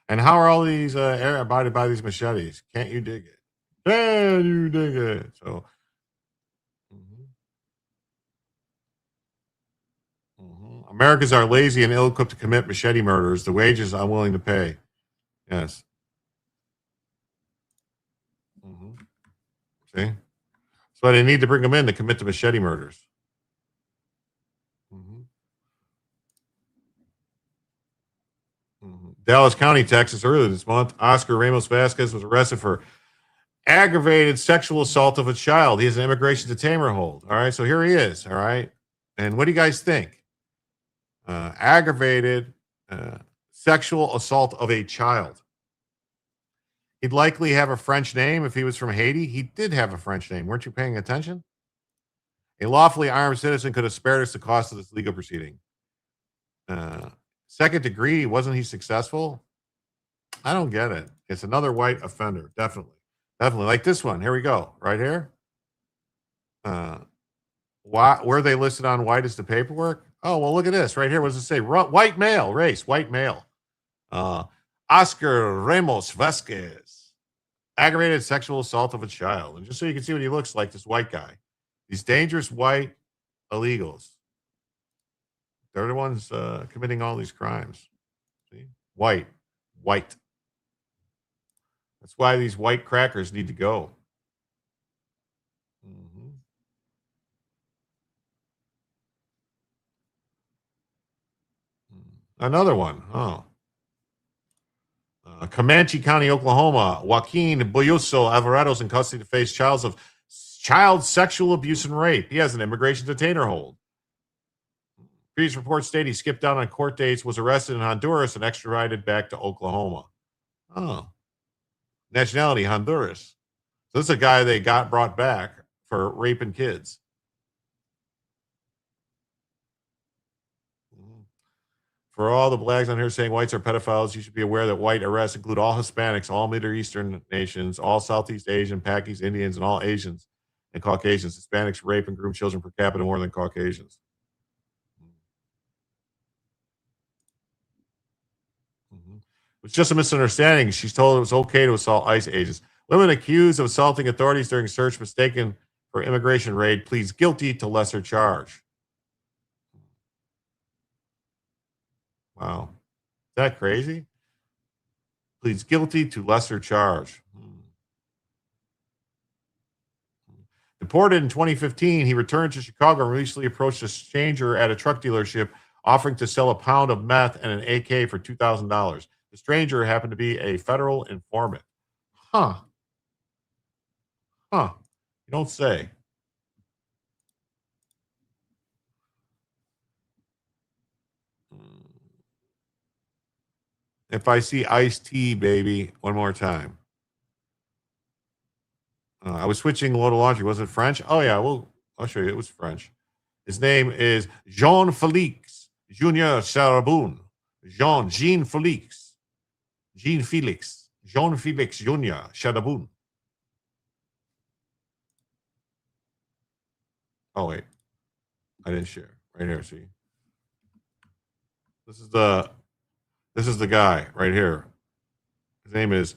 And how are all these abided by these machetes? Can't you dig it? Can you dig it? So, Americans are lazy and ill-equipped to commit machete murders. The wages unwilling to pay. Yes. See? So they need to bring them in to commit the machete murders. Dallas County, Texas, earlier this month, Oscar Ramos Vasquez was arrested for aggravated sexual assault of a child. He has an immigration detainer hold. All right, so here he is. All right. And what do you guys think? Aggravated sexual assault of a child. He'd likely have a French name if he was from Haiti. He did have a French name. Weren't you paying attention? A lawfully armed citizen could have spared us the cost of this legal proceeding. Second degree, wasn't he successful? I don't get it. It's another white offender. Definitely. Definitely. Like this one. Here we go. Right here. Where they listed on white is the paperwork? Oh, well, look at this. Right here. What does it say? White male. Race. White male. Oscar Ramos Vasquez. Aggravated sexual assault of a child. And just so you can see what he looks like, this white guy. These dangerous white illegals. They're the ones committing all these crimes. See? White. White. That's why these white crackers need to go. Another one. Oh. Comanche County, Oklahoma. Joaquin Boyoso Alvarado is in custody to face charges of child sexual abuse and rape. He has an immigration detainer hold. Previous reports state he skipped out on court dates, was arrested in Honduras, and extradited back to Oklahoma. Oh. Nationality, Honduras. So this is a guy they got brought back for raping kids. For all the blags on here saying whites are pedophiles, you should be aware that white arrests include all Hispanics, all Middle Eastern nations, all Southeast Asian, Pakis, Indians, and all Asians and Caucasians. Hispanics rape and groom children per capita more than Caucasians. It's just a misunderstanding. She's told it was okay to assault ICE agents. Women accused of assaulting authorities during search mistaken for immigration raid pleads guilty to lesser charge. Wow. Is that crazy? pleads guilty to lesser charge. Deported in 2015, he returned to Chicago and recently approached a stranger at a truck dealership offering to sell a pound of meth and an AK for $2,000. The stranger happened to be a federal informant. Huh. You don't say. If I see iced tea, baby, one more time. I was switching load of laundry. Was it French? Oh, yeah. Well, I'll show you. It was French. His name is Jean-Félix Junior Charaboun. Jean-Félix Junior Charaboun. Oh, wait. I didn't share. Right here, see? This is the guy right here. His name is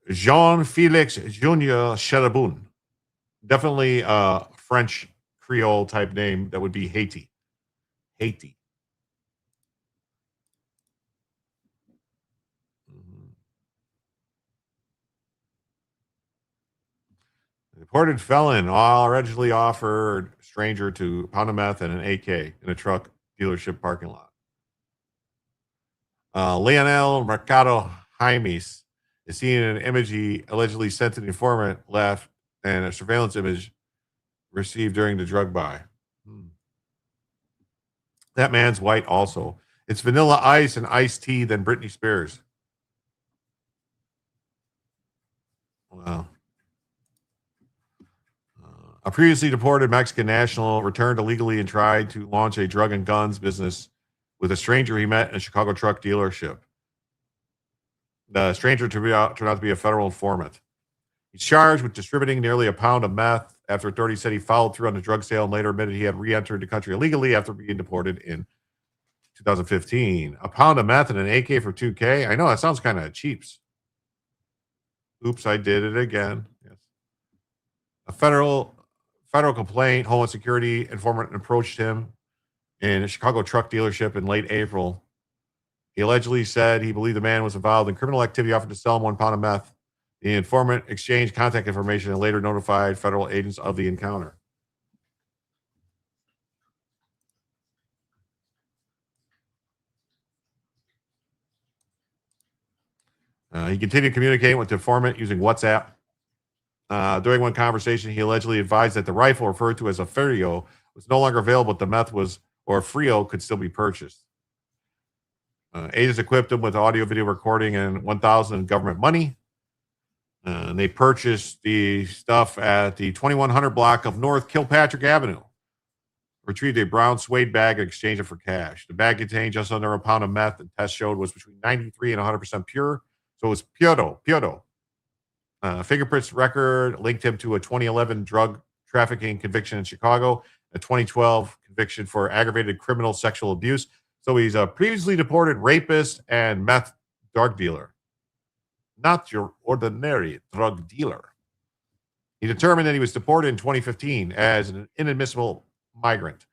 Jean-Félix Junior Charaboun. Definitely a French Creole type name. That would be Haiti. Haiti. Deported felon allegedly offered stranger to pound of meth and an AK in a truck dealership parking lot. Leonel Mercado Jaimes is seen in an image he allegedly sent to the informant left and a surveillance image received during the drug buy. That man's white also. It's Vanilla Ice and iced tea than Britney Spears. Wow. A previously deported Mexican national returned illegally and tried to launch a drug and guns business with a stranger he met in a Chicago truck dealership. The stranger turned out to be a federal informant. He's charged with distributing nearly a pound of meth after authorities said he followed through on the drug sale and later admitted he had re-entered the country illegally after being deported in 2015. A pound of meth and an AK for $2K? I know, that sounds kind of cheaps. Oops, I did it again. Yes. A federal complaint, Homeland Security informant approached him in a Chicago truck dealership in late April. He allegedly said he believed the man was involved in criminal activity, offered to sell him 1 pound of meth. The informant exchanged contact information and later notified federal agents of the encounter. He continued communicating with the informant using WhatsApp. During one conversation, he allegedly advised that the rifle referred to as a Inferior was no longer available, but the meth or Frio could still be purchased. Agents equipped him with audio video recording and $1,000 in government money. And they purchased the stuff at the 2100 block of North Kilpatrick Avenue. Retrieved a brown suede bag and exchanged it for cash. The bag contained just under a pound of meth, and tests showed was between 93 and 100% pure. So it was puro. Fingerprints record linked him to a 2011 drug trafficking conviction in Chicago, a 2012 conviction for aggravated criminal sexual abuse. So he's a previously deported rapist and meth drug dealer. Not your ordinary drug dealer. He determined that he was deported in 2015 as an inadmissible migrant.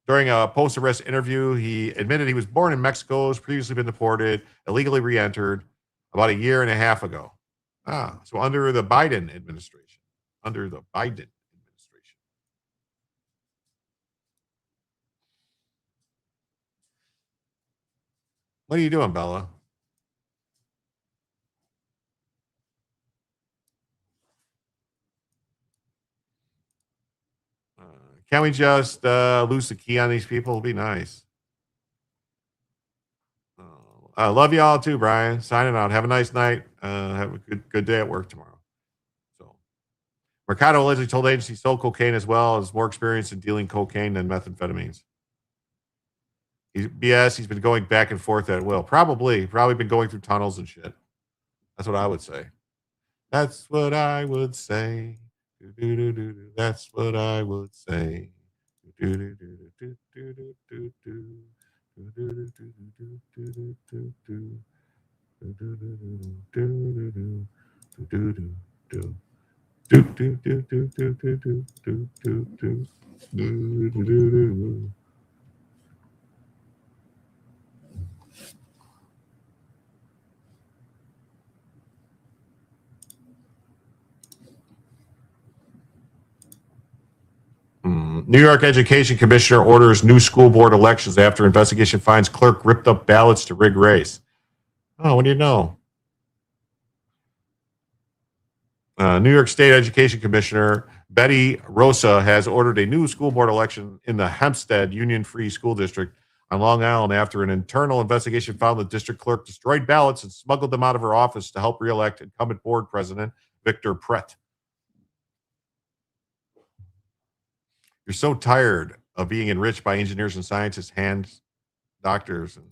During a post-arrest interview, he admitted he was born in Mexico, has previously been deported, illegally re-entered about 1.5 years ago. So under the Biden administration. What are you doing, Bella? Can't we just lose the key on these people? It'll be nice. I love you all too, Brian. Signing out. Have a nice night. Have a good day at work tomorrow. So, Mercado allegedly told agency he sold cocaine as well as more experience in dealing cocaine than methamphetamines. He's been going back and forth at will. Probably been going through tunnels and shit. That's what I would say. That's what I would say. That's what I would say. New York Education Commissioner orders new school board elections after investigation finds clerk ripped up ballots to rig race. Oh, what do you know? New York State Education Commissioner Betty Rosa has ordered a new school board election in the Hempstead Union Free School District on Long Island after an internal investigation found the district clerk destroyed ballots and smuggled them out of her office to help reelect incumbent board president Victor Prett. You're so tired of being enriched by engineers and scientists, hands, doctors, and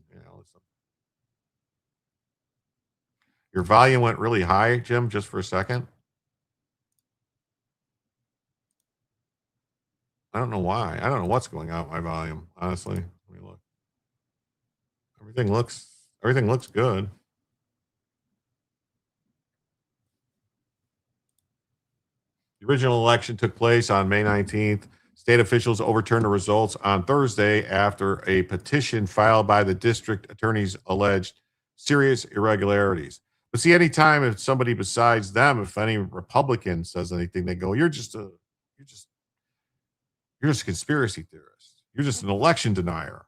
your volume went really high, Jim, just for a second. I don't know why. I don't know what's going on with my volume, honestly. Let me look. Everything looks good. The original election took place on May 19th. State officials overturned the results on Thursday after a petition filed by the district attorneys alleged serious irregularities. But see, anytime if somebody besides them, if any Republican says anything, they go, you're just a conspiracy theorist. You're just an election denier.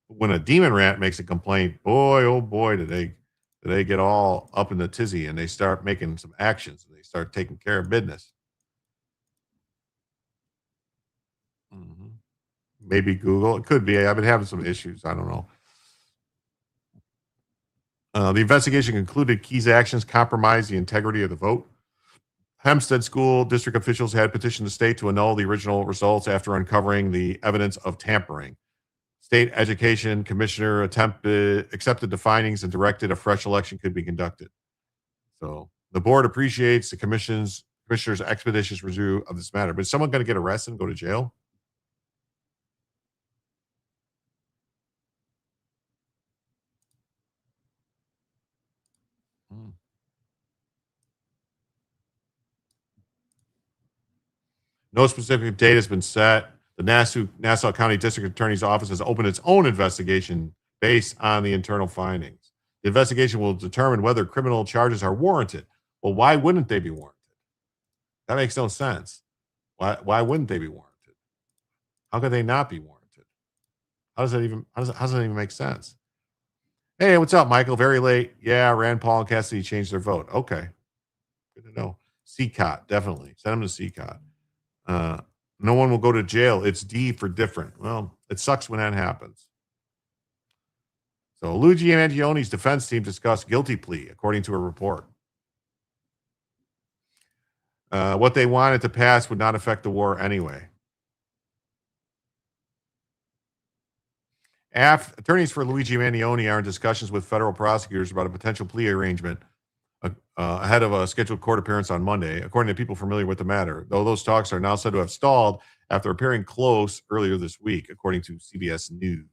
But when a demon rat makes a complaint, boy, oh boy, do they get all up in the tizzy and they start making some actions and they start taking care of business. Maybe Google. It could be. I've been having some issues. I don't know. The investigation concluded Key's actions compromised the integrity of the vote. Hempstead School District officials had petitioned the state to annul the original results after uncovering the evidence of tampering. State Education Commissioner accepted the findings and directed a fresh election could be conducted. So the board appreciates the commissioner's expeditious review of this matter. But is someone going to get arrested and go to jail? No specific date has been set. The Nassau County District Attorney's Office has opened its own investigation based on the internal findings. The investigation will determine whether criminal charges are warranted. Well, why wouldn't they be warranted? That makes no sense. Why wouldn't they be warranted? How could they not be warranted? How does that even make sense? Hey, what's up, Michael? Very late. Yeah, Rand Paul and Cassidy changed their vote. Okay. Good to know. CCOT, definitely. Send them to CCOT. No one will go to jail. It's D for different. Well, it sucks when that happens. So Luigi Mangioni's defense team discussed guilty plea, according to a report. What they wanted to pass would not affect the war anyway. Attorneys for Luigi Mangione are in discussions with federal prosecutors about a potential plea arrangement ahead of a scheduled court appearance on Monday, according to people familiar with the matter, though those talks are now said to have stalled after appearing close earlier this week, according to CBS News.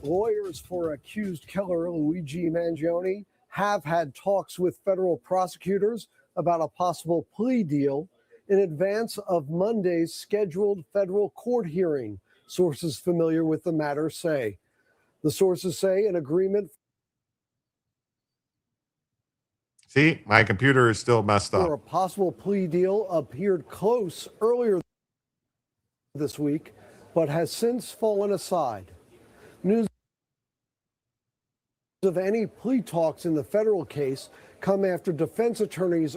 Lawyers for accused killer Luigi Mangione have had talks with federal prosecutors about a possible plea deal in advance of Monday's scheduled federal court hearing, sources familiar with the matter say. The sources say an agreement See, my computer is still messed for a up. possible plea deal appeared close earlier this week, but has since fallen aside. News of any plea talks in the federal case come after defense attorneys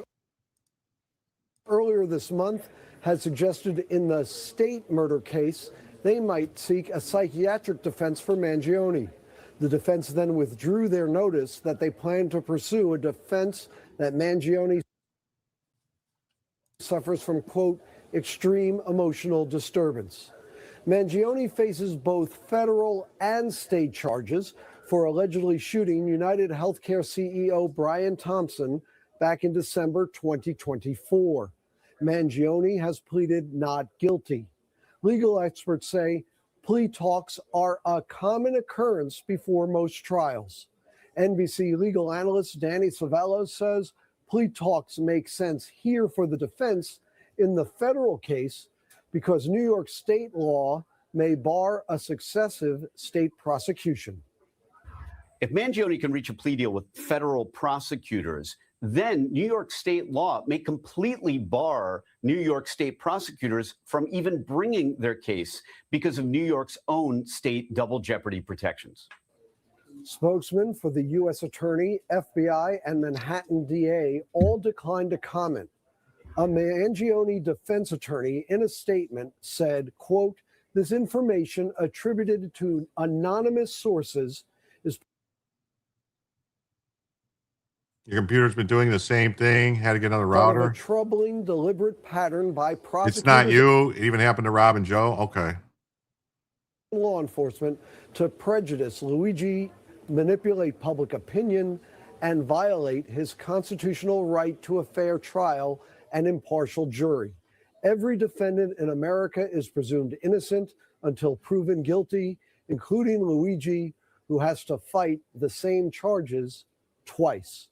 earlier this month had suggested in the state murder case they might seek a psychiatric defense for Mangione. The defense then withdrew their notice that they plan to pursue a defense that Mangione suffers from, quote, extreme emotional disturbance. Mangione faces both federal and state charges for allegedly shooting United Healthcare CEO Brian Thompson back in December 2024. Mangione has pleaded not guilty. Legal experts say plea talks are a common occurrence before most trials. NBC legal analyst Danny Savello says plea talks make sense here for the defense in the federal case because New York state law may bar a successive state prosecution. If Mangione can reach a plea deal with federal prosecutors, then New York state law may completely bar New York state prosecutors from even bringing their case because of New York's own state double jeopardy protections. Spokesmen for the U.S. Attorney, FBI, and Manhattan DA all declined to comment. A Mangione defense attorney in a statement said, quote, "This information attributed to anonymous sources is..." Your computer's been doing the same thing. Had to get another part of router. a troubling, deliberate pattern by prosecutors. It's not you. It even happened to Rob and Joe. Okay. Law enforcement to prejudice Luigi, manipulate public opinion, and violate his constitutional right to a fair trial and impartial jury. Every defendant in America is presumed innocent until proven guilty, including Luigi, who has to fight the same charges twice.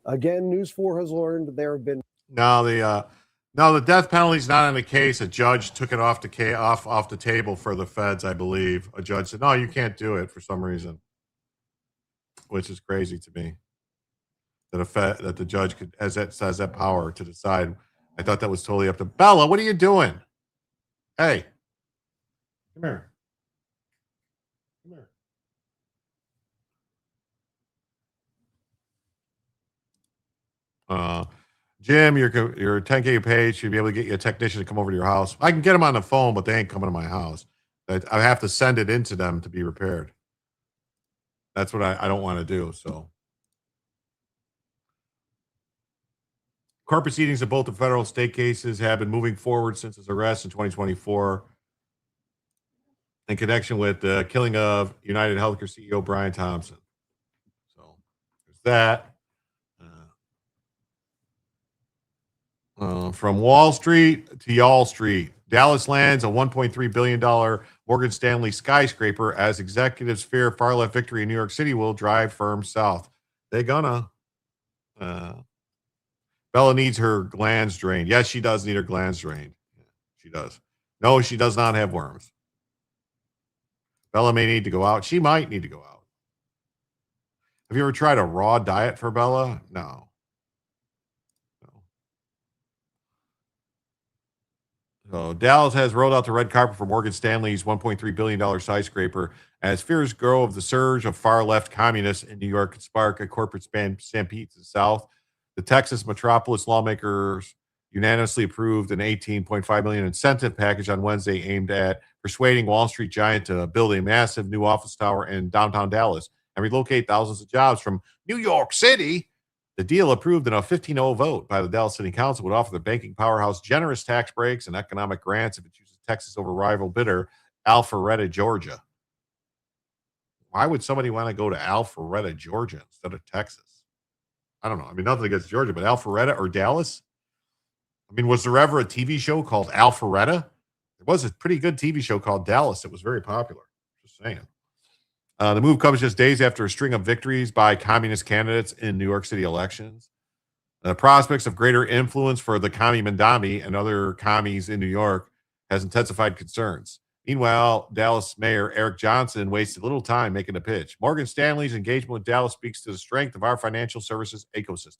Again, News 4 has learned there have been No, the death penalty's not on the case. A judge took it off the table for the feds, I believe. A judge said, "No, you can't do it" for some reason, which is crazy to me. That the judge has that power to decide. I thought that was totally up to Bella. What are you doing? Hey, come here. Come here. Jim, your 10K page should be able to get you a technician to come over to your house. I can get them on the phone, but they ain't coming to my house. I have to send it into them to be repaired. That's what I don't want to do. So, court proceedings of both the federal and state cases have been moving forward since his arrest in 2024 in connection with the killing of United Healthcare CEO Brian Thompson. So, there's that. From Wall Street to Y'all Street, Dallas lands a $1.3 billion Morgan Stanley skyscraper as executives fear far-left victory in New York City will drive firms south. They're gonna. Bella needs her glands drained. Yes, she does need her glands drained. She does. No, she does not have worms. Bella may need to go out. She might need to go out. Have you ever tried a raw diet for Bella? No. So Dallas has rolled out the red carpet for Morgan Stanley's $1.3 billion skyscraper as fears grow of the surge of far-left communists in New York could spark a corporate stampede to the south. The Texas metropolis lawmakers unanimously approved an $18.5 million incentive package on Wednesday aimed at persuading Wall Street giant to build a massive new office tower in downtown Dallas and relocate thousands of jobs from New York City. The deal, approved in a 15-0 vote by the Dallas City Council, would offer the banking powerhouse generous tax breaks and economic grants if it chooses Texas over rival bidder Alpharetta, Georgia. Why would somebody want to go to Alpharetta, Georgia instead of Texas? I don't know. I mean, nothing against Georgia, but Alpharetta or Dallas? I mean, was there ever a TV show called Alpharetta? There was a pretty good TV show called Dallas that was very popular. Just saying. The move comes just days after a string of victories by communist candidates in New York City elections. The prospects of greater influence for the commie Mandami and other commies in New York has intensified concerns. Meanwhile, Dallas Mayor Eric Johnson wasted little time making a pitch. Morgan Stanley's engagement with Dallas speaks to the strength of our financial services ecosystem.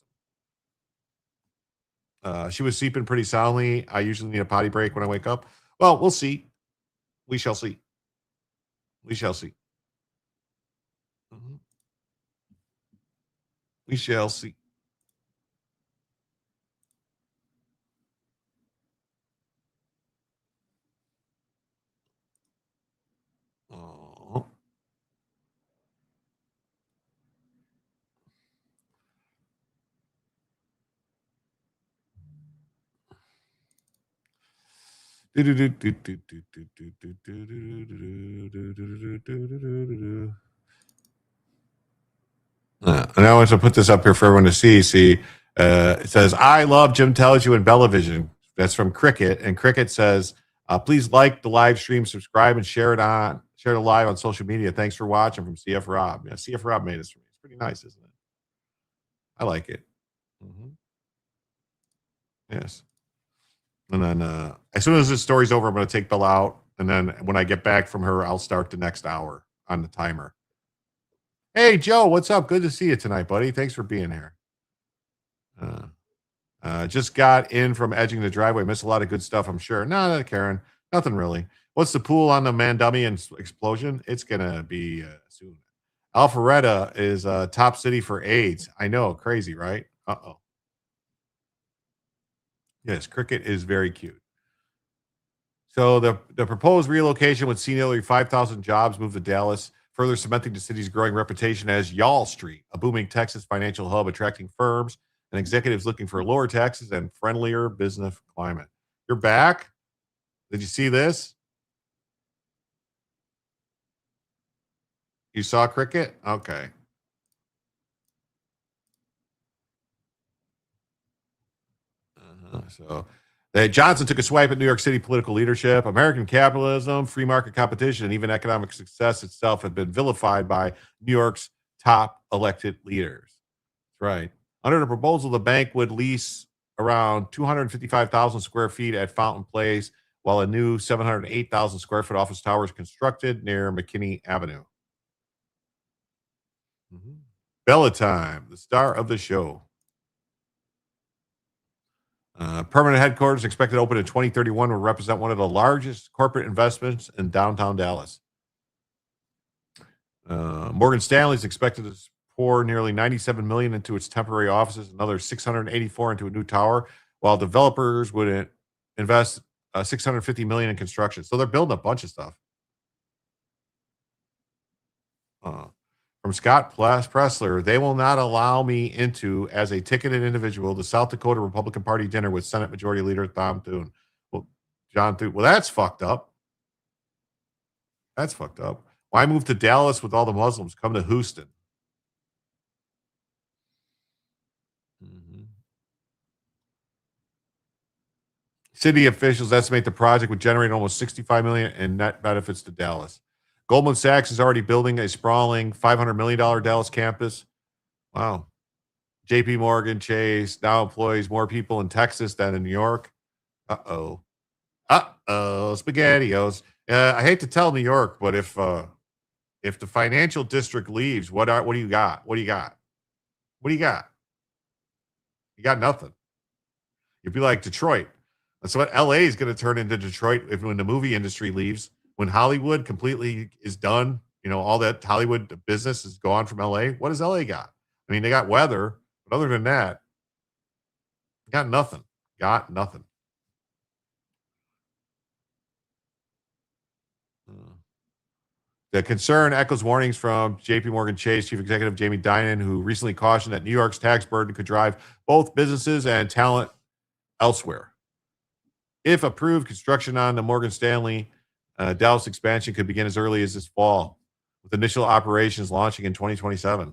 She was sleeping pretty soundly. I usually need a potty break when I wake up. Well, we'll see. We shall see. We shall see. We shall see. Oh. And I want to put this up here for everyone to see. It says, "I love Jim Tells You and Bellavision." That's from Cricket, and Cricket says, "Please like the live stream, subscribe, and share it live on social media. Thanks for watching." From CF Rob. Yeah, CF Rob made this for me. It's pretty nice, isn't it? I like it. Yes. And then as soon as this story's over, I'm going to take Bella out. And then when I get back from her, I'll start the next hour on the timer. Hey, Joe, what's up? Good to see you tonight, buddy. Thanks for being here. Just got in from edging the driveway. Missed a lot of good stuff, I'm sure. No, Karen, nothing really. What's the pool on the Mandamian explosion? It's going to be soon. Alpharetta is top city for AIDS. I know, crazy, right? Uh-oh. Yes, cricket is very cute. So the proposed relocation would see nearly 5,000 jobs move to Dallas, further cementing the city's growing reputation as Y'all Street, a booming Texas financial hub attracting firms and executives looking for lower taxes and friendlier business climate. You're back? Did you see this? You saw cricket? Okay. So Johnson took a swipe at New York City political leadership. American capitalism, free market competition, and even economic success itself have been vilified by New York's top elected leaders. That's right. Under the proposal, the bank would lease around 255,000 square feet at Fountain Place, while a new 708,000 square foot office tower is constructed near McKinney Avenue. Bella time, the star of the show. Permanent headquarters expected to open in 2031 will represent one of the largest corporate investments in downtown Dallas. Morgan Stanley is expected to pour nearly $97 million into its temporary offices, another $684 into a new tower, while developers would invest $650 million in construction. So they're building a bunch of stuff. From Scott Pressler, they will not allow me into, as a ticketed individual, the South Dakota Republican Party dinner with Senate Majority Leader John Thune. Well, that's fucked up. That's fucked up. Why move to Dallas with all the Muslims? Come to Houston. City officials estimate the project would generate almost $65 million in net benefits to Dallas. Goldman Sachs is already building a sprawling $500 million Dallas campus. Wow. JP Morgan Chase now employs more people in Texas than in New York. Uh-oh. SpaghettiOs. I hate to tell New York, but if the financial district leaves, what do you got? What do you got? What do you got? You got nothing. You'd be like Detroit. That's what LA is going to turn into Detroit when the movie industry leaves. When Hollywood completely is done, all that Hollywood business is gone from LA. What does LA got? I mean, they got weather, but other than that, got nothing. Got nothing. The concern echoes warnings from JP Morgan Chase Chief Executive Jamie Dimon, who recently cautioned that New York's tax burden could drive both businesses and talent elsewhere. If approved, construction on the Morgan Stanley Dallas expansion could begin as early as this fall, with initial operations launching in 2027.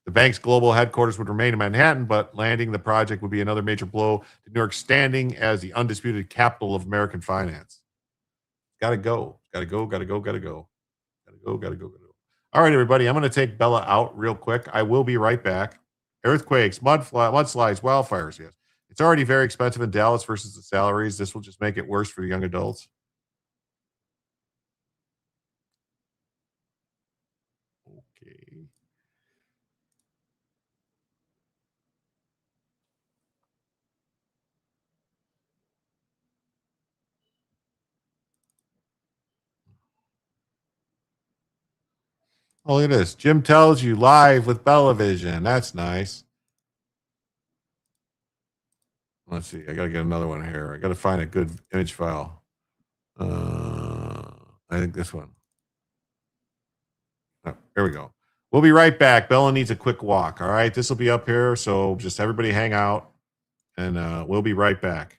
The bank's global headquarters would remain in Manhattan, but landing the project would be another major blow to New York's standing as the undisputed capital of American finance. Gotta go. All right, everybody. I'm going to take Bella out real quick. I will be right back. Earthquakes, mudslides, wildfires. Yes. It's already very expensive in Dallas versus the salaries. This will just make it worse for young adults. Okay. Oh, look at this. Jim tells you live with Bellavision. That's nice. Let's see. I got to get another one here. I got to find a good image file. I think this one. Oh, here we go. We'll be right back. Bella needs a quick walk. All right. This will be up here. So just everybody hang out and we'll be right back.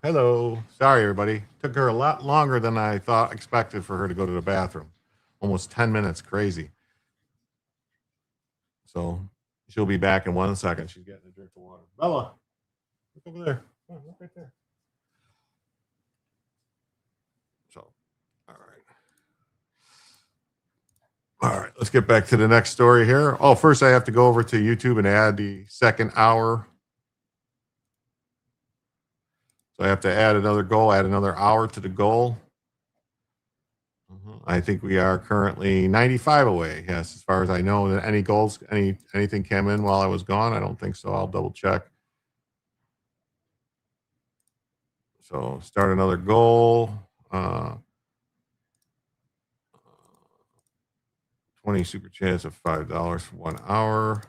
Hello. Sorry, everybody. Took her a lot longer than I expected for her to go to the bathroom. Almost 10 minutes. Crazy. So she'll be back in 1 second. She's getting a drink of water. Bella, look over there. Oh, look right there. So, all right, let's get back to the next story here. Oh, first I have to go over to YouTube and add the second hour. So I have to add another goal, add another hour to the goal. I think we are currently 95 away. Yes, as far as I know. Any goals, anything came in while I was gone? I don't think so. I'll double check. So start another goal. 20 super chats of $5 for 1 hour.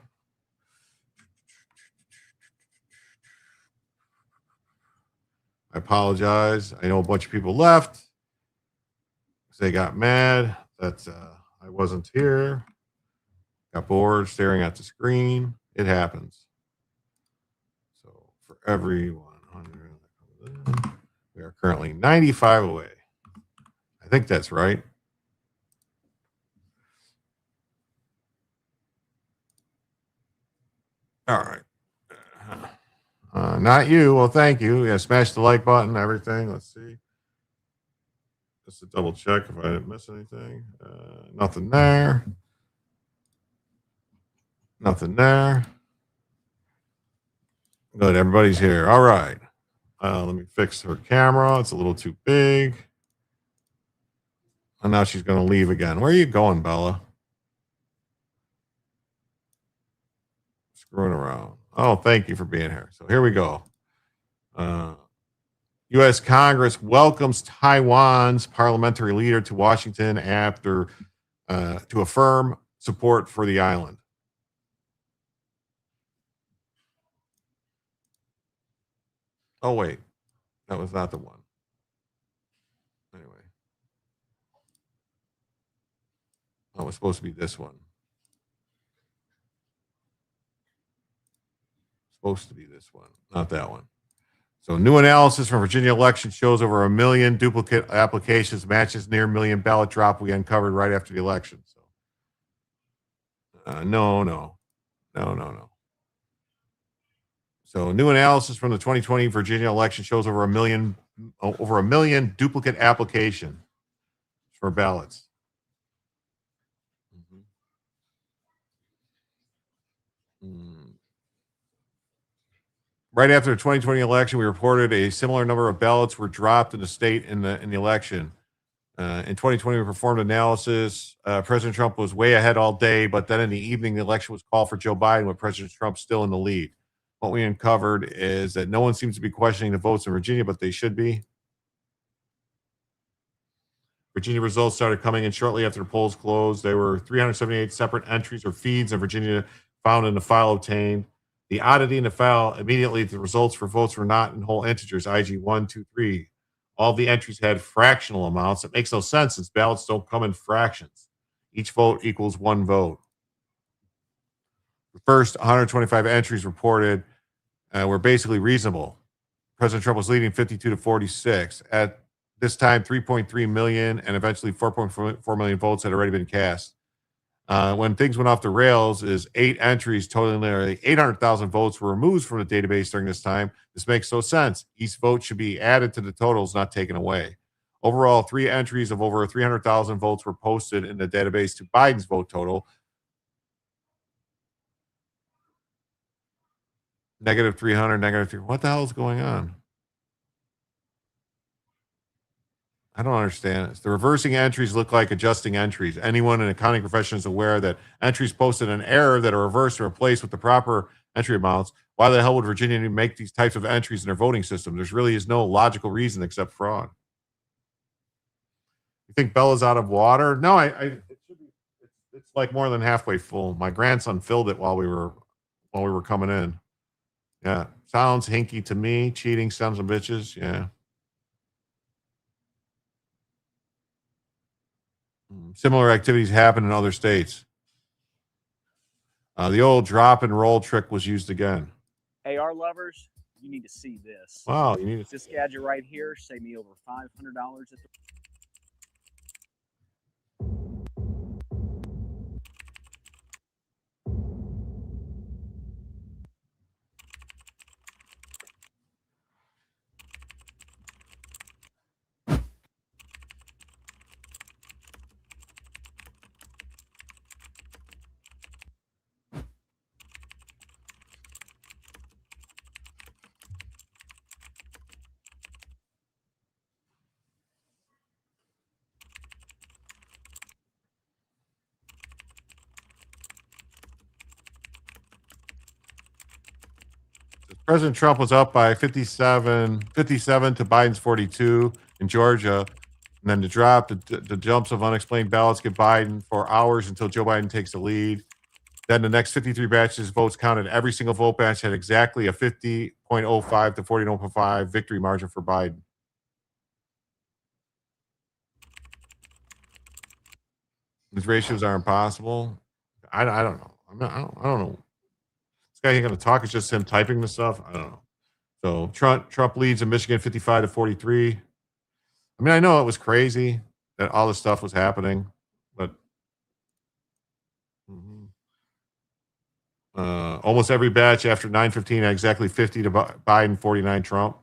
I apologize. I know a bunch of people left. They got mad that I wasn't here. Got bored staring at the screen. It happens. So for every 100, we are currently 95 away. I think that's right. All right. Not you. Well, thank you. Yeah, smash the like button, everything. Let's see. Just to double check if I didn't miss anything. Nothing there. Nothing there. Good. Everybody's here. All right. Let me fix her camera. It's a little too big. And now she's going to leave again. Where are you going, Bella? Screwing around. Oh, thank you for being here. So here we go. U.S. Congress welcomes Taiwan's parliamentary leader to Washington after to affirm support for the island. Oh, wait. That was not the one. Anyway. Oh, it was supposed to be this one. Supposed to be this one, not that one. So new analysis from Virginia election shows over 1 million duplicate applications matches near million ballot drop we uncovered right after the election. So no. So new analysis from the 2020 Virginia election shows over 1 million duplicate applications for ballots. Right after the 2020 election, we reported a similar number of ballots were dropped in the state in the election. In 2020, we performed analysis. President Trump was way ahead all day, but then in the evening, the election was called for Joe Biden with President Trump still in the lead. What we uncovered is that no one seems to be questioning the votes in Virginia, but they should be. Virginia results started coming in shortly after the polls closed. There were 378 separate entries or feeds in Virginia found in the file obtained. The oddity in the file, immediately the results for votes were not in whole integers, IG 1, 2, 3. All the entries had fractional amounts. It makes no sense since ballots don't come in fractions. Each vote equals 1 vote. The first 125 entries reported were basically reasonable. President Trump was leading 52 to 46. At this time, 3.3 million and eventually 4.4 million votes had already been cast. When things went off the rails is 8 entries totaling nearly 800,000 votes were removed from the database during this time. This makes no sense. Each vote should be added to the totals, not taken away. Overall, 3 entries of over 300,000 votes were posted in the database to Biden's vote total. Negative 300, negative 3. What the hell is going on? I don't understand this. The reversing entries look like adjusting entries. Anyone in accounting profession is aware that entries posted an error that are reversed and replaced with the proper entry amounts. Why the hell would Virginia make these types of entries in their voting system? There's really is no logical reason except fraud. You think Bella's out of water? No, it should be. It's like more than halfway full. My grandson filled it while we were coming in. Yeah, sounds hinky to me. Cheating sons of bitches. Yeah. Similar activities happen in other states. The old drop and roll trick was used again. AR lovers, You need to see this. Wow, you need to This gadget right here saved me over $500 at the President Trump was up by 57 to Biden's 42 in Georgia. And then to drop the jumps of unexplained ballots get Biden for hours until Joe Biden takes the lead. Then the next 53 batches of votes counted. Every single vote batch had exactly a 50.05 to 40.05 victory margin for Biden. These ratios are impossible. I don't know. I don't know. This guy ain't going to talk. It's just him typing the stuff. I don't know. So Trump leads in Michigan 55 to 43. I mean, I know it was crazy that all this stuff was happening, but almost every batch after 9:15 had exactly 50 to Biden, 49 Trump.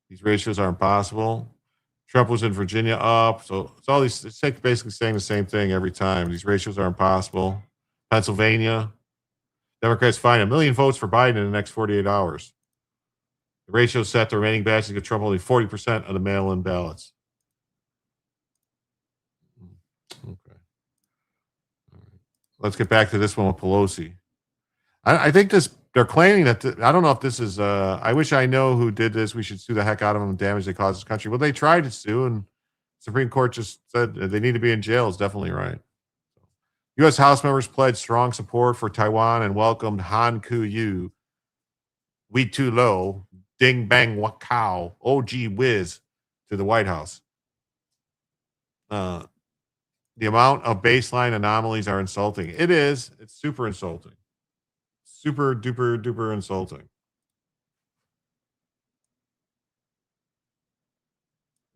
These ratios are impossible. Trump was in Virginia up. So it's all these, it's like basically saying the same thing every time. These ratios are impossible. Pennsylvania, Democrats find 1 million votes for Biden in the next 48 hours. The ratio set the remaining batches give Trump only 40% of the mail-in ballots. Okay. Let's get back to this one with Pelosi. I think they're claiming that, I don't know if this is, I wish I know who did this. We should sue the heck out of them and damage they caused this country. Well, they tried to sue, and Supreme Court just said they need to be in jail. Is definitely right. U.S. House members pledged strong support for Taiwan and welcomed Han Kuo-yu, Wee Tu Lo, Ding Bang Wakao, OG Whiz to the White House. The amount of baseline anomalies are insulting. It is. It's super insulting. Super duper duper insulting.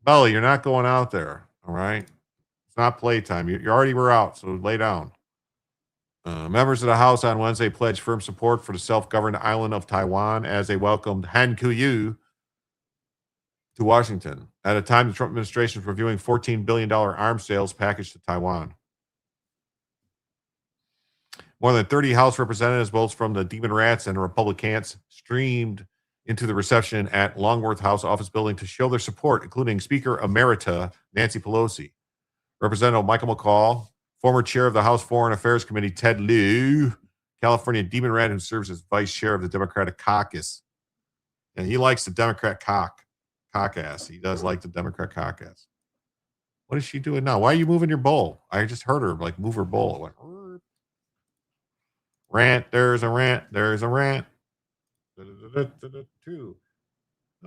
Belly, you're not going out there. All right. It's not playtime. You already were out, so lay down. Members of the House on Wednesday pledged firm support for the self-governed island of Taiwan as they welcomed Han Kuo-yu to Washington at a time the Trump administration is reviewing $14 billion arms sales package to Taiwan. More than 30 House representatives, both from the Demon Rats and Republicans, streamed into the reception at Longworth House Office Building to show their support, including Speaker Emerita Nancy Pelosi, Representative Michael McCall, former chair of the House Foreign Affairs Committee Ted Lieu, California Demon Rat who serves as vice chair of the Democratic Caucus. And he likes the Democrat caucus. He does like the Democrat caucus. What is she doing now? Why are you moving your bowl? I just heard her like move her bowl. Like, rant, there's a rant, there's a rant.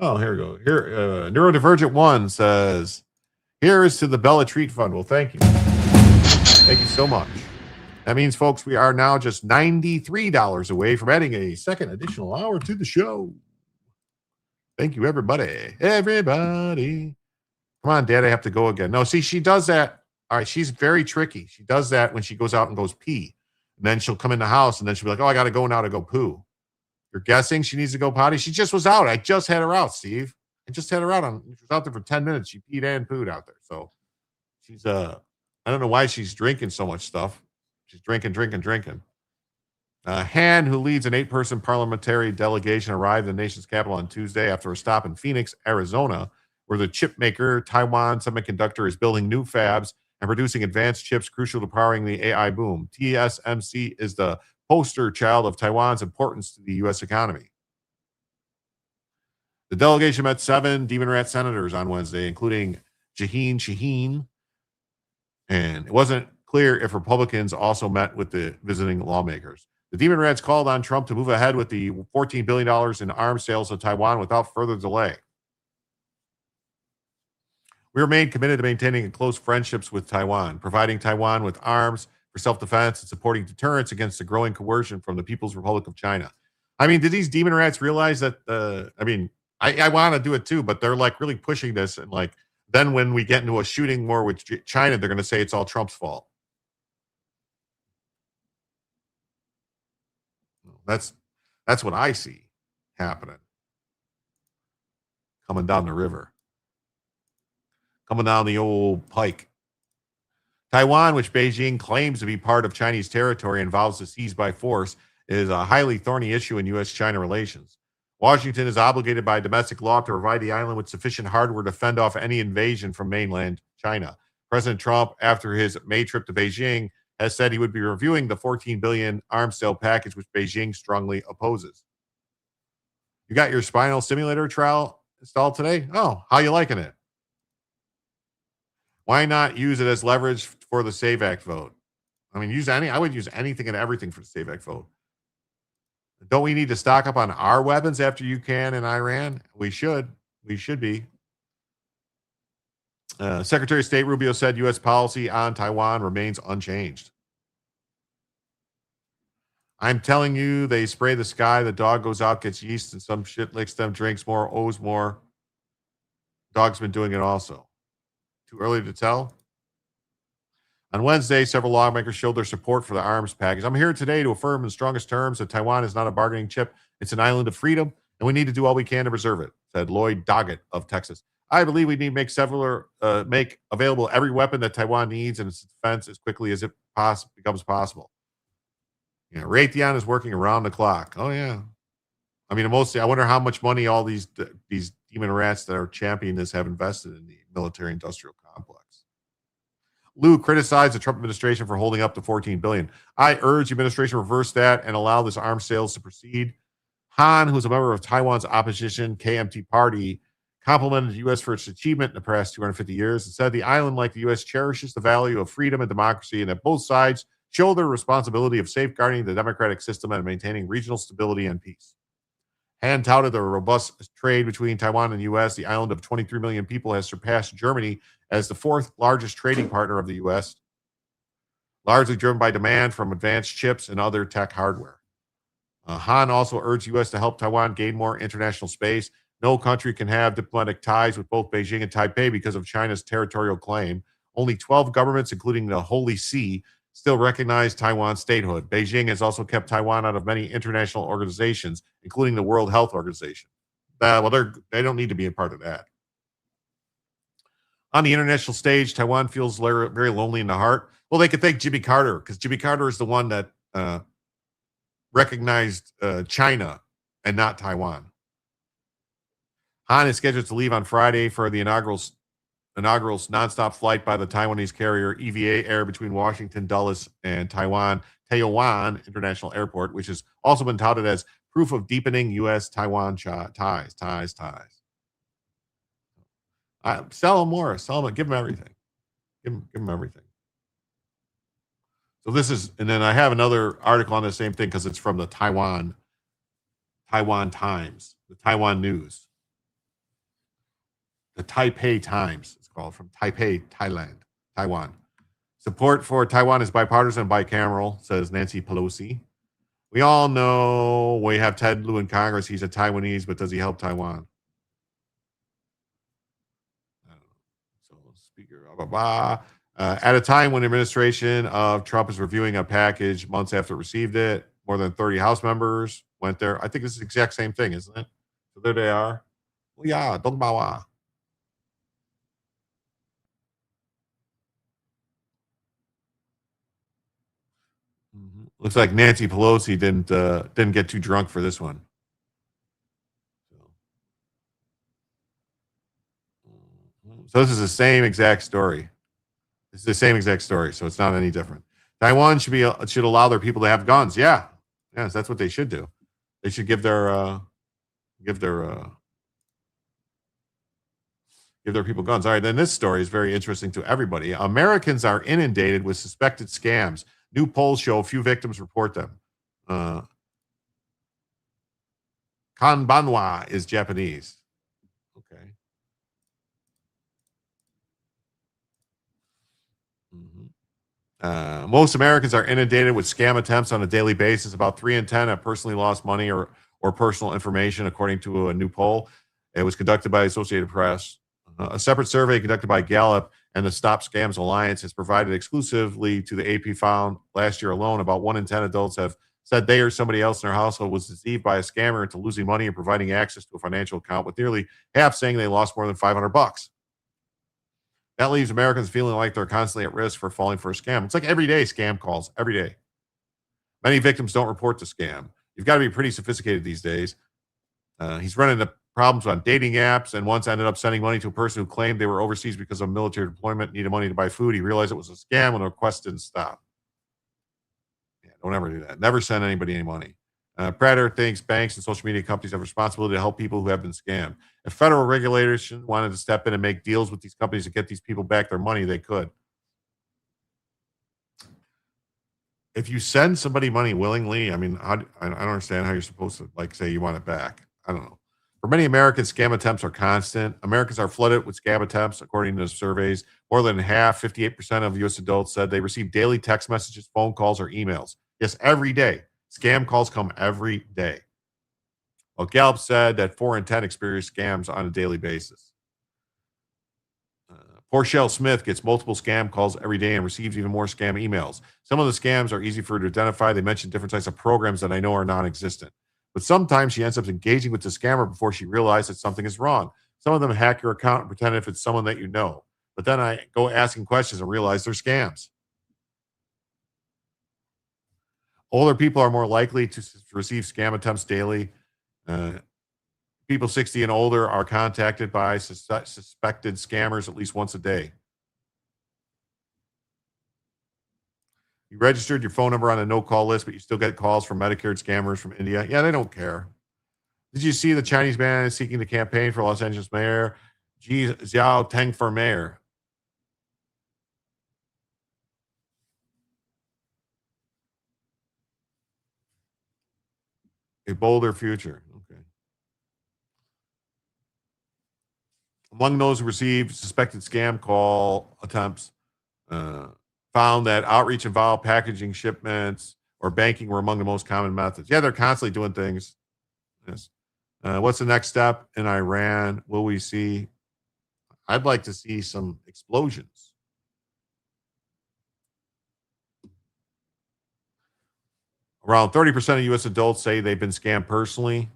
Oh, here we go. Here, Neurodivergent One says, here is to the Bella Treat Fund. Well, thank you. Thank you so much. That means, folks, we are now just $93 away from adding a second additional hour to the show. Thank you, everybody. Everybody. Come on, Dad, I have to go again. No, see, she does that. All right, she's very tricky. She does that when she goes out and goes pee. And then she'll come in the house, and then she'll be like, oh, I got to go now to go poo. You're guessing she needs to go potty? She just was out. I just had her out, Steve. I just had her out. She was out there for 10 minutes. She peed and pooed out there. So she's, I don't know why she's drinking so much stuff. She's drinking. Han, who leads an 8-person parliamentary delegation, arrived in the nation's capital on Tuesday after a stop in Phoenix, Arizona, where the chip maker Taiwan Semiconductor is building new fabs and producing advanced chips crucial to powering the AI boom. TSMC is the poster child of Taiwan's importance to the U.S. economy. The delegation met 7 Demon Rat senators on Wednesday, including Jaheen Shaheen, and it wasn't clear if Republicans also met with the visiting lawmakers. The Demon Rats called on Trump to move ahead with the $14 billion in arms sales to Taiwan without further delay. We remain committed to maintaining close friendships with Taiwan, providing Taiwan with arms for self-defense and supporting deterrence against the growing coercion from the People's Republic of China. I mean, did these demon rats realize that? I mean, I want to do it too, but they're like really pushing this, and like then when we get into a shooting war with China, they're going to say it's all Trump's fault. That's what I see happening. Coming down the river. Coming down the old pike. Taiwan, which Beijing claims to be part of Chinese territory and vows to seize by force, is a highly thorny issue in U.S.-China relations. Washington is obligated by domestic law to provide the island with sufficient hardware to fend off any invasion from mainland China. President Trump, after his May trip to Beijing, has said he would be reviewing the $14 billion arms sale package, which Beijing strongly opposes. You got your spinal stimulator trial installed today? Oh, how you liking it? Why not use it as leverage for the SAVE Act vote? I mean, I would use anything and everything for the SAVE Act vote. Don't we need to stock up on our weapons after UCAN and Iran? We should. We should be. Secretary of State Rubio said U.S. policy on Taiwan remains unchanged. I'm telling you, they spray the sky, the dog goes out, gets yeast, and some shit licks them, drinks more, owes more. Dog's been doing it also. Too early to tell? On Wednesday, several lawmakers showed their support for the arms package. I'm here today to affirm in the strongest terms that Taiwan is not a bargaining chip. It's an island of freedom, and we need to do all we can to preserve it, said Lloyd Doggett of Texas. I believe we need to make available every weapon that Taiwan needs in its defense as quickly as it becomes possible. You know, Raytheon is working around the clock. Oh, yeah. I mean, mostly, I wonder how much money all these demon rats that are championing this have invested in the military-industrial complex. Liu criticized the Trump administration for holding up the $14 billion. I urge the administration to reverse that and allow this arms sales to proceed. Han, who's a member of Taiwan's opposition KMT party, complimented the U.S. for its achievement in the past 250 years and said the island, like the U.S., cherishes the value of freedom and democracy and that both sides show their responsibility of safeguarding the democratic system and maintaining regional stability and peace. Han touted the robust trade between Taiwan and the U.S. The island of 23 million people has surpassed Germany as the fourth largest trading partner of the U.S., largely driven by demand from advanced chips and other tech hardware. Han also urged the U.S. to help Taiwan gain more international space. No country can have diplomatic ties with both Beijing and Taipei because of China's territorial claim. Only 12 governments, including the Holy See, still recognize Taiwan's statehood. Beijing has also kept Taiwan out of many international organizations, including the World Health Organization. They don't need to be a part of that. On the international stage, Taiwan feels very lonely in the heart. Well, they could thank Jimmy Carter, because Jimmy Carter is the one that recognized China and not Taiwan. Han is scheduled to leave on Friday for the inaugural nonstop flight by the Taiwanese carrier EVA Air between Washington, Dulles, and Taiwan International Airport, which has also been touted as proof of deepening U.S.-Taiwan ties. Sell them more. Sell them. Give them everything. Give them everything. So this is, and then I have another article on the same thing because it's from the Taiwan Times, the Taiwan News. The Taipei Times, it's called, from Taipei, Taiwan. Support for Taiwan is bipartisan and bicameral, says Nancy Pelosi. We all know we have Ted Lieu in Congress. He's a Taiwanese, but does he help Taiwan? So, Speaker, at a time when the administration of Trump is reviewing a package months after it received it, more than 30 House members went there. I think it's the exact same thing, isn't it? So there they are. Oh, yeah, Dongbawa. Looks like Nancy Pelosi didn't get too drunk for this one. So this is the same exact story. It's the same exact story, so it's not any different. Taiwan should allow their people to have guns. Yes, that's what they should do. They should give their people guns. All right, then this story is very interesting to everybody. Americans are inundated with suspected scams. New polls show few victims report them. Kanbanwa is Japanese. Okay. Most Americans are inundated with scam attempts on a daily basis. About 3 in 10 have personally lost money or or personal information, according to a new poll. It was conducted by Associated Press. A separate survey conducted by Gallup and the Stop Scams Alliance has provided exclusively to the AP found last year alone, about 1 in 10 adults have said they or somebody else in their household was deceived by a scammer into losing money and providing access to a financial account, with nearly half saying they lost more than $500. That leaves Americans feeling like they're constantly at risk for falling for a scam. It's like everyday scam calls, every day. Many victims don't report the scam. You've got to be pretty sophisticated these days. He's run into problems on dating apps and once ended up sending money to a person who claimed they were overseas because of military deployment, needed money to buy food. He realized it was a scam when the request didn't stop. Yeah, don't ever do that. Never send anybody any money. Prater thinks banks and social media companies have a responsibility to help people who have been scammed. If federal regulators wanted to step in and make deals with these companies to get these people back their money, they could. If you send somebody money willingly, I mean, I don't understand how you're supposed to, like, say you want it back. I don't know. For many Americans, scam attempts are constant. Americans are flooded with scam attempts, according to surveys. More than half, 58% of U.S. adults said they receive daily text messages, phone calls, or emails. Yes, every day. Scam calls come every day. Well, Gallup said that 4 in 10 experience scams on a daily basis. Porchelle Smith gets multiple scam calls every day and receives even more scam emails. Some of the scams are easy for her to identify. They mention different types of programs that I know are non-existent. But sometimes she ends up engaging with the scammer before she realizes that something is wrong. Some of them hack your account and pretend if it's someone that you know. But then I go asking questions and realize they're scams. Older people are more likely to receive scam attempts daily. People 60 and older are contacted by suspected scammers at least once a day. You registered your phone number on a no-call list, but you still get calls from Medicare scammers from India. Yeah, they don't care. Did you see the Chinese man is seeking to campaign for Los Angeles mayor? Xiao Teng for mayor. A bolder future. Okay. Among those who received suspected scam call attempts, found that outreach involved packaging shipments or banking were among the most common methods. Yeah, they're constantly doing things. Yes. What's the next step in Iran? Will we see? I'd like to see some explosions. Around 30% of U.S. adults say they've been scammed personally.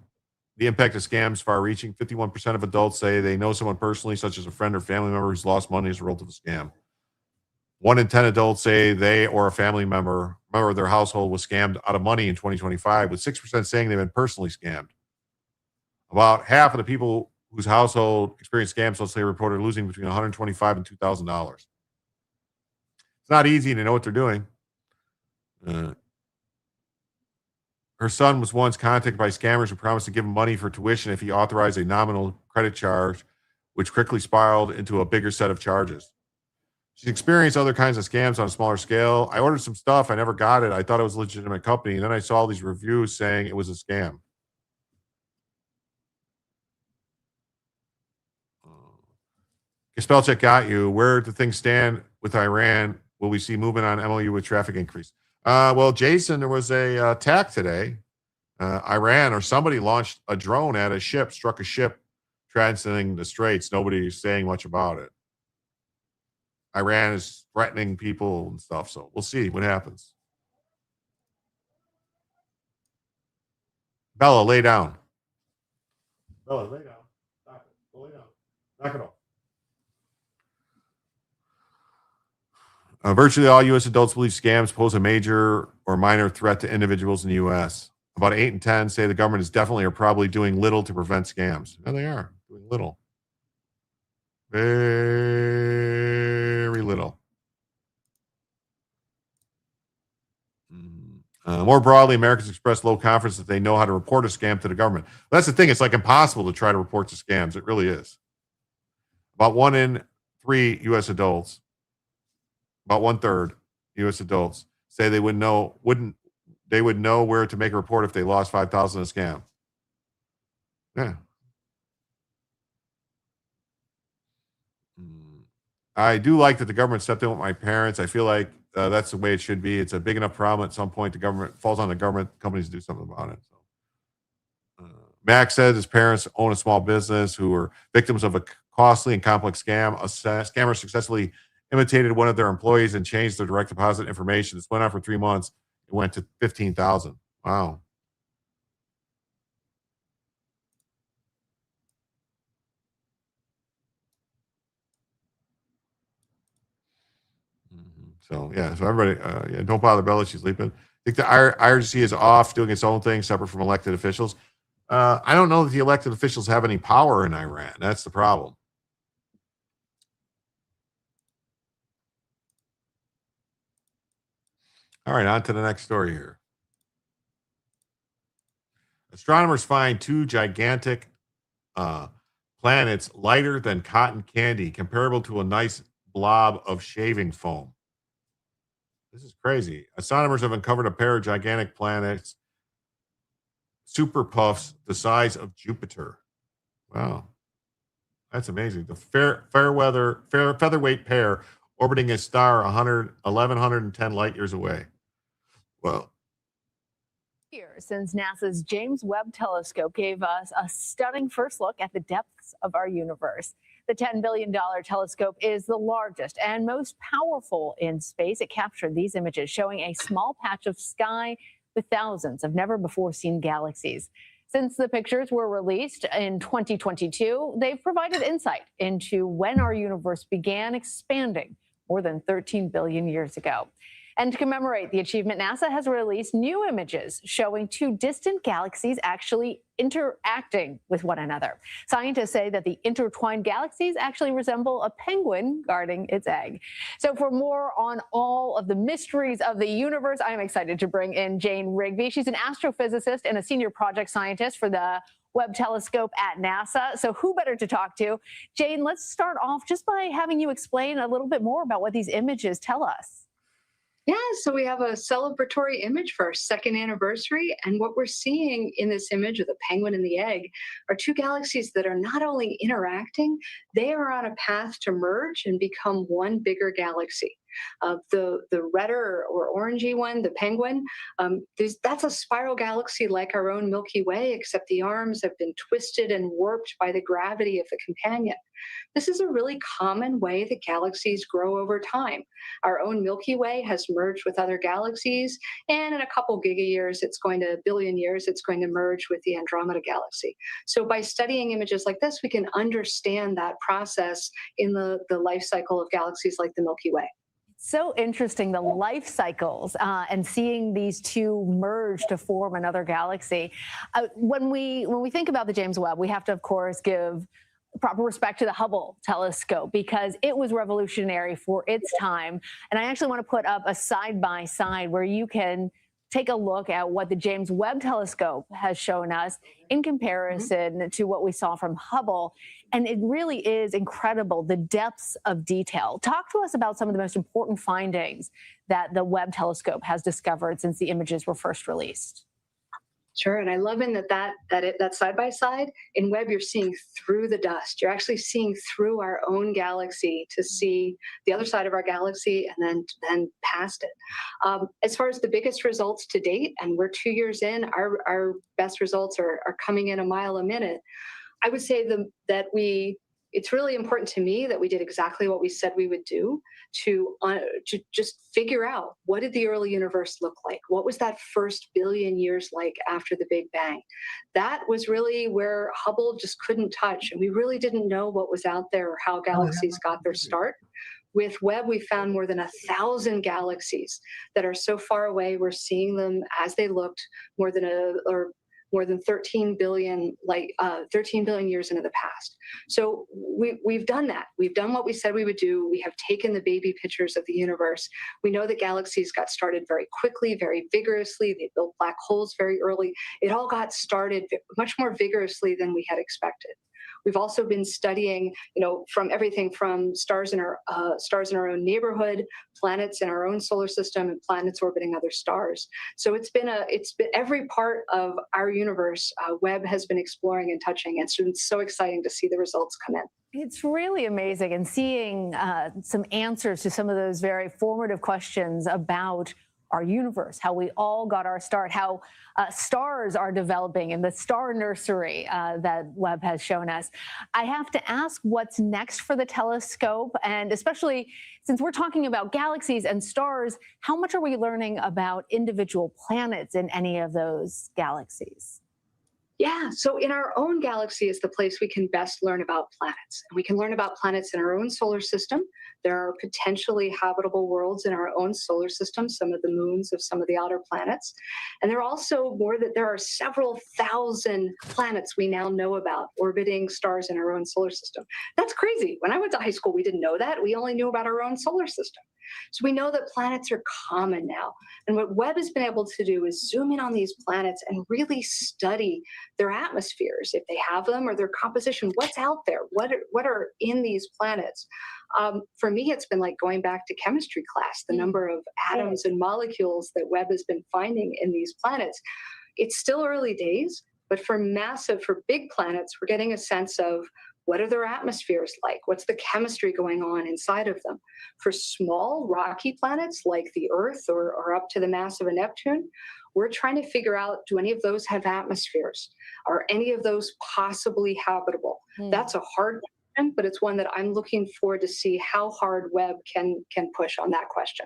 The impact of scams far-reaching. 51% of adults say they know someone personally, such as a friend or family member who's lost money as a result of a scam. 1 in 10 adults say they or a family member of their household was scammed out of money in 2025, with 6% saying they've been personally scammed. About half of the people whose household experienced scams, let's say, reported losing between $125 and $2,000. It's not easy to know what they're doing. Her son was once contacted by scammers who promised to give him money for tuition if he authorized a nominal credit charge, which quickly spiraled into a bigger set of charges. She's experienced other kinds of scams on a smaller scale. I ordered some stuff. I never got it. I thought it was a legitimate company. And then I saw all these reviews saying it was a scam. Spellcheck got you. Where do things stand with Iran? Will we see movement on MOU with traffic increase? Well, Jason, there was a attack today. Iran or somebody launched a drone at a ship, struck a ship transiting the straits. Nobody's saying much about it. Iran is threatening people and stuff, so we'll see what happens. Bella, lay down. Bella, lay down. Stop it. Go lay down. Knock it off. Virtually all U.S. adults believe scams pose a major or minor threat to individuals in the U.S. About 8 in 10 say the government is definitely or probably doing little to prevent scams. Yeah, they are doing little. Very little. More broadly, Americans express low confidence that they know how to report a scam to the government. But that's the thing. It's like impossible to try to report to scams. It really is. About 1 in 3 U.S. adults, about 1/3 U.S. adults say they would know where to make a report if they lost $5,000 in a scam. Yeah. I do like that the government stepped in with my parents. I feel like that's the way it should be. It's a big enough problem. At some point, the government falls on the government companies to do something about it. So, Max said his parents own a small business who were victims of a costly and complex scam. A scammer successfully imitated one of their employees and changed their direct deposit information. This went on for 3 months. It went to 15,000. Wow. So everybody, don't bother Bella. She's sleeping. I think the IRGC is off doing its own thing, separate from elected officials. I don't know that the elected officials have any power in Iran. That's the problem. All right, on to the next story here. Astronomers find 2 gigantic planets lighter than cotton candy, comparable to a nice blob of shaving foam. This is crazy. Astronomers have uncovered a pair of gigantic planets, super puffs the size of Jupiter. Wow. That's amazing. The featherweight pair orbiting a star 1,110 light years away. Well, since NASA's James Webb Telescope gave us a stunning first look at the depths of our universe. The $10 billion telescope is the largest and most powerful in space. It captured these images showing a small patch of sky with thousands of never-before-seen galaxies. Since the pictures were released in 2022, they've provided insight into when our universe began expanding more than 13 billion years ago. And to commemorate the achievement, NASA has released new images showing 2 distant galaxies actually interacting with one another. Scientists say that the intertwined galaxies actually resemble a penguin guarding its egg. So for more on all of the mysteries of the universe, I'm excited to bring in Jane Rigby. She's an astrophysicist and a senior project scientist for the Webb Telescope at NASA. So who better to talk to? Jane, let's start off just by having you explain a little bit more about what these images tell us. Yeah, so we have a celebratory image for our 2nd anniversary. And what we're seeing in this image of the penguin and the egg are 2 galaxies that are not only interacting, they are on a path to merge and become one bigger galaxy. The redder or orangey one, the penguin, that's a spiral galaxy like our own Milky Way, except the arms have been twisted and warped by the gravity of the companion. This is a really common way that galaxies grow over time. Our own Milky Way has merged with other galaxies, and in a couple billion years, it's going to merge with the Andromeda galaxy. So by studying images like this, we can understand that process in the life cycle of galaxies like the Milky Way. So interesting, the life cycles and seeing these 2 merge to form another galaxy. When we think about the James Webb, we have to, of course, give proper respect to the Hubble telescope because it was revolutionary for its time. And I actually want to put up a side-by-side where you can take a look at what the James Webb Telescope has shown us in comparison to what we saw from Hubble. And it really is incredible, the depths of detail. Talk to us about some of the most important findings that the Webb Telescope has discovered since the images were first released. Sure, and I love in that side by side in Webb, you're seeing through the dust. You're actually seeing through our own galaxy to see the other side of our galaxy and then past it. As far as the biggest results to date, and we're 2 years in, our best results are coming in a mile a minute. I would say that it's really important to me that we did exactly what we said we would do to just figure out, what did the early universe look like? What was that first billion years like after the Big Bang? That was really where Hubble just couldn't touch, and we really didn't know what was out there or how galaxies got their start. With Webb, we found more than 1,000 galaxies that are so far away. We're seeing them as they looked more than 13 billion years into the past. So we've done that. We've done what we said we would do. We have taken the baby pictures of the universe. We know that galaxies got started very quickly, very vigorously. They built black holes very early. It all got started much more vigorously than we had expected. We've also been studying, from everything from stars in our own neighborhood, planets in our own solar system, and planets orbiting other stars. So it's been every part of our universe. Webb has been exploring and touching. It's been so exciting to see the results come in. It's really amazing, and seeing some answers to some of those very formative questions about our universe, how we all got our start, how stars are developing in the star nursery that Webb has shown us. I have to ask what's next for the telescope, and especially since we're talking about galaxies and stars, how much are we learning about individual planets in any of those galaxies? Yeah, so in our own galaxy is the place we can best learn about planets. And we can learn about planets in our own solar system. There are potentially habitable worlds in our own solar system, some of the moons of some of the outer planets. And there are several thousand planets we now know about orbiting stars in our own solar system. That's crazy. When I went to high school, we didn't know that. We only knew about our own solar system. So we know that planets are common now. And what Webb has been able to do is zoom in on these planets and really study their atmospheres, if they have them, or their composition. What's out there? What are in these planets? For me, it's been like going back to chemistry class, the number of atoms and molecules that Webb has been finding in these planets. It's still early days, but for big planets, we're getting a sense of what are their atmospheres like? What's the chemistry going on inside of them? For small rocky planets like the Earth or up to the mass of a Neptune, we're trying to figure out, do any of those have atmospheres? Are any of those possibly habitable? That's a hard question, but it's one that I'm looking forward to see how hard Webb can push on that question.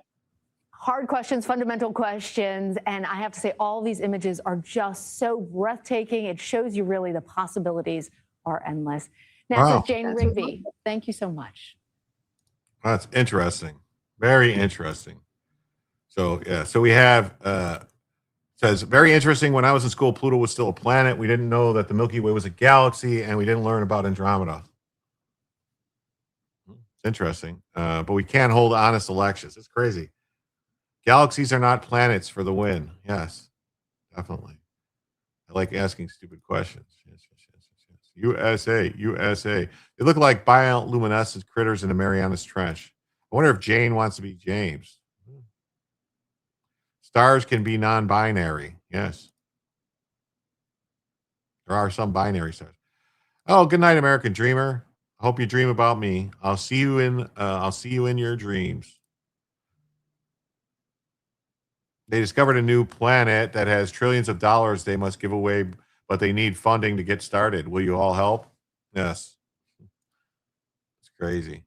Hard questions, fundamental questions, and I have to say all these images are just so breathtaking. It shows you really the possibilities are endless. NASA's Jane Rigby, thank you so much. That's interesting. Very interesting. So, yeah, so we have, says, very interesting. When I was in school, Pluto was still a planet. We didn't know that the Milky Way was a galaxy, and we didn't learn about Andromeda. It's interesting. But we can't hold honest elections. It's crazy. Galaxies are not planets for the win. Yes, definitely. I like asking stupid questions. Yes. USA. They look like bioluminescent critters in the Marianas Trench. I wonder if Jane wants to be James. Stars can be non-binary. Yes. There are some binary stars. Oh, good night, American Dreamer. I hope you dream about me. I'll see you in your dreams. They discovered a new planet that has trillions of dollars they must give away, but they need funding to get started. Will you all help? Yes. It's crazy.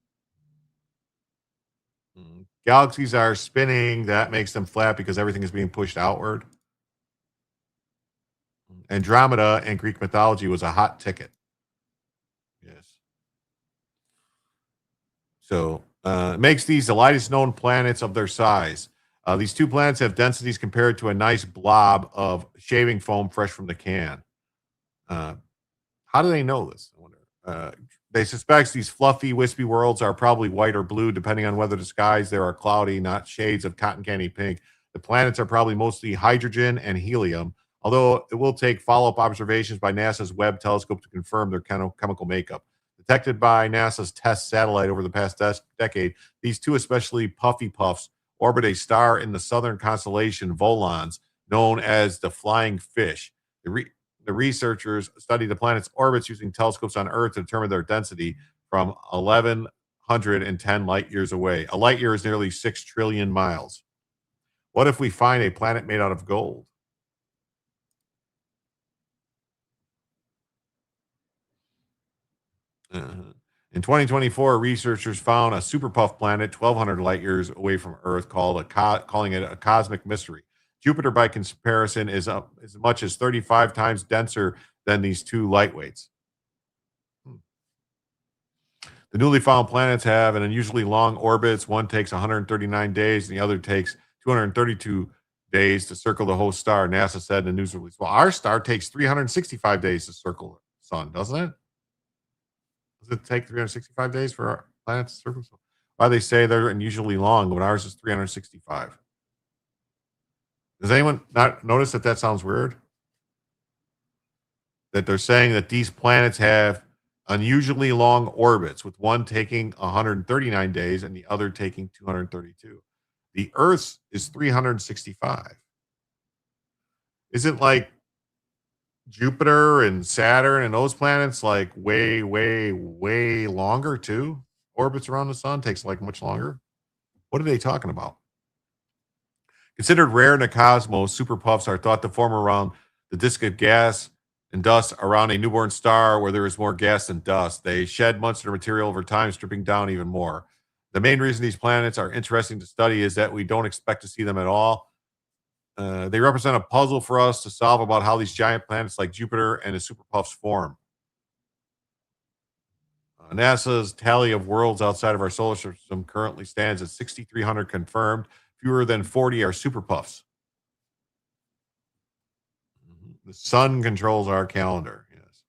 Galaxies are spinning. That makes them flat because everything is being pushed outward. Andromeda in Greek mythology was a hot ticket. Yes. So it makes these the lightest known planets of their size. These two planets have densities compared to a nice blob of shaving foam fresh from the can. How do they know this? I wonder. They suspect these fluffy, wispy worlds are probably white or blue, depending on whether the skies there are cloudy, not shades of cotton candy pink. The planets are probably mostly hydrogen and helium, although it will take follow-up observations by NASA's Webb telescope to confirm their chemical makeup. Detected by NASA's TESS satellite over the past decade, these two especially puffy puffs orbit a star in the southern constellation Volans, known as the Flying Fish. The researchers studied the planet's orbits using telescopes on Earth to determine their density from 1,110 light years away. A light year is nearly 6 trillion miles. What if we find a planet made out of gold? In 2024, researchers found a super puff planet 1,200 light years away from Earth, calling it a cosmic mystery. Jupiter, by comparison, is as much as 35 times denser than these two lightweights. The newly found planets have an unusually long orbits. One takes 139 days, and the other takes 232 days to circle the host star, NASA said in a news release. Well, our star takes 365 days to circle the sun, doesn't it? Does it take 365 days for our planets to circle the sun? Why they say they're unusually long, but ours is 365. Does anyone not notice that sounds weird? That they're saying that these planets have unusually long orbits, with one taking 139 days and the other taking 232. The Earth's is 365. Isn't like Jupiter and Saturn and those planets like way, way, way longer too? Orbits around the sun takes like much longer. What are they talking about? Considered rare in the cosmos, super puffs are thought to form around the disk of gas and dust around a newborn star where there is more gas than dust. They shed much of their material over time, stripping down even more. The main reason these planets are interesting to study is that we don't expect to see them at all. They represent a puzzle for us to solve about how these giant planets like Jupiter and the super puffs form. NASA's tally of worlds outside of our solar system currently stands at 6,300 confirmed. Fewer than 40 are super puffs. The sun controls our calendar. Yes.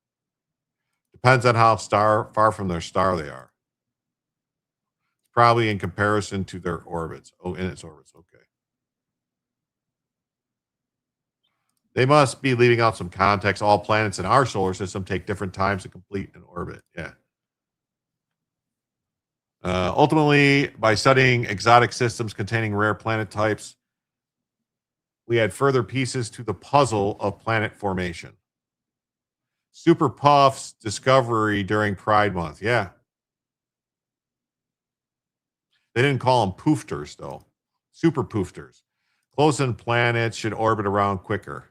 Depends on how far from their star they are. Probably in comparison to their orbits. Oh, in its orbits. Okay. They must be leaving out some context. All planets in our solar system take different times to complete an orbit. Yeah. Ultimately, by studying exotic systems containing rare planet types, we add further pieces to the puzzle of planet formation. Super puffs discovery during Pride Month. Yeah. They didn't call them poofters, though. Super poofters. Close-in planets should orbit around quicker.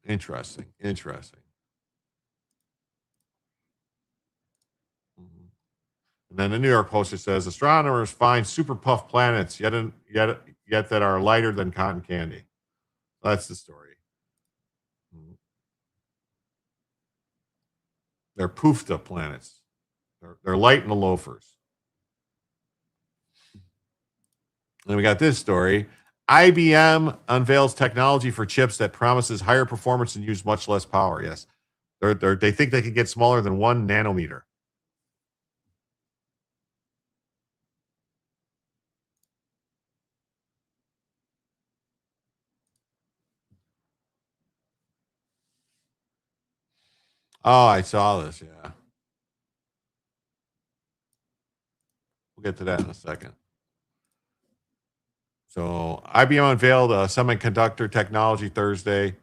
Interesting. Interesting. And then the New York Post says astronomers find super puff planets yet that are lighter than cotton candy. That's the story. They're poofta planets. They're light in the loafers. Then we got this story. IBM unveils technology for chips that promises higher performance and use much less power. Yes. They think they can get smaller than 1 nanometer. Oh, I saw this. Yeah. We'll get to that in a second. So IBM unveiled a semiconductor technology Thursday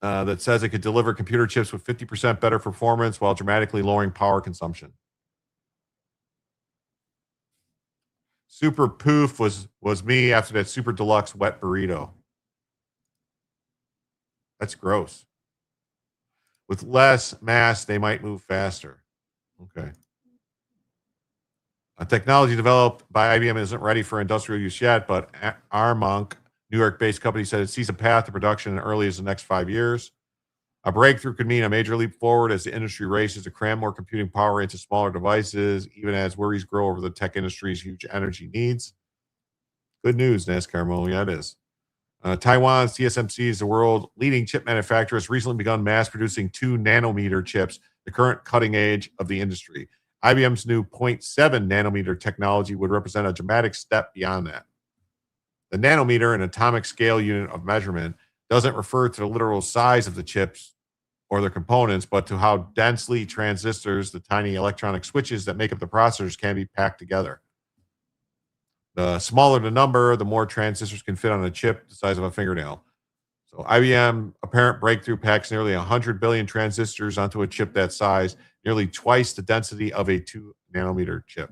that says it could deliver computer chips with 50% better performance while dramatically lowering power consumption. Super poof was me after that super deluxe wet burrito. That's gross. With less mass, they might move faster. Okay. A technology developed by IBM isn't ready for industrial use yet, but Armonk, New York-based company, said it sees a path to production as early as the next 5 years. A breakthrough could mean a major leap forward as the industry races to cram more computing power into smaller devices, even as worries grow over the tech industry's huge energy needs. Good news, NASCAR Mo. Yeah, it is. Taiwan's TSMC is the world leading chip manufacturer, has recently begun mass producing 2 nanometer chips, the current cutting edge of the industry. IBM's new 0.7 nanometer technology would represent a dramatic step beyond that. The nanometer, an atomic scale unit of measurement, doesn't refer to the literal size of the chips or their components, but to how densely transistors, the tiny electronic switches that make up the processors, can be packed together. The smaller the number, the more transistors can fit on a chip the size of a fingernail. So IBM apparent breakthrough packs nearly 100 billion transistors onto a chip that size, nearly twice the density of a 2 nanometer chip.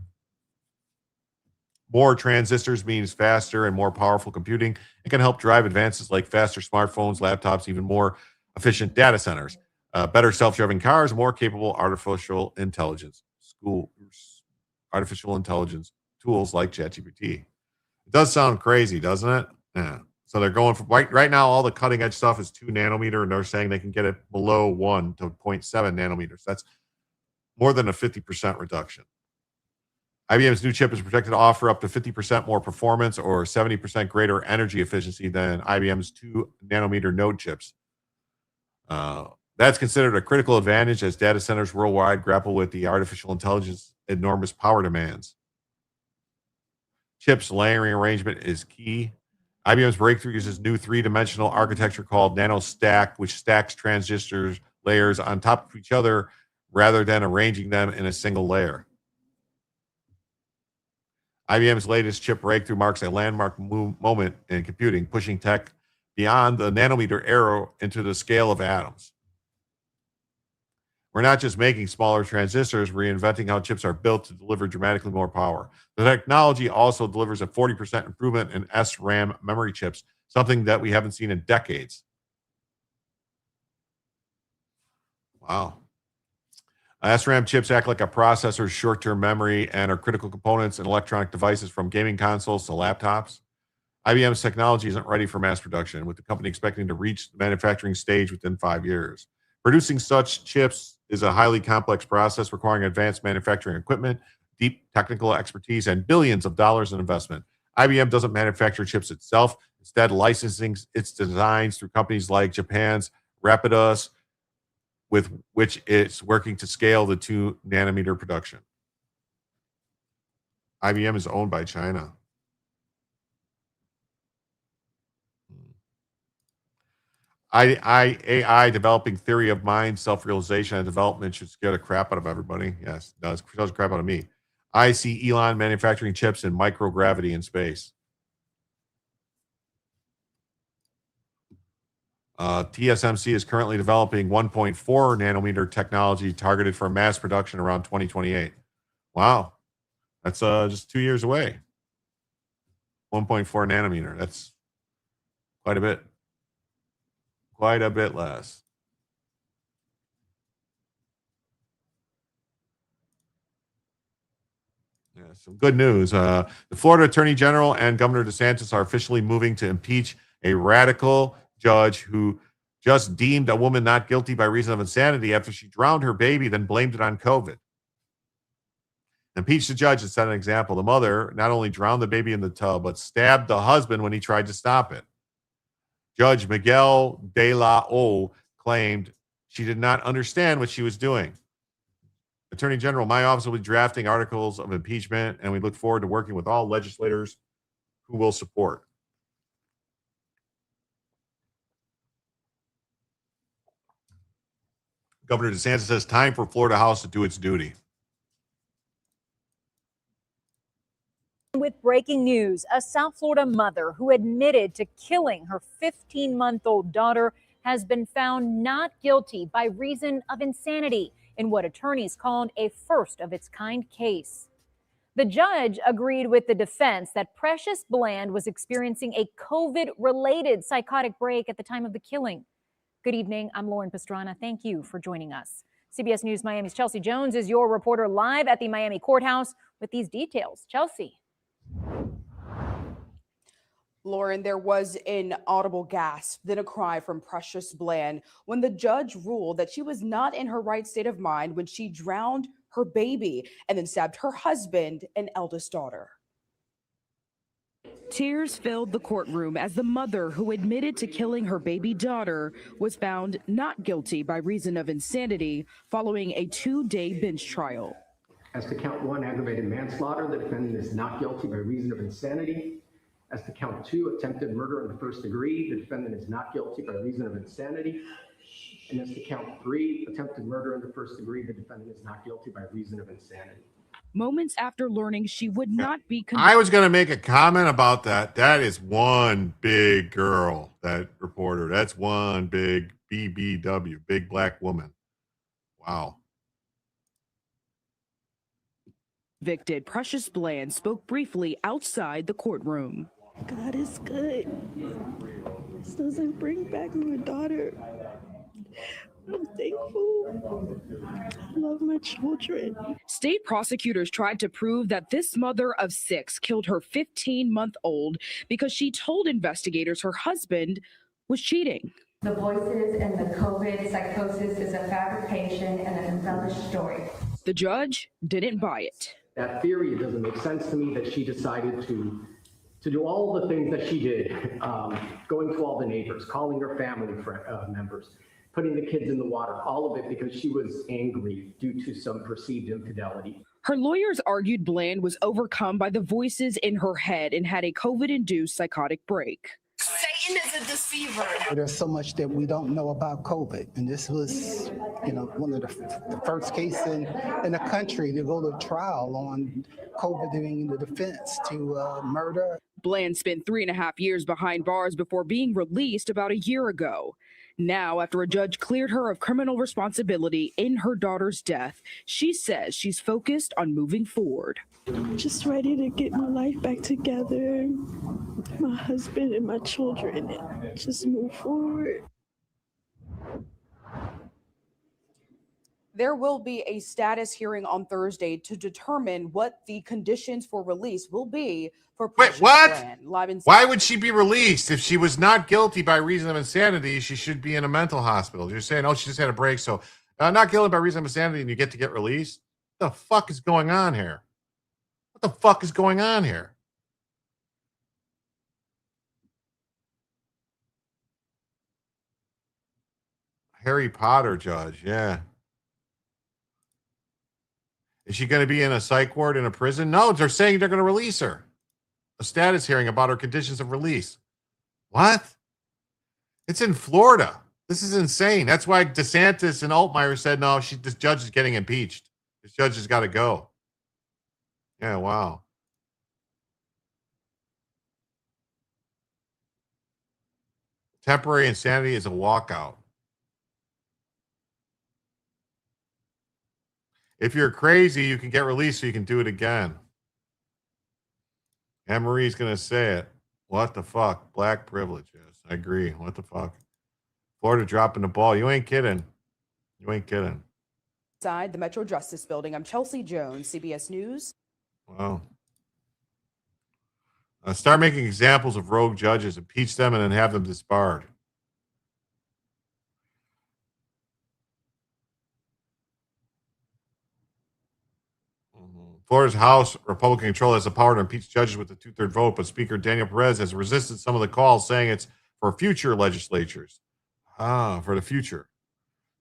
More transistors means faster and more powerful computing. It can help drive advances like faster smartphones, laptops, even more efficient data centers, better self-driving cars, more capable artificial intelligence tools like ChatGPT. It does sound crazy, doesn't it? Yeah. So they're going from right now, all the cutting edge stuff is 2 nanometer, and they're saying they can get it below 1 to 0.7 nanometers. That's more than a 50% reduction. IBM's new chip is projected to offer up to 50% more performance or 70% greater energy efficiency than IBM's 2 nanometer node chips. That's considered a critical advantage as data centers worldwide grapple with the artificial intelligence enormous power demands. Chips layering arrangement is key. IBM's breakthrough uses new 3-dimensional architecture called nanostack, which stacks transistors layers on top of each other rather than arranging them in a single layer. IBM's latest chip breakthrough marks a landmark moment in computing, pushing tech beyond the nanometer era into the scale of atoms. We're not just making smaller transistors, we're reinventing how chips are built to deliver dramatically more power. The technology also delivers a 40% improvement in SRAM memory chips, something that we haven't seen in decades. Wow. SRAM chips act like a processor's short-term memory and are critical components in electronic devices from gaming consoles to laptops. IBM's technology isn't ready for mass production, with the company expecting to reach the manufacturing stage within 5 years. Producing such chips is a highly complex process requiring advanced manufacturing equipment, deep technical expertise, and billions of dollars in investment. IBM doesn't manufacture chips itself, instead licensing its designs through companies like Japan's Rapidus, with which it's working to scale the 2 nanometer production. IBM is owned by China. AI developing theory of mind, self-realization, and development should scare the crap out of everybody. Yes, it does. It scares the crap out of me. I see Elon manufacturing chips in microgravity in space. TSMC is currently developing 1.4 nanometer technology targeted for mass production around 2028. Wow. That's just 2 years away. 1.4 nanometer. That's quite a bit. Quite a bit less. Yeah, some good news. The Florida Attorney General and Governor DeSantis are officially moving to impeach a radical judge who just deemed a woman not guilty by reason of insanity after she drowned her baby, then blamed it on COVID. Impeach the judge and set an example. The mother not only drowned the baby in the tub, but stabbed the husband when he tried to stop it. Judge Miguel de la O claimed she did not understand what she was doing. Attorney General, my office will be drafting articles of impeachment, and we look forward to working with all legislators who will support. Governor DeSantis says time for Florida House to do its duty. With breaking news, a South Florida mother who admitted to killing her 15-month-old daughter has been found not guilty by reason of insanity in what attorneys called a first-of-its-kind case. The judge agreed with the defense that Precious Bland was experiencing a COVID-related psychotic break at the time of the killing. Good evening. I'm Lauren Pastrana. Thank you for joining us. CBS News Miami's Chelsea Jones is your reporter live at the Miami courthouse with these details. Chelsea. Lauren, there was an audible gasp, then a cry from Precious Bland when the judge ruled that she was not in her right state of mind when she drowned her baby and then stabbed her husband and eldest daughter. Tears filled the courtroom as the mother who admitted to killing her baby daughter was found not guilty by reason of insanity following a 2-day bench trial. As to count 1, aggravated manslaughter, the defendant is not guilty by reason of insanity. As to count 2, attempted murder in the first degree, the defendant is not guilty by reason of insanity. And as to count 3, attempted murder in the first degree, the defendant is not guilty by reason of insanity. Moments after learning she would not be I was going to make a comment about that. That is one big girl, that reporter. That's one big BBW, big black woman. Wow. convicted, Precious Bland spoke briefly outside the courtroom. God is good. This doesn't bring back my daughter. I'm thankful. I love my children. State prosecutors tried to prove that this mother of 6 killed her 15-month-old because she told investigators her husband was cheating. The voices and the COVID psychosis is a fabrication and an embellished story. The judge didn't buy it. That theory, it doesn't make sense to me that she decided to do all the things that she did, going to all the neighbors, calling her family members, putting the kids in the water, all of it because she was angry due to some perceived infidelity. Her lawyers argued Bland was overcome by the voices in her head and had a COVID-induced psychotic break. Satan is a deceiver. There's so much that we don't know about COVID. And this was, one of the first case in the country to go to trial on COVID being the defense to murder. Bland spent 3.5 years behind bars before being released about a year ago. Now, after a judge cleared her of criminal responsibility in her daughter's death, she says she's focused on moving forward. Just ready to get my life back together, my husband and my children, and just move forward. There will be a status hearing on Thursday to determine what the conditions for release will be for Precious Brand. Why would she be released? If she was not guilty by reason of insanity, she should be in a mental hospital. You're saying, oh, she just had a break, so not guilty by reason of insanity, and you get to get released? What the fuck is going on here? What the fuck is going on here? Harry Potter judge, yeah. Is she going to be in a psych ward in a prison? No, they're saying they're going to release her. A status hearing about her conditions of release. What? It's in Florida. This is insane. That's why DeSantis and Altmaier said, no, this judge is getting impeached. This judge has got to go. Yeah, wow. Temporary insanity is a walkout. If you're crazy, you can get released so you can do it again. Anne Marie's going to say it. What the fuck? Black privilege. Yes, I agree. What the fuck? Florida dropping the ball. You ain't kidding. You ain't kidding. Inside the Metro Justice Building, I'm Chelsea Jones, CBS News. Wow. Start making examples of rogue judges, impeach them, and then have them disbarred. Florida's House, Republican control, has the power to impeach judges with a 2/3 vote, but Speaker Daniel Perez has resisted some of the calls, saying it's for future legislatures. For the future.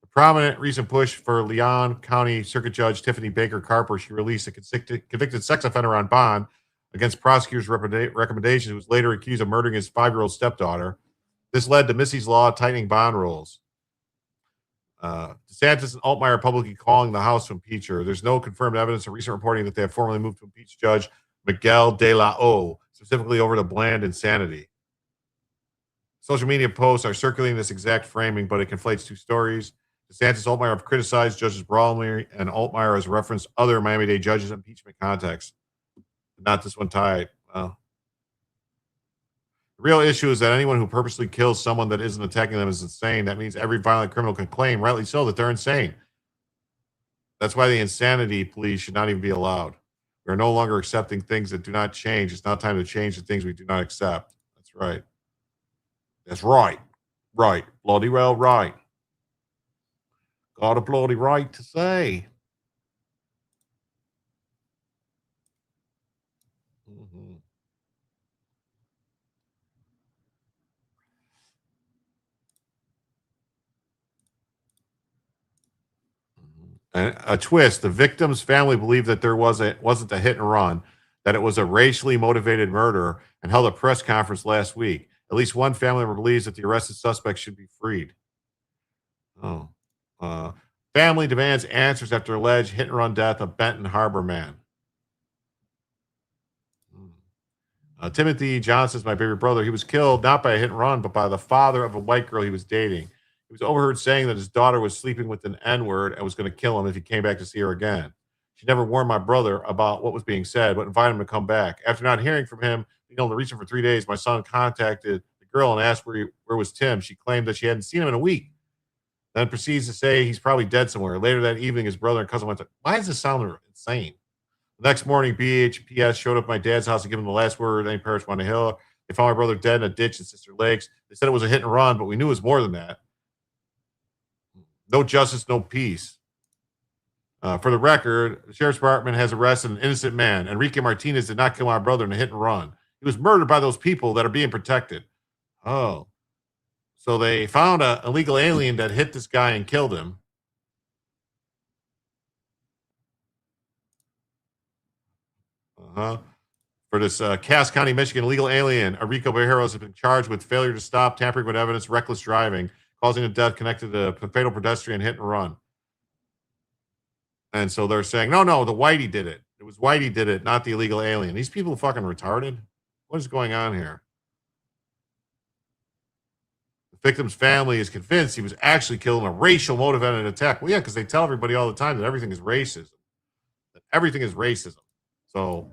The prominent recent push for Leon County Circuit Judge Tiffany Baker Carper, she released a convicted sex offender on bond against prosecutors' recommendations, who was later accused of murdering his 5-year-old stepdaughter. This led to Missy's Law tightening bond rules. DeSantis and Altmaier publicly calling the House to impeach her. There's no confirmed evidence or recent reporting that they have formally moved to impeach Judge Miguel de la O, specifically over the bland insanity. Social media posts are circulating this exact framing, but it conflates two stories. DeSantis and Altmaier have criticized Judges Brawley and Altmaier has referenced other Miami-Dade judges in impeachment context. Not this one tied. Well, the real issue is that anyone who purposely kills someone that isn't attacking them is insane. That means every violent criminal can claim, rightly so, that they're insane. That's why the insanity plea should not even be allowed. We are no longer accepting things that do not change. It's not time to change the things we do not accept. That's right. That's right. Right. Bloody well right. Got a bloody right to say. And a twist. The victim's family believed that there wasn't a hit and run, that it was a racially motivated murder, and held a press conference last week. At least one family member believes that the arrested suspect should be freed. Family demands answers after alleged hit and run death of Benton Harbor man. Timothy Johnson is my baby brother. He was killed not by a hit and run, but by the father of a white girl he was dating. He was overheard saying that his daughter was sleeping with an N-word and was going to kill him if he came back to see her again. She never warned my brother about what was being said, but invited him to come back. After not hearing from him, being able to reach him for 3 days, my son contacted the girl and asked where was Tim. She claimed that she hadn't seen him in a week. Then proceeds to say he's probably dead somewhere. Later that evening, his brother and cousin went to, why does this sound insane? The next morning, BHPS showed up at my dad's house to give him the last word. Any parish on the hill. They found my brother dead in a ditch in Sister Lakes. They said it was a hit and run, but we knew it was more than that. No justice, no peace. For the record, the Sheriff's Department has arrested an innocent man. Enrique Martinez did not kill my brother in a hit and run. He was murdered by those people that are being protected. Oh. So they found an illegal alien that hit this guy and killed him. For this Cass County, Michigan illegal alien, Enrico Bejeros has been charged with failure to stop, tampering with evidence, reckless driving, causing a death connected to a fatal pedestrian hit and run. And so they're saying, no, the Whitey did it. It was Whitey did it, not the illegal alien. These people are fucking retarded. What is going on here? The victim's family is convinced he was actually killed in a racial motivated attack. Well, yeah, because they tell everybody all the time that everything is racism. That everything is racism. So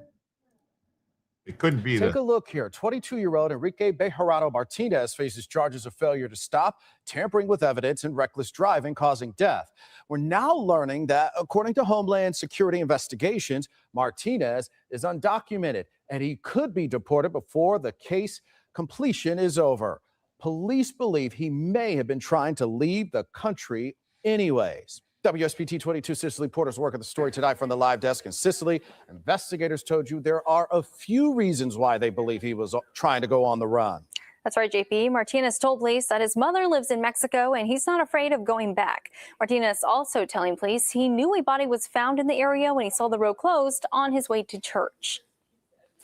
it couldn't be Take that. a look here. 22-year-old Enrique Bejarano Martinez faces charges of failure to stop, tampering with evidence, and reckless driving causing death. We're now learning that, according to Homeland Security investigations, Martinez is undocumented and he could be deported before the case completion is over. Police believe he may have been trying to leave the country anyways. WSPT 22 Cicely Porter's work on the story tonight from the live desk in Sicily. Investigators told you there are a few reasons why they believe he was trying to go on the run. That's right, JP. Martinez told police that his mother lives in Mexico and he's not afraid of going back. Martinez also telling police he knew a body was found in the area when he saw the road closed on his way to church.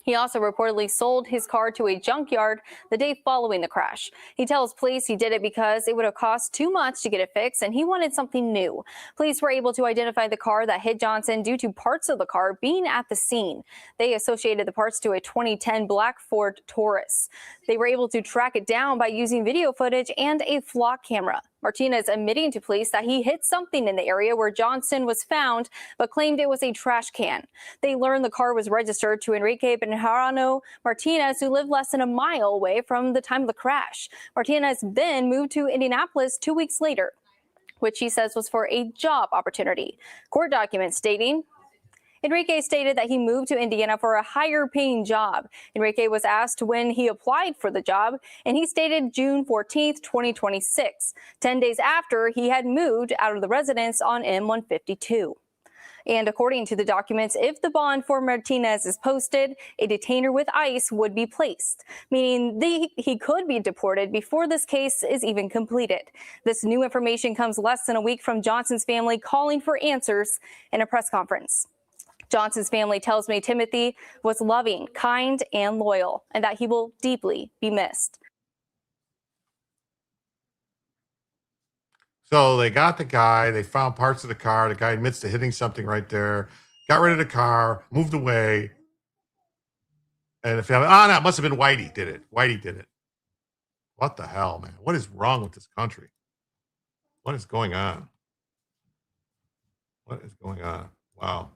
He also reportedly sold his car to a junkyard the day following the crash. He tells police he did it because it would have cost too much to get it fixed and he wanted something new. Police were able to identify the car that hit Johnson due to parts of the car being at the scene. They associated the parts to a 2010 black Ford Taurus. They were able to track it down by using video footage and a flock camera. Martinez admitting to police that he hit something in the area where Johnson was found, but claimed it was a trash can. They learned the car was registered to Enrique Bejarano Martinez, who lived less than a mile away from the time of the crash. Martinez then moved to Indianapolis 2 weeks later, which he says was for a job opportunity. Court documents stating Enrique stated that he moved to Indiana for a higher paying job. Enrique was asked when he applied for the job, and he stated June 14th, 2026, 10 days after he had moved out of the residence on M152. And according to the documents, if the bond for Martinez is posted, a detainer with ICE would be placed, meaning he could be deported before this case is even completed. This new information comes less than a week from Johnson's family calling for answers in a press conference. Johnson's family tells me Timothy was loving, kind, and loyal, and that he will deeply be missed. So they got the guy, they found parts of the car. The guy admits to hitting something right there, got rid of the car, moved away. And the family, no, it must have been Whitey did it. Whitey did it. What the hell, man? What is wrong with this country? What is going on? What is going on? Wow.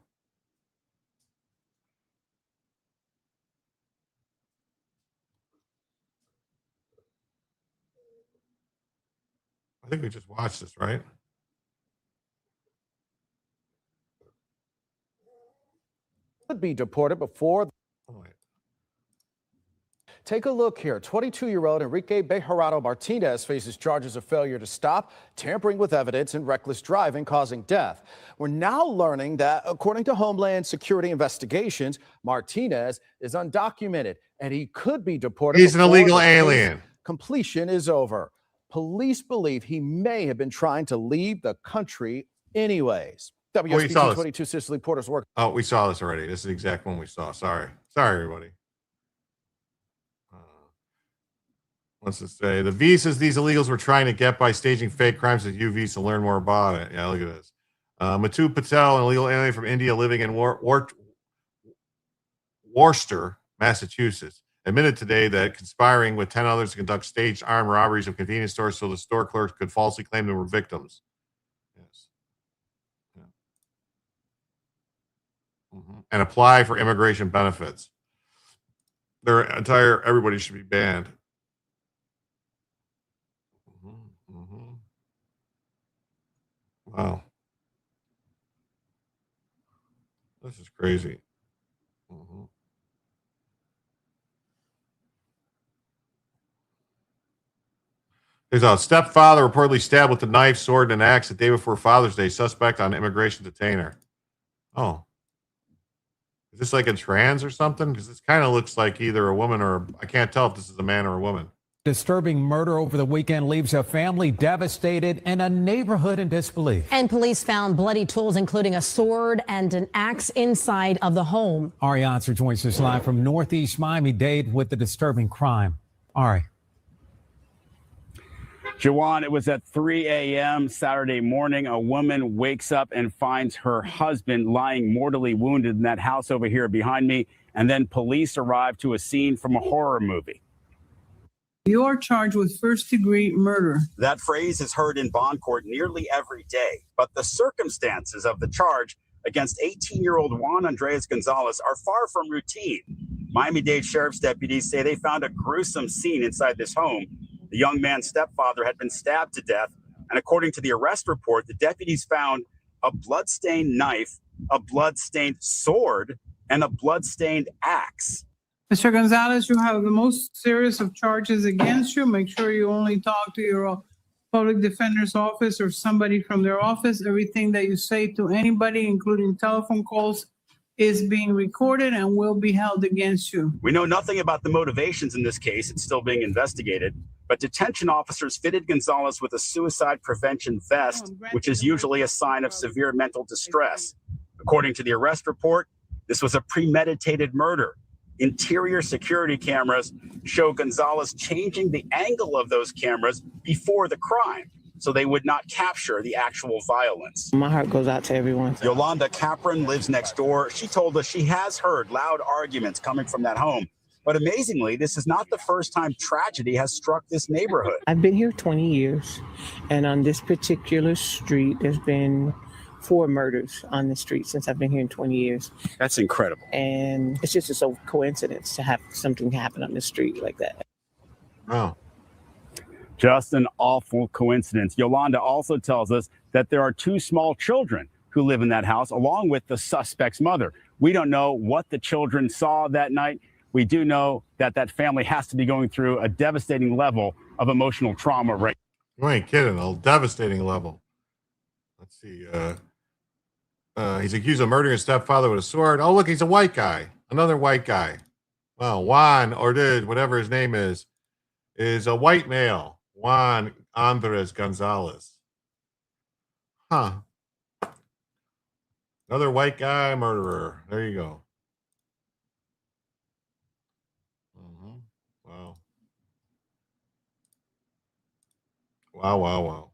I think we just watched this, right? Could be deported before. Take a look here. 22-year-old Enrique Bejarano Martinez faces charges of failure to stop, tampering with evidence, and reckless driving causing death. We're now learning that, according to Homeland Security investigations, Martinez is undocumented and he could be deported. He's an before illegal the case alien. completion is over. Police believe he may have been trying to leave the country anyways. we saw WSPT this. 22 Cicely Porter's work. Oh, we saw this already. This is the exact one we saw. Sorry, everybody. What's it say? The visas these illegals were trying to get by staging fake crimes at U visa. Learn more about it. Yeah, look at this. Matu Patel, an illegal alien from India living in Worcester, Massachusetts, admitted today that conspiring with 10 others to conduct staged armed robberies of convenience stores so the store clerks could falsely claim they were victims. Yes. Yeah. And apply for immigration benefits. Everybody should be banned. Wow. This is crazy. There's a stepfather reportedly stabbed with a knife, sword, and an axe the day before Father's Day. Suspect on immigration detainer. Oh. Is this like a trans or something? Because this kind of looks like either a woman or I can't tell if this is a man or a woman. Disturbing murder over the weekend leaves a family devastated and a neighborhood in disbelief. And police found bloody tools, including a sword and an axe inside of the home. Ari Answer joins us live from Northeast Miami-Dade with the disturbing crime. Ari. Jawan, it was at 3 a.m. Saturday morning. A woman wakes up and finds her husband lying mortally wounded in that house over here behind me. And then police arrived to a scene from a horror movie. You are charged with first-degree murder. That phrase is heard in bond court nearly every day, but the circumstances of the charge against 18-year-old Juan Andres Gonzalez are far from routine. Miami-Dade Sheriff's deputies say they found a gruesome scene inside this home. The young man's stepfather had been stabbed to death, and according to the arrest report, the deputies found a blood-stained knife, a blood-stained sword, and a blood-stained axe. Mr. Gonzalez, you have the most serious of charges against you. Make sure you only talk to your public defender's office or somebody from their office. Everything that you say to anybody, including telephone calls, is being recorded and will be held against you. We know nothing about the motivations in this case. It's still being investigated. But detention officers fitted Gonzalez with a suicide prevention vest, which is usually a sign of severe mental distress. According to the arrest report, this was a premeditated murder. Interior security cameras show Gonzalez changing the angle of those cameras before the crime, so they would not capture the actual violence. My heart goes out to everyone. Yolanda Capron lives next door. She told us she has heard loud arguments coming from that home. But amazingly, this is not the first time tragedy has struck this neighborhood. I've been here 20 years, and on this particular street, there's been 4 murders on the street since I've been here in 20 years. That's incredible. And it's just a coincidence to have something happen on the street like that. Oh. Just an awful coincidence. Yolanda also tells us that there are 2 small children who live in that house, along with the suspect's mother. We don't know what the children saw that night. We do know that that family has to be going through a devastating level of emotional trauma right now. You ain't kidding. A devastating level. Let's see. He's accused of murdering his stepfather with a sword. Oh, look, he's a white guy. Another white guy. Well, Juan, or did whatever his name is a white male. Juan Andres Gonzalez. Huh. Another white guy murderer. There you go. Wow.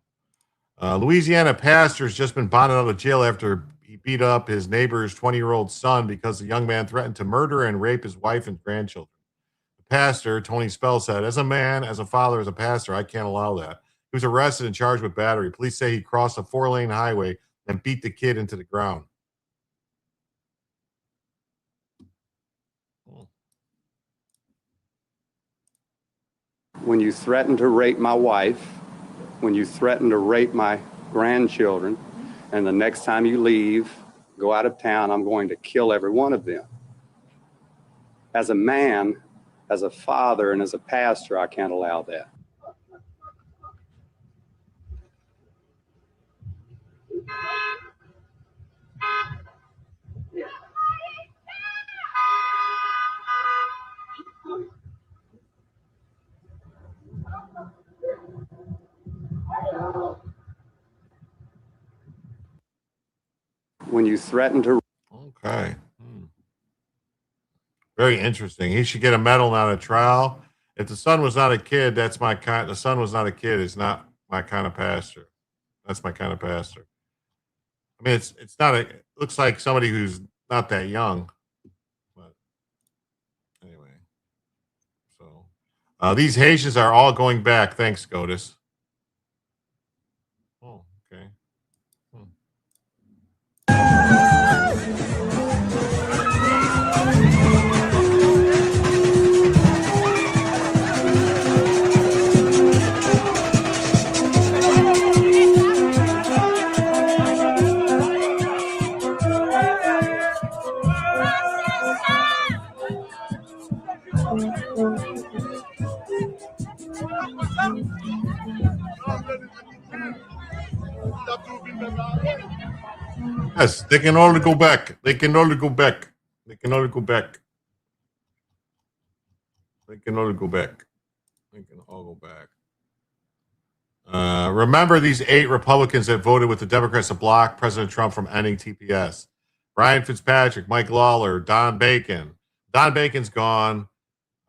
Wow. Louisiana pastor's just been bonded out of jail after he beat up his neighbor's 20-year-old son because the young man threatened to murder and rape his wife and grandchildren. The pastor, Tony Spell, said, as a man, as a father, as a pastor, I can't allow that. He was arrested and charged with battery. Police say he crossed a 4-lane highway and beat the kid into the ground. When you threaten to rape my wife, when you threaten to rape my grandchildren, and the next time you leave, go out of town, I'm going to kill every one of them. As a man, as a father, and as a pastor, I can't allow that. When you threaten to... Okay. Very interesting. He should get a medal, not a trial. If the son was not a kid, that's my kind. The son was not a kid. It's not my kind of pastor. That's my kind of pastor. I mean, it's not a. It looks like somebody who's not that young. But anyway, so these Haitians are all going back. Thanks, SCOTUS. Oh, okay. Yes, they can all go back. They can all go back. They can all go back. They can all go back. They can all go back. Remember these 8 Republicans that voted with the Democrats to block President Trump from ending TPS. Brian Fitzpatrick, Mike Lawler, Don Bacon. Don Bacon's gone.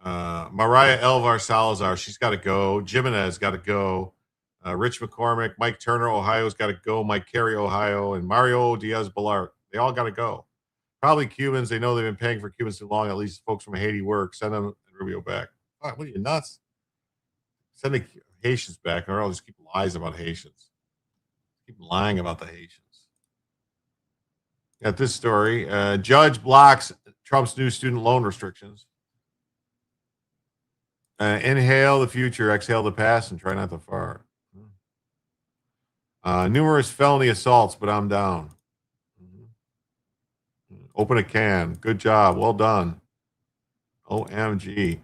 Mariah Elvar Salazar, she's got to go. Jimenez got to go. Rich McCormick, Mike Turner, Ohio's got to go. Mike Carey, Ohio, and Mario Diaz-Balart. They all got to go. Probably Cubans. They know they've been paying for Cubans too long. At least folks from Haiti work. Send them and Rubio back. All right, what are you, nuts? sending Haitians back, or I'll just keep lies about Haitians. Keep lying about the Haitians. Got this story. Judge blocks Trump's new student loan restrictions. Inhale the future, exhale the past, and try not to fart. Numerous felony assaults, but I'm down. Open a can. Good job. Well done. OMG.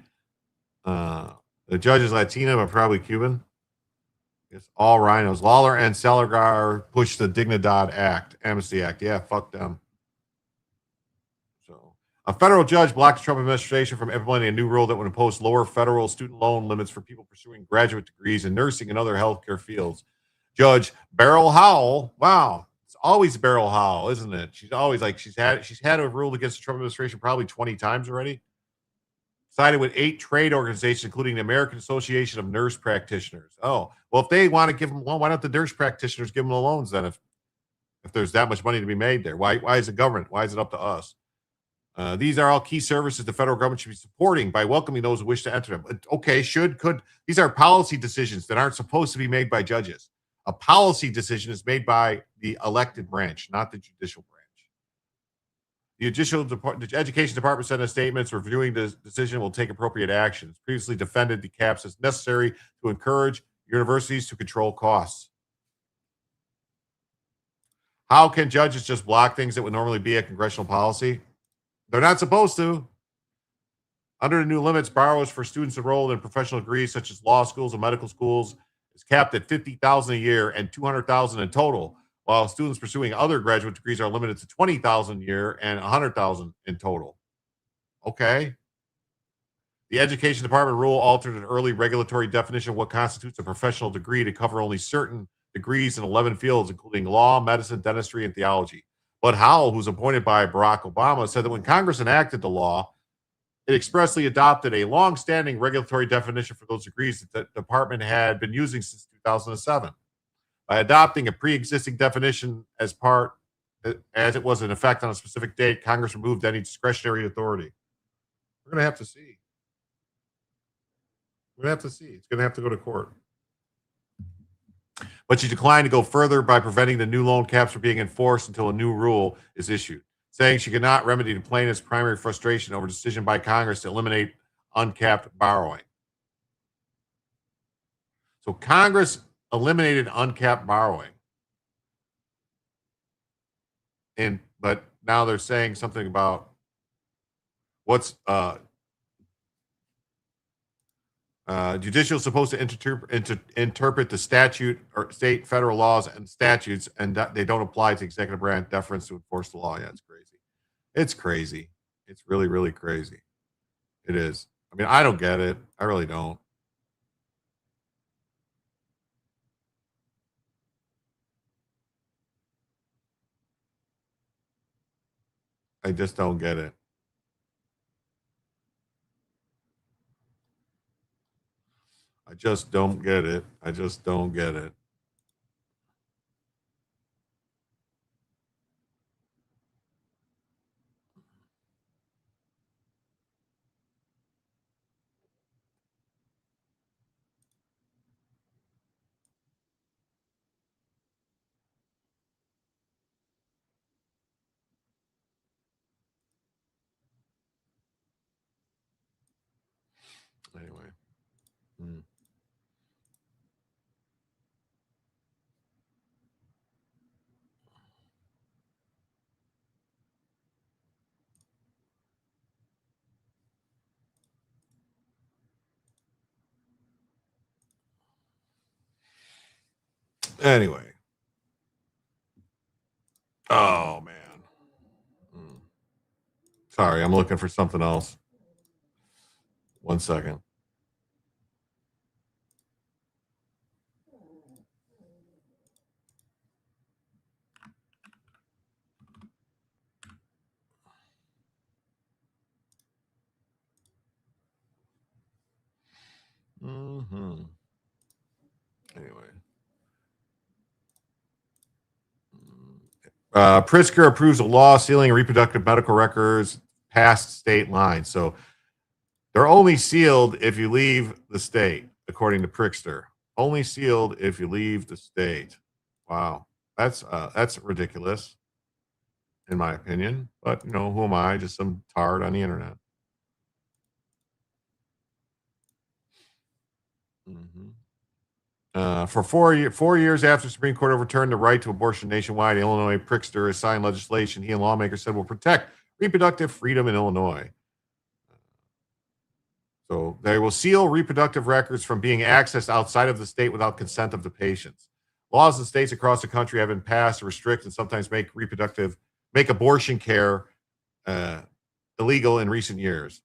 The judge is Latina, but probably Cuban. It's all rhinos. Lawler and Seligar pushed the Dignidad Act, Amnesty Act. Yeah, fuck them. So, a federal judge blocked the Trump administration from implementing a new rule that would impose lower federal student loan limits for people pursuing graduate degrees in nursing and other healthcare fields. Judge Beryl Howell. Wow, it's always Beryl Howell, isn't it? She's always like she's had a rule against the Trump administration probably 20 times already. Sided with 8 trade organizations, including the American Association of Nurse Practitioners. Oh, well, if they want to give them a loan, why don't the nurse practitioners give them the loans then? If there's that much money to be made there, why is the government? Why is it up to us? These are all key services the federal government should be supporting by welcoming those who wish to enter them. Okay, could. These are policy decisions that aren't supposed to be made by judges. A policy decision is made by the elected branch, not the judicial branch. The Education Department said in statements reviewing the decision will take appropriate actions. Previously defended the caps as necessary to encourage universities to control costs. How can judges just block things that would normally be a congressional policy? They're not supposed to. Under the new limits, borrowers for students enrolled in professional degrees such as law schools and medical schools is capped at $50,000 a year and $200,000 in total, while students pursuing other graduate degrees are limited to $20,000 a year and $100,000 in total. Okay. The Education Department rule altered an early regulatory definition of what constitutes a professional degree to cover only certain degrees in 11 fields, including law, medicine, dentistry, and theology. But Howell, who's appointed by Barack Obama, said that when Congress enacted the law, it expressly adopted a long-standing regulatory definition for those degrees that the department had been using since 2007. By adopting a pre-existing definition as it was in effect on a specific date, Congress removed any discretionary authority. We're going to have to see. We're going to have to see. It's going to have to go to court. But she declined to go further by preventing the new loan caps from being enforced until a new rule is issued, saying she could not remedy the plaintiff's primary frustration over a decision by Congress to eliminate uncapped borrowing. So Congress eliminated uncapped borrowing. But now they're saying something about what's judicial is supposed to interpret the statute or state federal laws and statutes, and that they don't apply to executive branch deference to enforce the law. Yeah, it's crazy. It's crazy. It's really, really crazy. It is. I mean, I don't get it. I really don't. I just don't get it. I just don't get it. I just don't get it. Anyway. Anyway. Oh, man. Sorry, I'm looking for something else. 1 second. Anyway. Pritzker approves a law sealing reproductive medical records past state lines. So they're only sealed if you leave the state. according to Prickster. Only sealed if you leave the state. Wow, that's ridiculous, in my opinion. But you know, who am I? Just some tard on the internet. For 4 years after the Supreme Court overturned the right to abortion nationwide, Illinois Prickster has signed legislation he and lawmakers said will protect reproductive freedom in Illinois. So they will seal reproductive records from being accessed outside of the state without consent of the patients. Laws in states across the country have been passed to restrict and sometimes make abortion care illegal in recent years.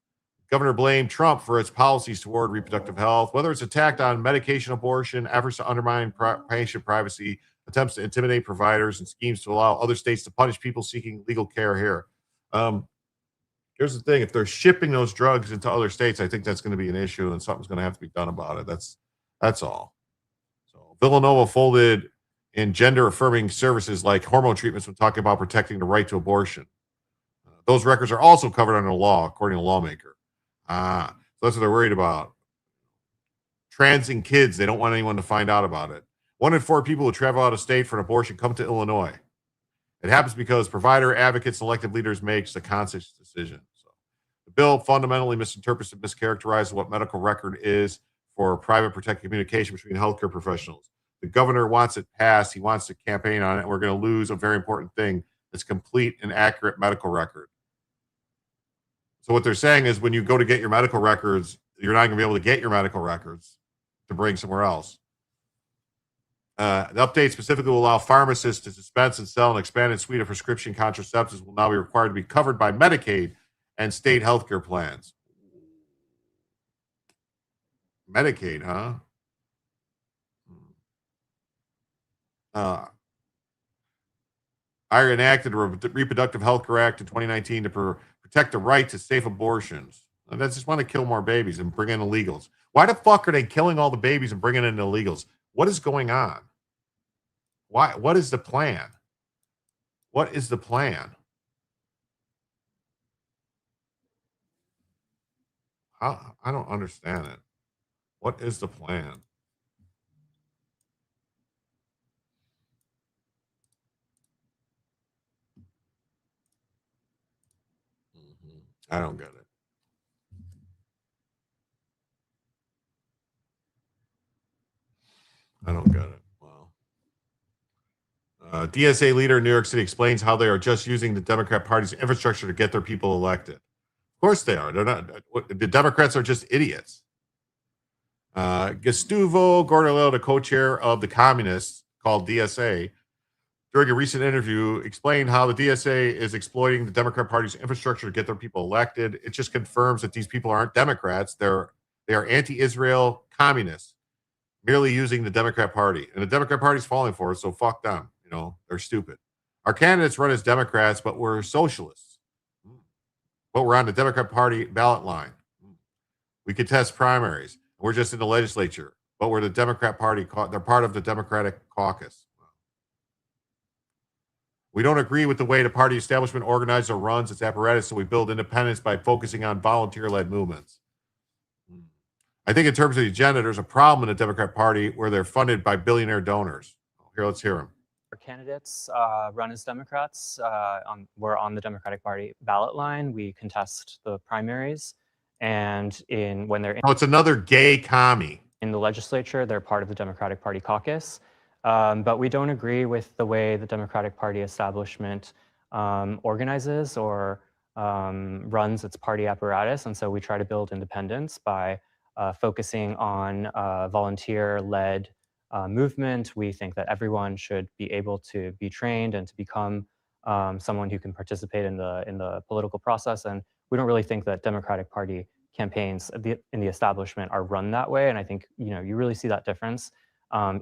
Governor blamed Trump for its policies toward reproductive health, whether it's attacked on medication abortion, efforts to undermine patient privacy, attempts to intimidate providers, and schemes to allow other states to punish people seeking legal care here. Here's the thing. If they're shipping those drugs into other states, I think that's going to be an issue and something's going to have to be done about it. That's all. So Villanova folded in gender-affirming services like hormone treatments when talking about protecting the right to abortion. Those records are also covered under the law, according to Lawmaker. So that's what they're worried about. Transing kids, they don't want anyone to find out about it. 1 in 4 people who travel out of state for an abortion come to Illinois. It happens because provider, advocates, and elected leaders make the conscious decision. So the bill fundamentally misinterprets and mischaracterizes what medical record is for private protected communication between healthcare professionals. The governor wants it passed. He wants to campaign on it. And we're going to lose a very important thing. It's complete and accurate medical record. So what they're saying is when you go to get your medical records, you're not going to be able to get your medical records to bring somewhere else. The update specifically will allow pharmacists to dispense and sell an expanded suite of prescription contraceptives will now be required to be covered by Medicaid and state healthcare plans. Medicaid, huh? I enacted a Reproductive Health Care Act in 2019 to protect the right to safe abortions. And they just want to kill more babies and bring in illegals. Why the fuck are they killing all the babies and bringing in illegals? What is going on? Why? What is the plan? What is the plan? I don't understand it. What is the plan? I don't get it. I don't get it. Wow. DSA leader in New York City explains how they are just using the Democrat Party's infrastructure to get their people elected. Of course they are. They're not. The Democrats are just idiots. Gustavo Gordillo, the co-chair of the communists called DSA, during a recent interview, explained how the DSA is exploiting the Democrat Party's infrastructure to get their people elected. It just confirms that these people aren't Democrats. They are anti-Israel communists, merely using the Democrat Party. And the Democrat Party's falling for it, so fuck them. You know, they're stupid. Our candidates run as Democrats, but we're socialists. But we're on the Democrat Party ballot line. We contest primaries. We're just in the legislature, but we're the Democrat Party. They're part of the Democratic caucus. We don't agree with the way the party establishment organizes or runs its apparatus, so we build independence by focusing on volunteer-led movements. I think in terms of the agenda, there's a problem in the Democrat Party where they're funded by billionaire donors. Here, let's hear them. Our candidates run as Democrats. We're on the Democratic Party ballot line. We contest the primaries. And when they're it's another gay commie. In the legislature, they're part of the Democratic Party caucus. But we don't agree with the way the Democratic Party establishment organizes or runs its party apparatus. And so we try to build independence by focusing on volunteer-led movement. We think that everyone should be able to be trained and to become someone who can participate in the political process. And we don't really think that Democratic Party campaigns in the establishment are run that way. And I think you really see that difference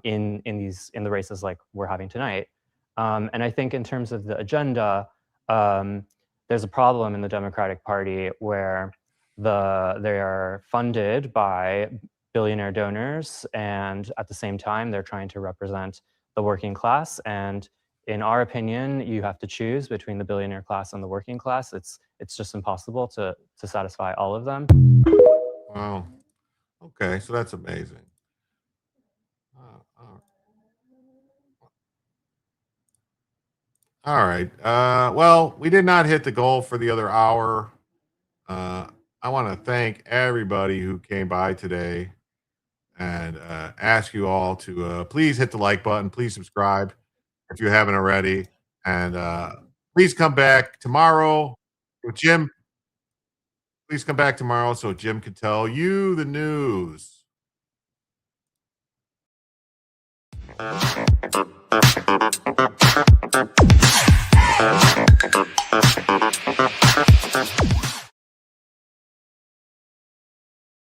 in the races like we're having tonight. And I think in terms of the agenda, there's a problem in the Democratic Party where they are funded by billionaire donors, and at the same time, they're trying to represent the working class. And in our opinion, you have to choose between the billionaire class and the working class. It's just impossible to satisfy all of them. Wow. Okay, so that's amazing. All right. Well, we did not hit the goal for the other hour. I want to thank everybody who came by today and ask you all to please hit the like button. Please subscribe if you haven't already. And please come back tomorrow with Jim. Please come back tomorrow so Jim can tell you the news.